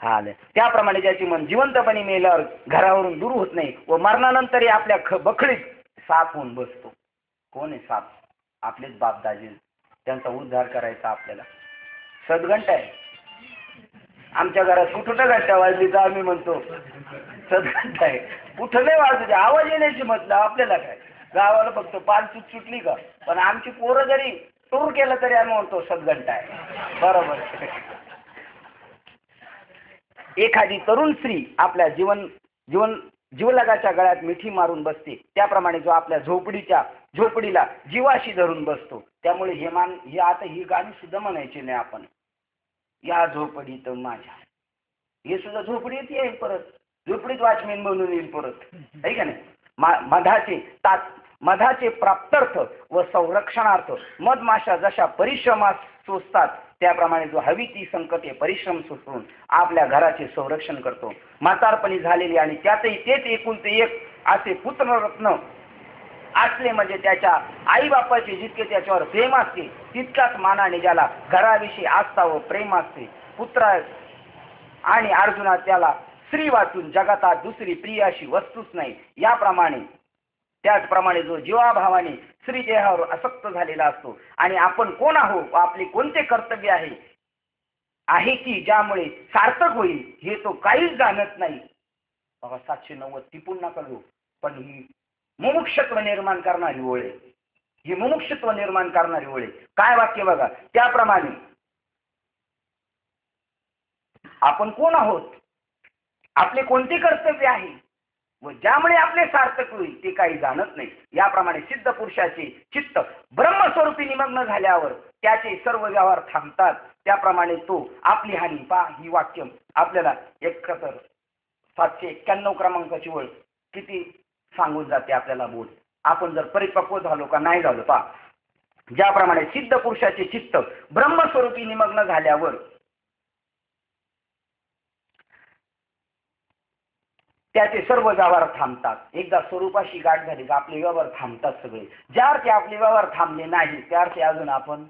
A: हा, त्याप्रमाणे ज्याचे मन जिवंतपणे मेल्यावर घरावरून दूर होत नाही व मरणानंतरही आपल्या बखळीत साप होऊन बसतो. कोण आहे साप? आपलेच बाप दाजी. त्यांचा उद्धार करायचा आपल्याला. सदघंटा आहे आमच्या घरात. कुठं घंटा वाजली तर आम्ही म्हणतो सदघंटा आहे. कुठं नाही वाजू दे, आवाज येण्याची म्हटलं आपल्याला काय. गावाला फक्त पाल सुटली का, पण आमची पोरं जरी टूर केलं तरी आम्ही म्हणतो सदघंटा आहे. बरोबर. एखादी तरुण स्त्री आपल्या जीवलगाच्या गळ्यात मिठी मारून बसते, त्याप्रमाणे जो आपल्या झोपडीला जीवाशी धरून बसतो. त्यामुळे हे आता ही गाणी सुद्धा म्हणायची नाही आपण. या झोपडीत माझ्या, हे सुद्धा झोपडीत येईल परत, झोपडीत वॉचमॅन म्हणून येईल परत, आहे का नाही. मधाचे प्राप्त्यर्थ व संरक्षणार्थ मधमाशा जशा परिश्रमास सोसतात, त्याप्रमाणे जो हवी ती संकटे परिश्रम सोसून आपल्या घराचे संरक्षण करतो. म्हातारपणी झालेली आणि त्यातही तेच एकुलते एक असे पुत्ररत्न असले म्हणजे त्याच्या आई बापाचे जितके त्याच्यावर प्रेम असते, तितकाच मानाने ज्याला घराविषयी आस्था व प्रेम असते. पुत्र आणि अर्जुना, त्याला स्त्री वाचून जगातात दुसरी प्रिय अशी वस्तूच नाही. त्याचप्रमाणे जो जीवाभावाने स्त्री देहावर आसक्त झालेला असतो आणि आपण कोण आहोत, आपले कोणते कर्तव्य आहे की ज्यामुळे सार्थक होईल, हे तो काहीच जाणत नाही. बाबा 790 ती पुन्हा करू, पण ही मुमुक्षत्व निर्माण करणारी ओळ आहे. ही मुमुक्षत्व निर्माण करणारी ओळ आहे. काय वाक्य बघा, त्याप्रमाणे आपण कोण आहोत, आपले कोणते कर्तव्य आहे व ज्यामुळे आपले सार्थक होईल ते काही जाणत नाही. याप्रमाणे सिद्ध पुरुषाचे चित्त ब्रह्मस्वरूपी निमग्न झाल्यावर त्याचे सर्व व्यवहार थांबतात. त्याप्रमाणे तो आपली हानी ही वाक्य आपल्याला 791 क्रमांकाची ओळ किती सांगून जाते आपल्याला बोल. आपण जर परिपक्व झालो का नाही झालो पहा. ज्याप्रमाणे सिद्ध पुरुषाचे चित्त ब्रह्मस्वरूपी निमग्न झाल्यावर त्याचे सर्व व्यवहार थांबतात. एकदा स्वरूपाशी गाठ झाली का आपले व्यवहार थांबतात सगळे. ज्या अर्थी आपले व्यवहार थांबले नाही त्या अर्थी अजून आपण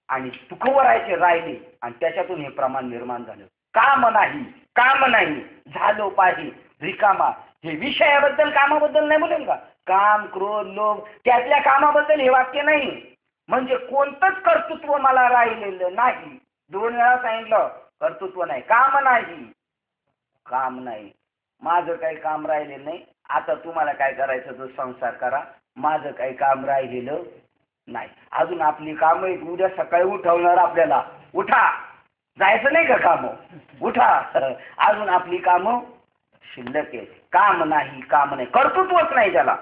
A: आणि सुखवरायचे राहिले आणि त्याच्यातून हे प्रमाण निर्माण झालं. काम नाही झालो पाहिजे रिकामा. हे विषयाबद्दल कामाबद्दल नाही बोलेल का, काम क्रोध लोभ त्यातल्या कामाबद्दल हे वाक्य नाही. म्हणजे कोणतंच कर्तृत्व मला राहिलेलं नाही. 2 वेळा सांगितलं कर्तृत्व नाही, काम नाही. माझं काही काम राहिलेलं नाही. आता तुम्हाला काय करायचं तर संसार करा, माझं काही काम राहिलेलं नाही. अजून आपली काम आहेत. उद्या सकाळी उठवणार आपल्याला, उठा जायचं नाही का काम, उठा. अजून आपली कामं शिल्लक आहे. काम नाही, कर्तृत्वच नाही त्याला.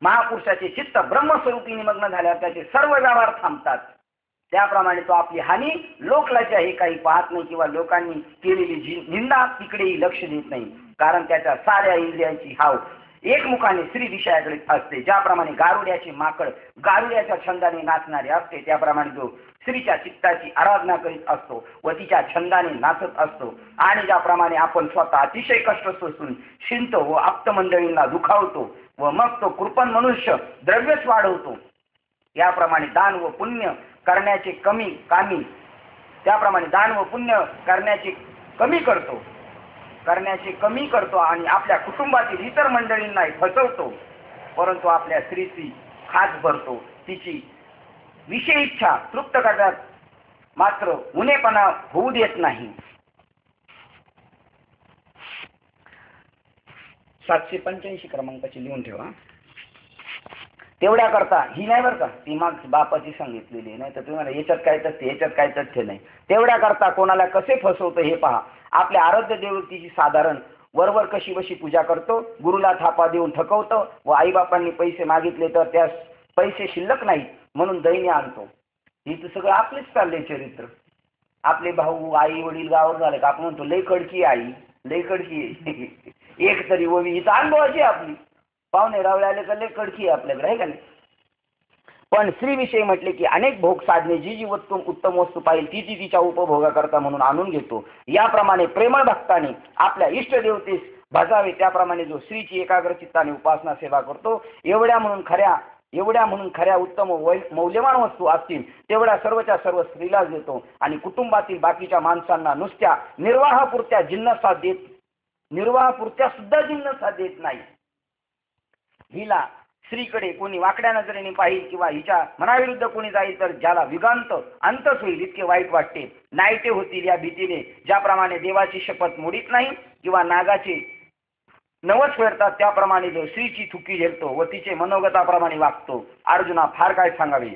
A: महापुरुषाचे चित्त ब्रह्मस्वरूपी निमग्न झाल्यावर त्याचे सर्व व्यवहार थांबतात. त्याप्रमाणे तो आपली हानी लोकलाच्या हे काही पाहत नाही किंवा लोकांनी केलेली निंदा तिकडेही लक्ष देत नाही. कारण त्याच्या साऱ्या इंद्रियांची हाव एकमुखाने स्त्री विषयाकडे असते. ज्याप्रमाणे गारुड्याचे माकड गारुड्याच्या छंदाने नाचणारे असते, त्याप्रमाणे जो स्त्रीच्या चित्ताची आराधना करीत असतो व तिच्या छंदाने नाचत असतो. आणि ज्याप्रमाणे आपण स्वतः अतिशय कष्ट सोसून शिंतो व आप्तमंडळींना दुखावतो व मग तो कृपण मनुष्य द्रव्यच वाढवतो, याप्रमाणे दान व पुण्य करण्याचे कमी करतो आणि आपल्या कुटुंबातील इतर मंडळींना फसवतो. परंतु आपल्या स्त्रीची खास भरतो, तिची विषय इच्छा तृप्त करण्यात मात्र उणेपणा होऊ देत नाही. 785 क्रमांकाची लिहून ठेवा. तेवढ्या करता ही नाही बरं का, ती माग बापाची सांगितलेली नाही तर तुम्हाला याच्यात काय तथ्य नाही. तेवढ्या करता कोणाला कसे फसवतं हे पहा. आपल्या आराध्य देवतेची साधारण वरवर कशी बशी पूजा करतो, गुरुला थापा देऊन थकवतो व आईबापांनी पैसे मागितले तर त्यास पैसे शिल्लक नाही म्हणून दैन्य आणतो. हे तर सगळं आपलेच चाललंय चरित्र. आपले भाऊ आई वडील गावावर झाले का आपण म्हणतो लय कडकी आई, लय कडकी आहे. एक तरी ओवी ही तर अनुभवाची आपली. पाहुणे रावळे आले का लय कडकी आहे आपल्याकडे, आहे का नाही. पण स्त्रीविषयी म्हटले की अनेक भोग साधने जी जी उत्तम वस्तू पाहिजे ती ती तिच्या उपभोगाकरता म्हणून आणून घेतो. याप्रमाणे प्रेमळ भक्ताने आपल्या इष्टदेवतेस भजावे त्याप्रमाणे जो स्त्रीची एकाग्र चित्ताने उपासना सेवा करतो, एवढ्या म्हणून खऱ्या उत्तम मौल्यवान वस्तू असतील तेवढ्या सर्वच्या सर्व स्त्रीलाच देतो आणि कुटुंबातील बाकीच्या माणसांना नुसत्या निर्वाहापुरत्या सुद्धा जिन्नसा देत नाही. हिला स्त्रीकडे कोणी वाकड्या नजरेने पाहिल किंवा हिच्या मनाविरुद्ध कोणी जाईल तर ज्याला विगांत अंतच होईल इतके वाईट वाटते. नाईटे होतील या भीतीने ज्याप्रमाणे देवाची शपथ मोडीत नाही किंवा नागाचे नवस फेरतात त्याप्रमाणे जो स्त्रीची थुकी झेलतो व तिचे मनोगताप्रमाणे वागतो. अर्जुना फार काय सांगावे,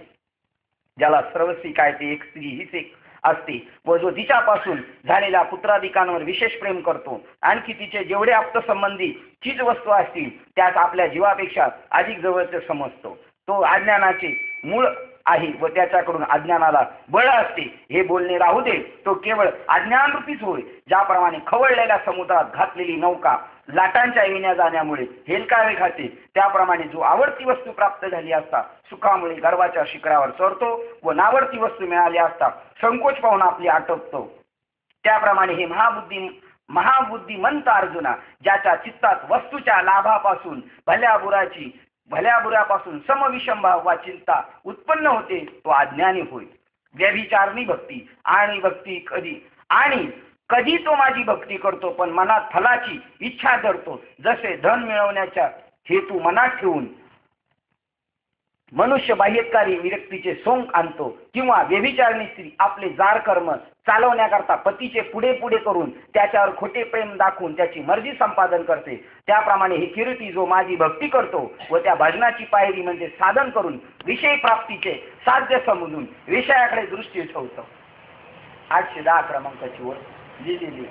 A: ज्याला सर्वस्वी काय ते एक स्त्री हीच एक असते व जो तिच्यापासून झालेल्या पुत्राधिकांवर विशेष प्रेम करतो. आणखी तिचे जेवढे आप्तसंबंधी चीज वस्तू असतील त्यास आपल्या जीवापेक्षा अधिक जवळचे समजतो. तो अज्ञानाचे मूळ आहे व त्याच्याकडून अज्ञानाला बळ असते हे बोलणे राहू दे. तो केवळ अज्ञानरूपीच होय. ज्याप्रमाणे खवळलेल्या समुद्रात घातलेली नौका लाटांच्या येण्या जाण्यामुळे हेलकावे खाते त्याप्रमाणे जो आवडती वस्तू प्राप्त झाली असता सुखामुळे गर्वाच्या शिखरावर चढतो व नावडती वस्तू मिळाली असता संकोच पाहून आपली आटोपतो. त्याप्रमाणे हे महाबुद्धिमंत अर्जुना, ज्याच्या चित्तात वस्तूच्या लाभापासून भल्या बुऱ्यापासून समविषमभाव वा चिंता उत्पन्न होते तो अज्ञानी होय. व्यभिचारणी भक्ती आणि कधी तो माझी भक्ती करतो पण मनात फलाची इच्छा धरतो. जसे धन मिळवण्याचा हेतू मनात ठेवून मनुष्य बाह्यकारी विरक्तीचे सोंग आणतो किंवा व्यभिचारणी स्त्री आपले जार कर्म चालवण्याकरता पतीचे पुढे पुढे करून त्याच्यावर खोटे प्रेम दाखवून त्याची मर्जी संपादन करते. त्याप्रमाणे हे कीर्ती जो माझी भक्ती करतो व त्या भजनाची पायरी म्हणजे साधन करून विषय प्राप्तीचे साध्य समजून विषयाकडे दृष्टी ठेवतो. 810 क्रमांकाची ओळ लिहिलेली.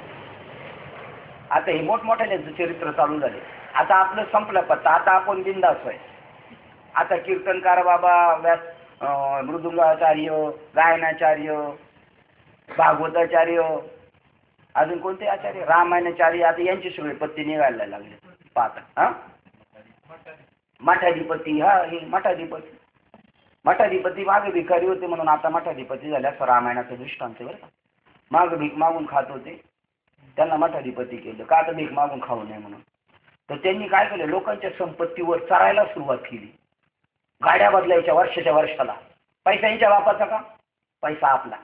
A: आता हे मोठमोठ्याचे चरित्र चालू झाले. आता आपलं संपलं पत्ता. आता आपण बिंदास आहे. आता कीर्तनकार बाबा, मृदुंगाचार्य, गायनाचार्य, भागवताचार्य, अजून कोणते आचार्य, रामायणाचार्य, आता यांचे सगळे पत्ते निघायला लागले. पाहता मठाधिपती. हे मठाधिपती मागे भिकारी होते म्हणून आता मठाधिपती झाले असं रामायणाचं दृष्टांत बरं का. माग भीक मागून खात होते त्यांना मठाधिपती केलं का, आता भीक मागून खाऊ नये म्हणून. तर त्यांनी काय केलं, लोकांच्या संपत्तीवर चरायला सुरुवात केली. गाड्या बदलायच्या वर्षाच्या वर्षाला. पैसा यांच्या बापाचा का, पैसा आपला.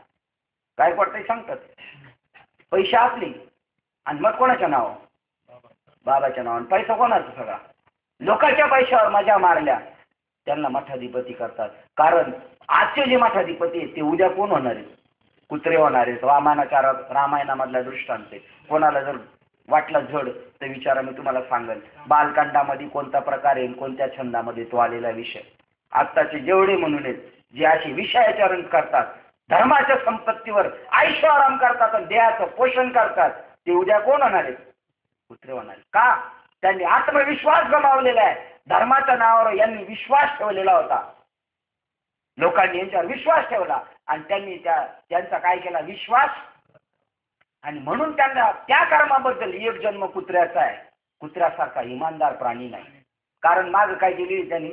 A: काय पडतंय सांगतात, पैसे आपले आणि मग कोणाच्या नाव, बाबाच्या नावाने. पैसा कोणाचा सगळा, लोकांच्या पैशावर मजा मारल्या. त्यांना मठाधिपती करतात. कारण आजचे जे मठाधिपती आहेत ते उद्या कोण होणार आहेत, कुत्रे होणार आहेत. रामायणामधला दृष्टांत आहे. कोणाला जर वाटला जड तर विचारा, मी तुम्हाला सांगेल बालकांडामध्ये कोणता प्रकार आहे, कोणत्या छंदामध्ये तो आलेला विषय. आत्ताचे जेवढे म्हणून आहेत जे असे विषयाचरण करतात, धर्माच्या संपत्तीवर ऐशोआराम करतात आणि देहाचं पोषण करतात, ते उद्या कोण होणार आहेत, कुत्रे होणार आहेत. का, त्यांनी आत्मविश्वास गमावलेला आहे. धर्माच्या नावावर यांनी विश्वास ठेवलेला होता. लोकांनी यांच्यावर विश्वास ठेवला आणि त्यांनी त्यांचा काय केला, विश्वास. आणि म्हणून त्यांना त्या कर्माबद्दल एक जन्म कुत्र्याचा आहे. कुत्र्यासारखा इमानदार प्राणी नाही. कारण माग काय केली त्यांनी,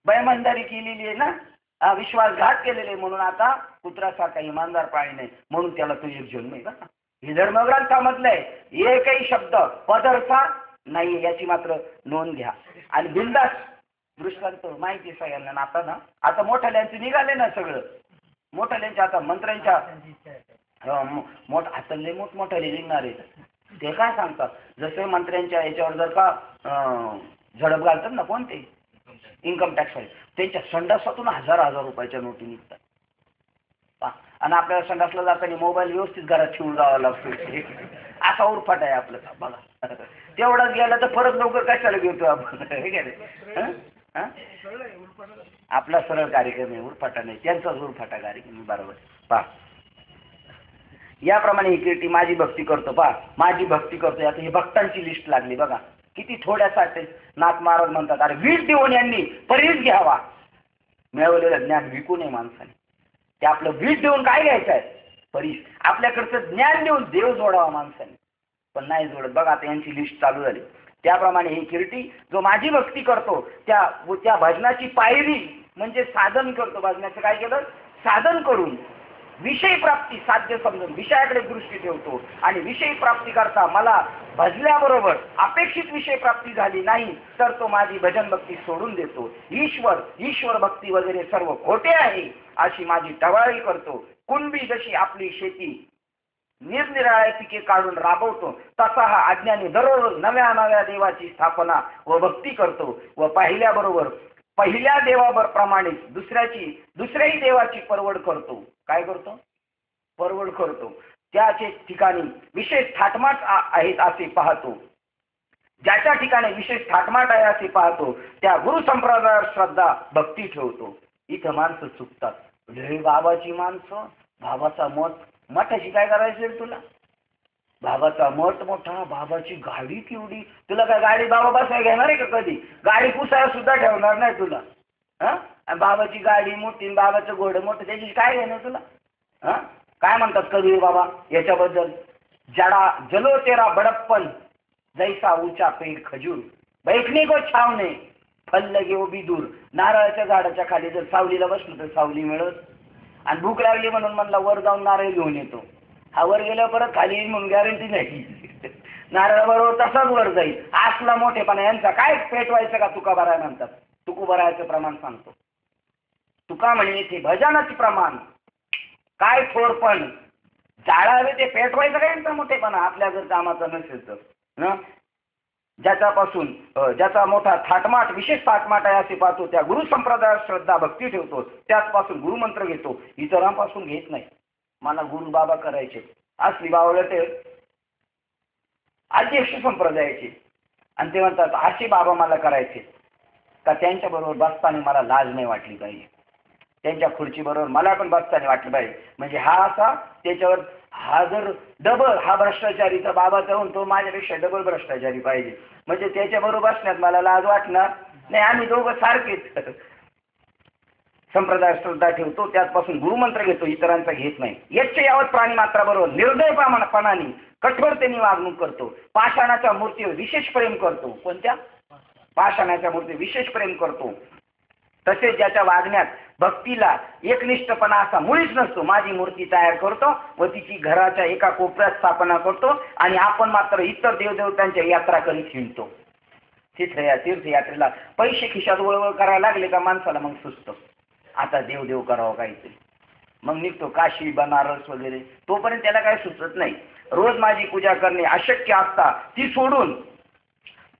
A: बेईमानदारी केलेली आहे ना, विश्वासघात केलेले, म्हणून आता कुत्र्यासारखा इमानदार प्राणी नाही, म्हणून त्याला तो एक जन्म आहे का. हे धर्मग्रंथामधलंय. एकही शब्द पदरचा नाही याची मात्र नोंद घ्या. आणि बिंदास दृष्टांत माहिती सगळ्यांना. आता मोठ्याल्यांचे निघाले ना सगळं. मोठ्याल्यांच्या आता मंत्र्यांच्या आता लय मोठमोठ्याले निघणार आहेत. ते काय सांगतात, जसे मंत्र्यांच्या याच्यावर जर का झडप घालतात ना कोणते इन्कम टॅक्स वाले, त्यांच्या संडासातून हजार रुपयाच्या नोटी निघतात. आणि आपल्याला संडासला जाताना मोबाईल व्यवस्थित घरात ठेवून जावा लागतो. असा उरफाट आहे आपलं बघा. तेवढंच गेलं तर परत लवकर कशाला घेतो आपण, हे काय आपला सरळ कार्यक्रम आहे, उरफाटा नाही. त्यांचाच उरफाटा कार्यक्रम बरोबर. पहा, याप्रमाणे ही कीर्ती माझी भक्ती करतो पहा, माझी भक्ती करतो. आता ही भक्तांची लिस्ट लागली बघा, किती थोड्यासाठी. नाथ महाराज म्हणतात, अरे वीट देऊन यांनी परीस घ्यावा, मिळवलेलं ज्ञान विकू नये माणसाने. ते आपलं वीट देऊन काय घ्यायचं आहे? परीस. आपल्याकडचं ज्ञान देऊन देव जोडावा माणसाने, पण नाही जोडत. बघा आता यांची लिस्ट चालू झाली. त्याप्रमाणे ही कीर्ती, जो माझी भक्ती करतो त्या भजनाची पायरी म्हणजे साधन करतो. भजनाचं काय केलं? साधन करून विषय प्राप्ती साध्य समजून विषयाकडे दृष्टी ठेवतो, आणि विषय प्राप्ती करता मला भजल्याबरोबर अपेक्षित विषय प्राप्ती झाली नाही तर तो माझी भजन भक्ती सोडून देतो. ईश्वर भक्ती वगैरे सर्व खोटे आहे अशी माझी टवाळी करतो. कुणबी जशी आपली शेती निरनिराळ्या पिके काढून राबवतो, तसा हा अज्ञानी दररोज नव्या नव्या देवाची स्थापना व भक्ती करतो, व पहिल्या देवाप्रमाणेच दुसऱ्याही देवाची परवड करतो. काय करतो? परवड करतो. त्याचे ठिकाणी विशेष थाटमाट आहेत असे पाहतो. ज्याच्या ठिकाणी विशेष थाटमाट आहे असे पाहतो, त्या गुरु संप्रदायावर श्रद्धा भक्ती ठेवतो. इथं माणसं चुकतात. लय बाबाची माणसं, बाबाचा मठाची काय करायचं तुला? बाबाचा मठ मोठा, बाबाची गाडी केवढी. तुला काय गाडी बाबा बसायला घेणार आहे का? कधी गाडी पुसायला सुद्धा ठेवणार नाही तुला. बाबाची गाडी मोठी, बाबाचं घोडं मोठं, त्याची काय घेणार तुला? काय म्हणतात कबीर बाबा याच्याबद्दल? जलो तेरा बडप्पन जैसा ऊंचा पेड़ खजूर, बैठने को छावने फल लगे वो भी दूर. नारळाच्या झाडाच्या खाली जर सावलीला बसलो तर सावली मिळत, आणि भूक लागली म्हणून म्हणला वर जाऊन नारळ घेऊन येतो. हा वर गेल्यावर परत खाली येईल म्हणून गॅरंटी नाही. नारळ बरोबर तसाच वर जाईल. असला मोठेपणा यांचा. काय पेटवायचं का तुकोबाराय म्हणतात? तुकोबारायचं प्रमाण सांगतो. तुका म्हणे ते भजनाचे प्रमाण काय थोरपण जाळावे ते पेटवायचं काय यांचा मोठेपणा आपल्या जर कामाचा नसेल तर. ज्याचा मोठा थाटमाट विशेष थाटमाट आहे असे पाहतो, त्या गुरु संप्रदायात श्रद्धा भक्ती ठेवतो, त्याचपासून गुरुमंत्र घेतो, इतरांपासून घेत नाही. मला गुरु बाबा करायचे असली बावलं ते अध्यक्ष संप्रदायाचे, आणि ते म्हणतात असे बाबा मला करायचे का त्यांच्याबरोबर बसताना मला लाज नाही वाटली पाहिजे, त्यांच्या खुर्चीबरोबर मला पण बसताना वाटलं पाहिजे. म्हणजे हा असा त्याच्यावर हा जर डबल हा भ्रष्टाचारीचा बाबा जाऊन तो माझ्यापेक्षा डबल भ्रष्टाचारी पाहिजे, म्हणजे त्याच्याबरोबर बसण्यात मला लाज वाटणार नाही. आम्ही दोघं सारखेच. संप्रदाय श्रद्धा ठेवतो, त्याचपासून गुरुमंत्र घेतो, इतरांचा घेत नाही. याचे यावत प्राणी मात्रा बरोबर निर्दयपणाने कठोरतेने वागणूक करतो. पाषाणाच्या मूर्तीवर विशेष प्रेम करतो. कोणत्या? पाषाणाच्या मूर्तीवर विशेष प्रेम करतो. तसेच ज्याच्या वागण्यात भक्तीला एकनिष्ठपणा असा मुळीच नसतो, माझी मूर्ती तयार करतो व तिची घराच्या एका कोपऱ्यात स्थापना करतो, आणि आपण मात्र इतर देवदेवतांच्या यात्रा करीत हिंडतो. तीर्थयात्रेला पैसे खिशात वळवळ करायला लागले का माणसाला मग सुचतं आता देवदेव करावं काहीतरी, मग निघतो काशी बनारस वगैरे. तोपर्यंत त्याला काय सुचत नाही. रोज माझी पूजा करणे अशक्य असता ती सोडून,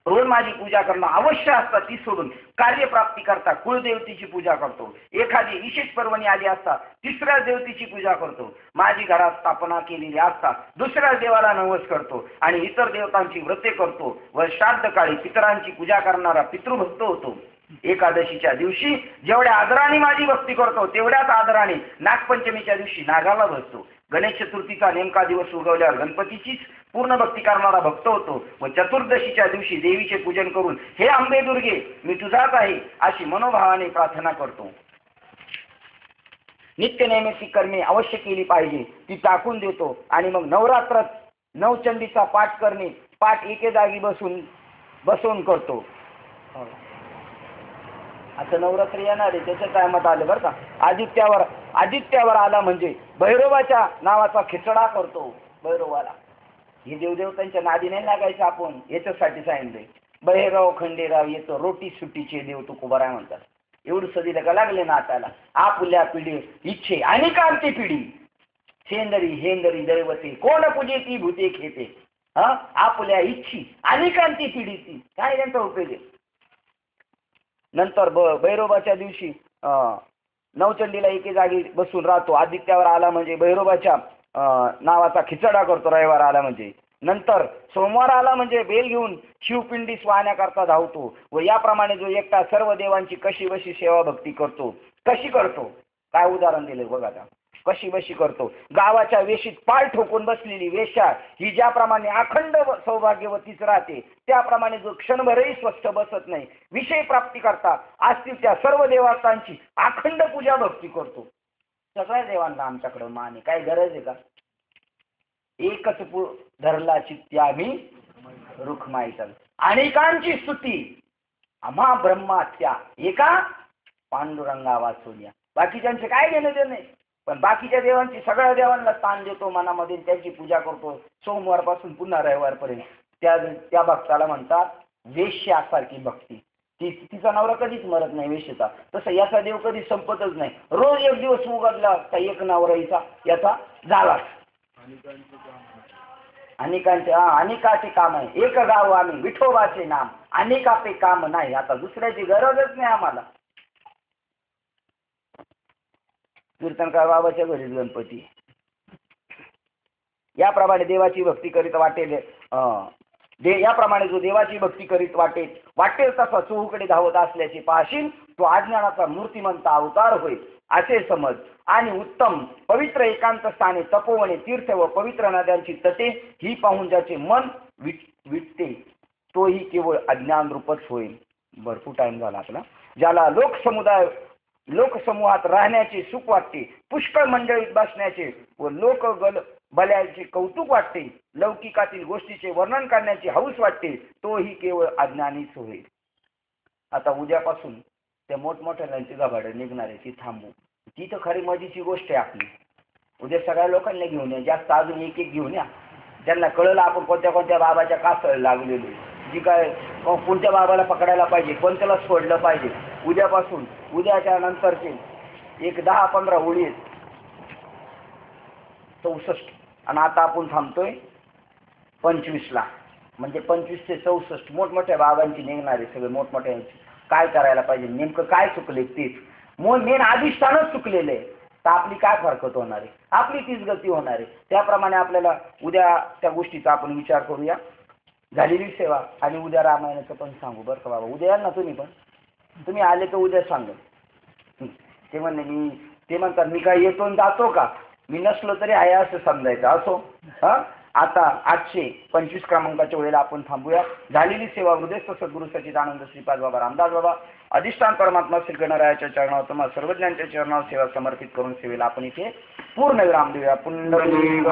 A: रोज माझी पूजा करणं अवश्य असता ती सोडून कार्यप्राप्ती करता कुळदेवतेची पूजा करतो. एखादी विशेष पर्वणी आली असता तिसऱ्या देवतेची पूजा करतो. माझी घरात स्थापना केलेली असता दुसऱ्या देवाला नवस करतो, आणि इतर देवतांची व्रते करतो, व श्राद्ध काळी पितरांची पूजा करणारा पितृभक्त होतो. एकादशीच्या दिवशी जेवढ्या आदराने माझी भक्ती करतो तेवढ्याच आदराने नागपंचमीच्या दिवशी नागाला बसतो. गणेश चतुर्थीचा नेमका दिवस उगवल्यावर गणपतीचीच पूर्ण भक्ती करणारा भक्त होतो, व चतुर्दशीच्या दिवशी देवीचे पूजन करून हे अंबे दुर्गे मी तुझाच आहे अशी मनोभावाने प्रार्थना करतो. नित्य नैमित्तिक कर्मे अवश्य केली पाहिजे ती टाकून देतो, आणि मग नवरात्रात नवचंडीचा पाठ करणे, पाठ एके जागी बसून करतो. आता नवरात्र येणार आहे त्याच्या टायमात आलं बरं का. आदित्यावर आला म्हणजे भैरवाच्या नावाचा खिचडा करतो. भैरवाला हे देवदेवतांच्या नादी नाही लागायचं आपण, याच्यासाठी सांगितलंय. भैरव खंडेराव येतो रोटी सुटीचे देव तुकोबाराय म्हणतात. एवढं सदीला का लागले ना आताला. आपुल्या पिढी इच्छे आणि कांती पिढी सेंदरी हेंदरी दैवते कोण पूजे ती भूते खेते. आपुल्या इच्छी आणि कांती पिढीची काय त्यांचा उपयोग आहे. नंतर भैरोबाच्या दिवशी नवचंडीला एके जागी बसून राहतो. आदित्यावर आला म्हणजे भैरोबाच्या नावाचा खिचडा करतो. रविवार आला म्हणजे, नंतर सोमवार आला म्हणजे बेल घेऊन शिवपिंडी वाहण्याकरता धावतो. व याप्रमाणे जो एकटा सर्व देवांची कशी बशी सेवा भक्ती करतो. कशी करतो काय उदाहरण दिले बघा. आता कशी बशी करतो. गावाच्या वेशीत पाय ठोकून बसलेली वेश्या ही ज्याप्रमाणे अखंड सौभाग्यवतीच राहते, त्याप्रमाणे जो क्षणभरही स्वस्थ बसत नाही, विषय प्राप्ती करता असतील त्या सर्व देवतांची अखंड पूजा भक्ती करतो. सगळ्या देवांना आमच्याकडे मान आहे, काय गरज आहे का? एकच धरला चित्ती आम्ही रुखमाईचा, अनेकांची स्तुती आम्हा ब्रह्मात्या एका पांडुरंगा वाचूया. बाकीच्यांचे काय घेणं देणं नाही, पण बाकीच्या देवांची सगळ्या देवांना स्थान देतो मनामध्ये, त्यांची पूजा करतो सोमवारपासून पुन्हा रविवारपर्यंत. त्या भक्ताला म्हणतात वेश्यासारखी भक्ती. तिचा नवरा कधीच मरत नाही वेश्येचा, तसं याचा देव कधी संपतच नाही. रोज एक दिवस उघडला का एक नवरा याचा झालाच. अनेकाचे काम आहे, एक गाव आम्ही विठोबाचे नाम, अनेकाचे काम नाही. आता दुसऱ्याची गरजच नाही आम्हाला. कीर्तनकार बाबाच्या घरीच गणपती. याप्रमाणे देवाची भक्ती करीत वाटेल, याप्रमाणे जो देवाची भक्ती करीत वाटेल तसा चोहूकडे धावत असल्याचे पाहशील, तो अज्ञानाचा मूर्तिमंत अवतार होईल असे समज. आणि उत्तम पवित्र एकांत स्थाने, तपोवने, तीर्थ व पवित्र नद्यांची तटे ही पाहून ज्याचे मन विटते, तोही केवळ अज्ञान रूपच होईल. भरपूर टाइम झाला आपला. ज्याला लोकसमूहात राहण्याचे सुख वाटते, पुष्कळ मंडळीत बसण्याचे व भल्याचे कौतुक वाटते, लौकिकातील गोष्टीचे वर्णन करण्याची हौस वाटते, तोही केवळ अज्ञानीच होईल. आता उद्यापासून त्या मोठमोठ्याची गभाडे निघणार आहे, ती थांबू. ती तर खरी मजेची गोष्ट आहे आपली. उद्या सगळ्या लोकांना घेऊन या, जास्त अजून एक घेऊन या, ज्यांना कळलं आपण कोणत्या बाबाच्या कासळ लागलेलो, जी काय कोणत्या बाबाला पकडायला पाहिजे, कोणत्याला सोडलं पाहिजे. उद्याच्या नंतरचे एक 10-15 ओळी आहेत, 64. आणि आता आपण थांबतोय 25ला, म्हणजे 25 ते 64 मोठमोठ्या बाबांची निघणारे सगळे मोठमोठ्यांची. काय करायला पाहिजे, नेमकं काय चुकले तेच मेन अधिष्ठानच चुकलेलं आहे. तर आपली काय हरकत होणार आहे, आपली तीच गती होणार आहे. त्याप्रमाणे आपल्याला उद्या त्या गोष्टीचा आपण विचार करूया. झालेली सेवा आणि उद्या रामायणाचं पण सांगू बरं का बाबा. उद्या याल ना तुम्ही आले तर उद्या सांग. ते म्हणतात मी काय येतो आणि जातो का, मी नसलो तरी आहे असं समजायचं. असो. आता 825 क्रमांकाच्या वेळेला आपण थांबूया. झालेली सेवा हृदयस्थ सद्गुरू सच्चिदानंद श्रीपाद बाबा रामदास बाबा अधिष्ठान परमात्मा श्री गणरायाच्या चरणावर, तुम्हा सर्वज्ञांच्या चरणावर सेवा समर्पित करून सेवेला आपण इथे पूर्ण विराम देऊया. पुंडलिक